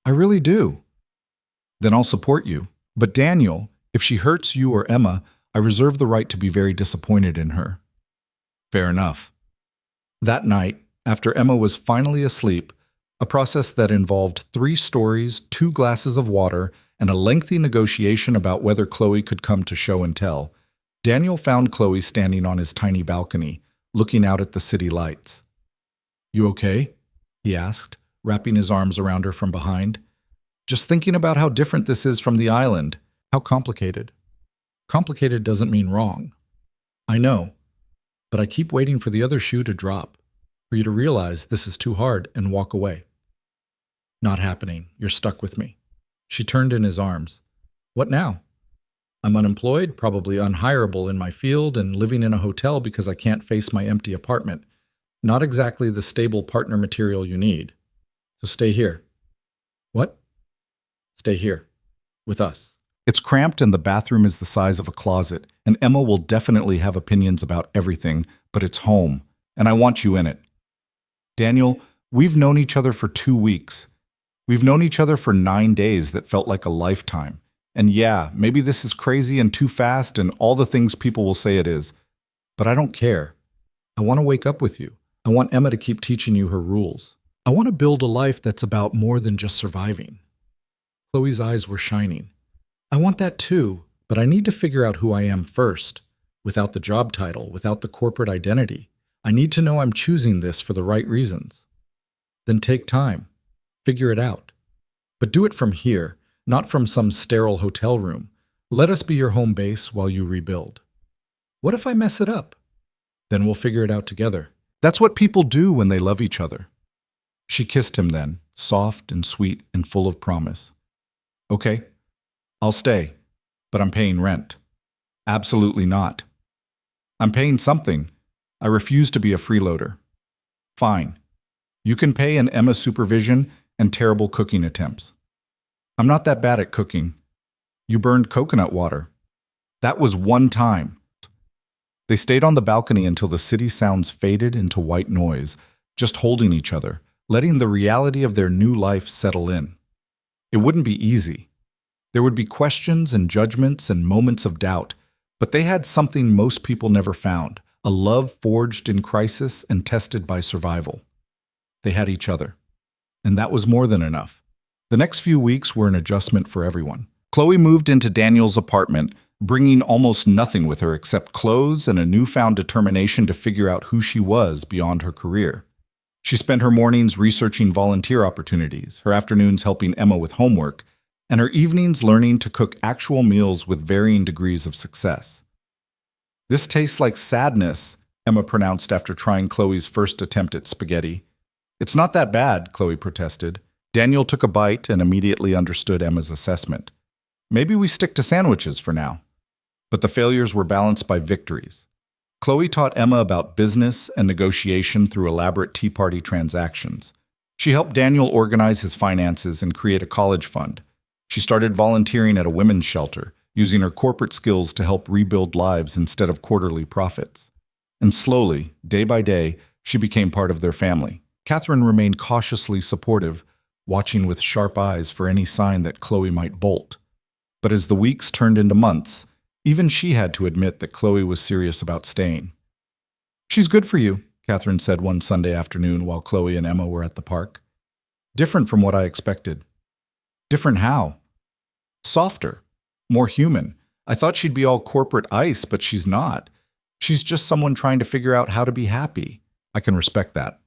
I really do. Then I'll support you. But Daniel, if she hurts you or Emma, I reserve the right to be very disappointed in her. Fair enough. That night, after Emma was finally asleep, a process that involved 3 stories, 2 glasses of water, and a lengthy negotiation about whether Chloe could come to show and tell, Daniel found Chloe standing on his tiny balcony, looking out at the city lights. "You okay?" he asked, wrapping his arms around her from behind. "Just thinking about how different this is from the island. How complicated." "Complicated doesn't mean wrong." "I know, but I keep waiting for the other shoe to drop, for you to realize this is too hard and walk away." "Not happening. You're stuck with me." She turned in his arms. "What now?" "I'm unemployed, probably unhireable in my field, and living in a hotel because I can't face my empty apartment. Not exactly the stable partner material you need. So stay here." "What?" "Stay here. With us." It's cramped and the bathroom is the size of a closet, and Emma will definitely have opinions about everything, but it's home, and I want you in it. Daniel, we've known each other for 2 weeks. We've known each other for 9 days that felt like a lifetime. And yeah, maybe this is crazy and too fast and all the things people will say it is. But I don't care. I want to wake up with you. I want Emma to keep teaching you her rules. I want to build a life that's about more than just surviving. Chloe's eyes were shining. I want that too, but I need to figure out who I am first. Without the job title, without the corporate identity. I need to know I'm choosing this for the right reasons. Then take time. Figure it out. But do it from here, not from some sterile hotel room. Let us be your home base while you rebuild. What if I mess it up? Then we'll figure it out together. That's what people do when they love each other. She kissed him then, soft and sweet and full of promise. Okay, I'll stay, but I'm paying rent. Absolutely not. I'm paying something. I refuse to be a freeloader. Fine. You can pay an Emma supervision and terrible cooking attempts. I'm not that bad at cooking. You burned coconut water. That was one time. They stayed on the balcony until the city sounds faded into white noise, just holding each other, letting the reality of their new life settle in. It wouldn't be easy. There would be questions and judgments and moments of doubt, but they had something most people never found, a love forged in crisis and tested by survival. They had each other. And that was more than enough. The next few weeks were an adjustment for everyone. Chloe moved into Daniel's apartment, bringing almost nothing with her except clothes and a newfound determination to figure out who she was beyond her career. She spent her mornings researching volunteer opportunities, her afternoons helping Emma with homework, and her evenings learning to cook actual meals with varying degrees of success. "This tastes like sadness," Emma pronounced after trying Chloe's first attempt at spaghetti. "It's not that bad," Chloe protested. Daniel took a bite and immediately understood Emma's assessment. "Maybe we stick to sandwiches for now." But the failures were balanced by victories. Chloe taught Emma about business and negotiation through elaborate tea party transactions. She helped Daniel organize his finances and create a college fund. She started volunteering at a women's shelter, using her corporate skills to help rebuild lives instead of quarterly profits. And slowly, day by day, she became part of their family. Catherine remained cautiously supportive, watching with sharp eyes for any sign that Chloe might bolt. But as the weeks turned into months, even she had to admit that Chloe was serious about staying. "She's good for you," Catherine said one Sunday afternoon while Chloe and Emma were at the park. "Different from what I expected." "Different how?" "Softer. More human. I thought she'd be all corporate ice, but she's not. She's just someone trying to figure out how to be happy. I can respect that."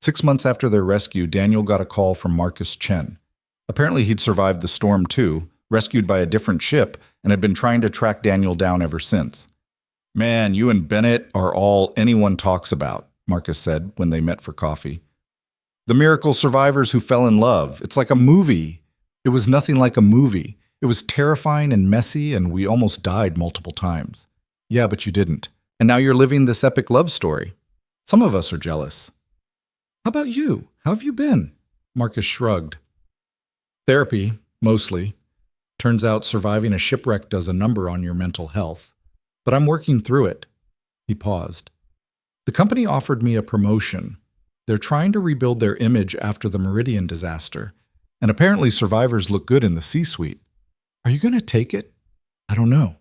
6 months after their rescue, Daniel got a call from Marcus Chen. Apparently he'd survived the storm too, rescued by a different ship, and had been trying to track Daniel down ever since. "Man, you and Bennett are all anyone talks about," Marcus said when they met for coffee. "The miracle survivors who fell in love. It's like a movie." It was nothing like a movie. It was terrifying and messy, and we almost died multiple times. "Yeah, but you didn't. And now you're living this epic love story. Some of us are jealous." "How about you? How have you been?" Marcus shrugged. "Therapy, mostly. Turns out surviving a shipwreck does a number on your mental health. But I'm working through it." He paused. "The company offered me a promotion. They're trying to rebuild their image after the Meridian disaster, and apparently survivors look good in the C-suite. Are you going to take it? I don't know.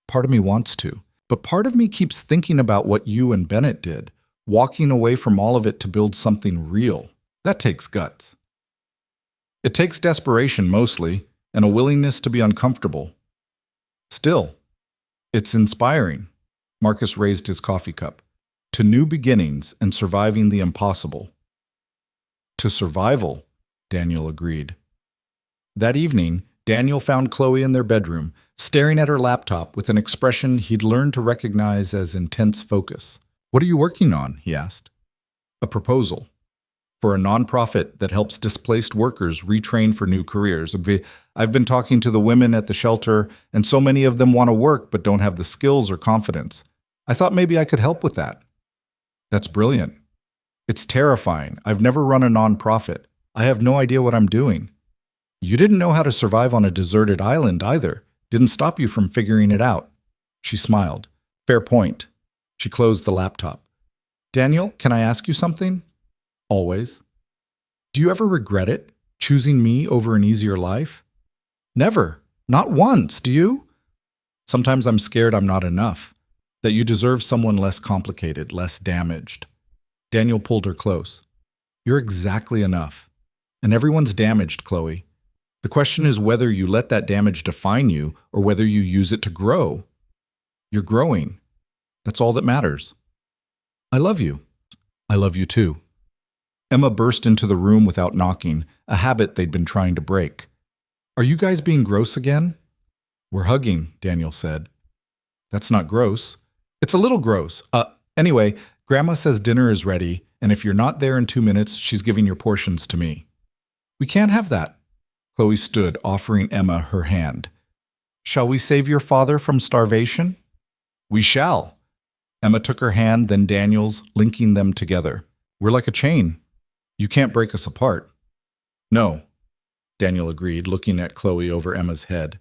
Part of me wants to, but part of me keeps thinking about what you and Bennett did, walking away from all of it to build something real. That takes guts." "It takes desperation mostly. and a willingness to be uncomfortable. Still, it's inspiring. Marcus raised his coffee cup. To new beginnings and surviving the impossible. To survival, Daniel agreed. That evening, Daniel found Chloe in their bedroom, staring at her laptop with an expression he'd learned to recognize as intense focus. "What are you working on?" he asked. "A proposal. For a nonprofit that helps displaced workers retrain for new careers. I've been talking to the women at the shelter, and so many of them want to work but don't have the skills or confidence. I thought maybe I could help with that." "That's brilliant." "It's terrifying. I've never run a nonprofit. I have no idea what I'm doing." "You didn't know how to survive on a deserted island either. Didn't stop you from figuring it out." She smiled. "Fair point." She closed the laptop. "Daniel, can I ask you something?" "Always." "Do you ever regret it, choosing me over an easier life?" "Never. Not once, do you?" "Sometimes I'm scared I'm not enough, that you deserve someone less complicated, less damaged." Daniel pulled her close. "You're exactly enough. And everyone's damaged, Chloe. The question is whether you let that damage define you or whether you use it to grow. You're growing. That's all that matters." "I love you." "I love you too." Emma burst into the room without knocking, a habit they'd been trying to break. "Are you guys being gross again?" "We're hugging," Daniel said. "That's not gross." "It's a little gross. Anyway, Grandma says dinner is ready, and if you're not there in 2 minutes, she's giving your portions to me." "We can't have that." Chloe stood, offering Emma her hand. "Shall we save your father from starvation?" "We shall." Emma took her hand, then Daniel's, linking them together. "We're like a chain. You can't break us apart." "No," Daniel agreed, looking at Chloe over Emma's head.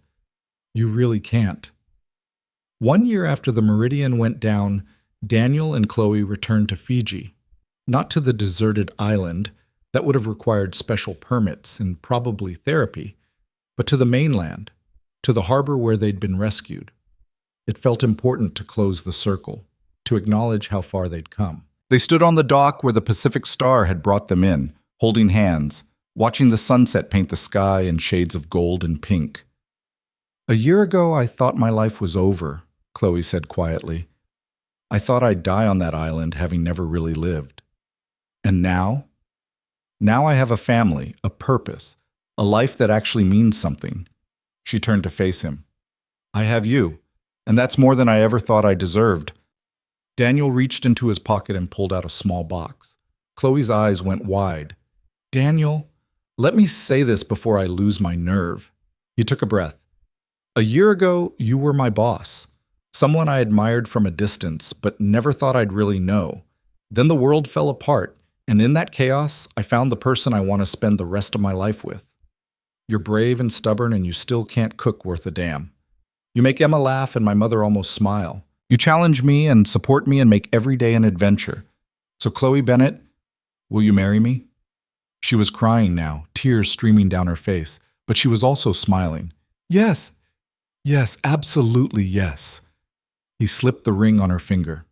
"You really can't." 1 year after the Meridian went down, Daniel and Chloe returned to Fiji. Not to the deserted island, that would have required special permits and probably therapy, but to the mainland, to the harbor where they'd been rescued. It felt important to close the circle, to acknowledge how far they'd come. They stood on the dock where the Pacific Star had brought them in, holding hands, watching the sunset paint the sky in shades of gold and pink. "A year ago, I thought my life was over," Chloe said quietly. "I thought I'd die on that island, having never really lived. And now? Now I have a family, a purpose, a life that actually means something." She turned to face him. "I have you, and that's more than I ever thought I deserved." Daniel reached into his pocket and pulled out a small box. Chloe's eyes went wide. "Daniel, let me say this before I lose my nerve." He took a breath. "A year ago, you were my boss, someone I admired from a distance, but never thought I'd really know. Then the world fell apart, and in that chaos, I found the person I want to spend the rest of my life with. You're brave and stubborn, and you still can't cook worth a damn. You make Emma laugh and my mother almost smile. You challenge me and support me and make every day an adventure. So Chloe Bennett, will you marry me?" She was crying now, tears streaming down her face, but she was also smiling. "Yes, yes, absolutely yes." He slipped the ring on her finger.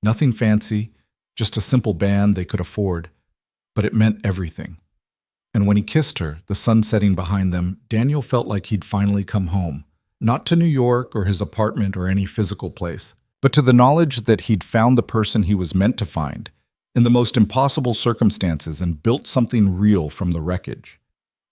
Nothing fancy, just a simple band they could afford, but it meant everything. And when he kissed her, the sun setting behind them, Daniel felt like he'd finally come home, not to New York or his apartment or any physical place, but to the knowledge that he'd found the person he was meant to find, in the most impossible circumstances, and built something real from the wreckage.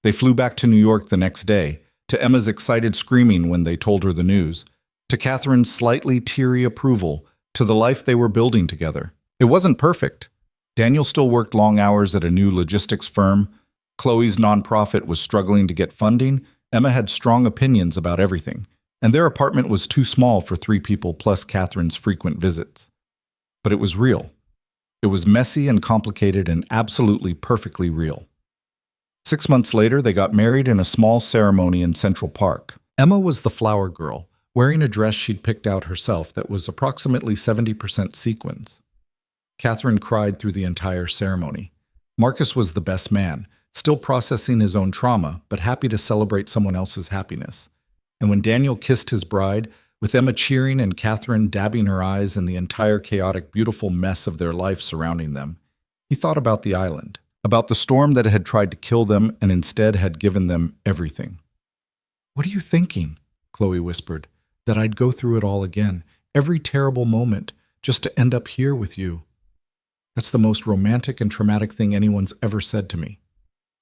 They flew back to New York the next day, to Emma's excited screaming when they told her the news, to Catherine's slightly teary approval, to the life they were building together. It wasn't perfect. Daniel still worked long hours at a new logistics firm. Chloe's nonprofit was struggling to get funding. Emma had strong opinions about everything, and their apartment was too small for 3 people plus Catherine's frequent visits. But it was real. It was messy and complicated and absolutely perfectly real. 6 months later, they got married in a small ceremony in Central Park. Emma was the flower girl, wearing a dress she'd picked out herself that was approximately 70% sequins. Catherine cried through the entire ceremony. Marcus was the best man, still processing his own trauma, but happy to celebrate someone else's happiness. And when Daniel kissed his bride, with Emma cheering and Catherine dabbing her eyes in the entire chaotic, beautiful mess of their life surrounding them, he thought about the island, about the storm that had tried to kill them and instead had given them everything. What are you thinking? Chloe whispered. That I'd go through it all again, every terrible moment, just to end up here with you. That's the most romantic and traumatic thing anyone's ever said to me.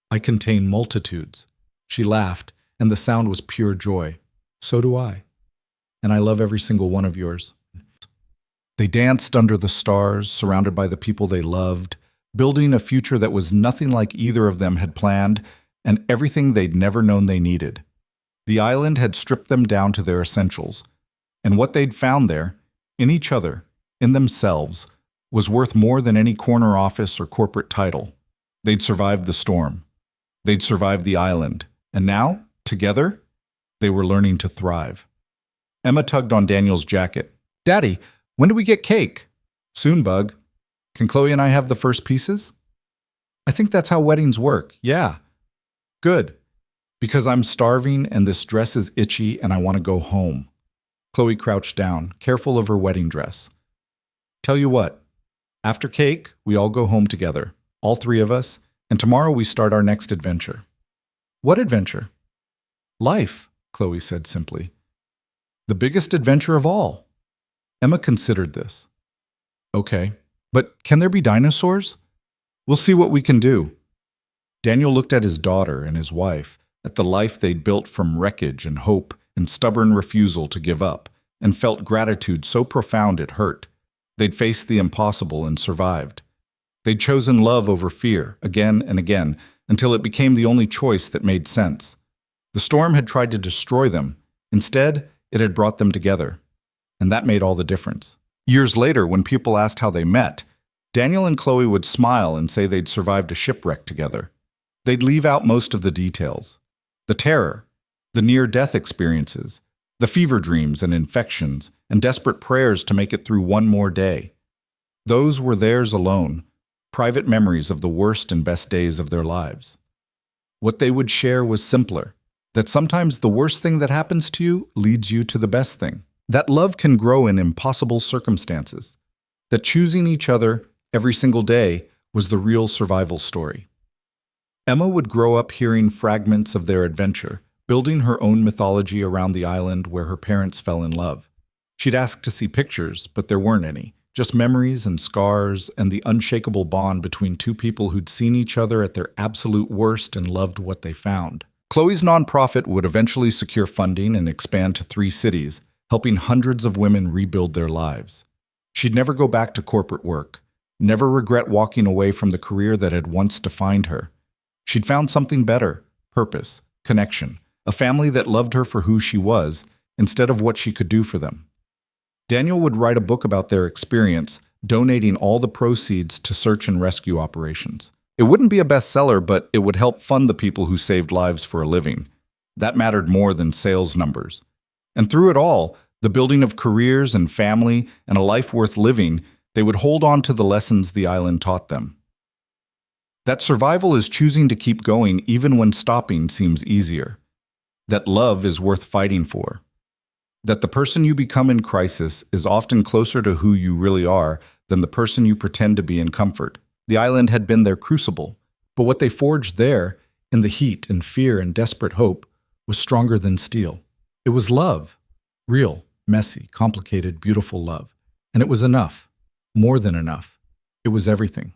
I contain multitudes. She laughed, and the sound was pure joy. So do I. And I love every single one of yours. They danced under the stars, surrounded by the people they loved, building a future that was nothing like either of them had planned, and everything they'd never known they needed. The island had stripped them down to their essentials, and what they'd found there, in each other, in themselves, was worth more than any corner office or corporate title. They'd survived the storm. They'd survived the island. And now, together, they were learning to thrive. Emma tugged on Daniel's jacket. Daddy, when do we get cake? Soon, Bug. Can Chloe and I have the first pieces? I think that's how weddings work, yeah. Good. Because I'm starving and this dress is itchy and I want to go home. Chloe crouched down, careful of her wedding dress. Tell you what, after cake, we all go home together, all three of us, and tomorrow we start our next adventure. What adventure? Life, Chloe said simply. The biggest adventure of all. Emma considered this. Okay, but can there be dinosaurs? We'll see what we can do. Daniel looked at his daughter and his wife, at the life they'd built from wreckage and hope and stubborn refusal to give up, and felt gratitude so profound it hurt. They'd faced the impossible and survived. They'd chosen love over fear, again and again, until it became the only choice that made sense. The storm had tried to destroy them. Instead, it had brought them together. And that made all the difference. Years later, when people asked how they met, Daniel and Chloe would smile and say they'd survived a shipwreck together. They'd leave out most of the details. The terror, the near-death experiences, the fever dreams and infections, and desperate prayers to make it through one more day. Those were theirs alone, private memories of the worst and best days of their lives. What they would share was simpler, that sometimes the worst thing that happens to you leads you to the best thing. That love can grow in impossible circumstances. That choosing each other every single day was the real survival story. Emma would grow up hearing fragments of their adventure, building her own mythology around the island where her parents fell in love. She'd ask to see pictures, but there weren't any, just memories and scars and the unshakable bond between two people who'd seen each other at their absolute worst and loved what they found. Chloe's nonprofit would eventually secure funding and expand to 3 cities, helping hundreds of women rebuild their lives. She'd never go back to corporate work, never regret walking away from the career that had once defined her. She'd found something better, purpose, connection, a family that loved her for who she was, instead of what she could do for them. Daniel would write a book about their experience, donating all the proceeds to search and rescue operations. It wouldn't be a bestseller, but it would help fund the people who saved lives for a living. That mattered more than sales numbers. And through it all, the building of careers and family and a life worth living, they would hold on to the lessons the island taught them. That survival is choosing to keep going even when stopping seems easier. That love is worth fighting for. That the person you become in crisis is often closer to who you really are than the person you pretend to be in comfort. The island had been their crucible, but what they forged there, in the heat and fear and desperate hope, was stronger than steel. It was love. Real, messy, complicated, beautiful love. And it was enough. More than enough. It was everything.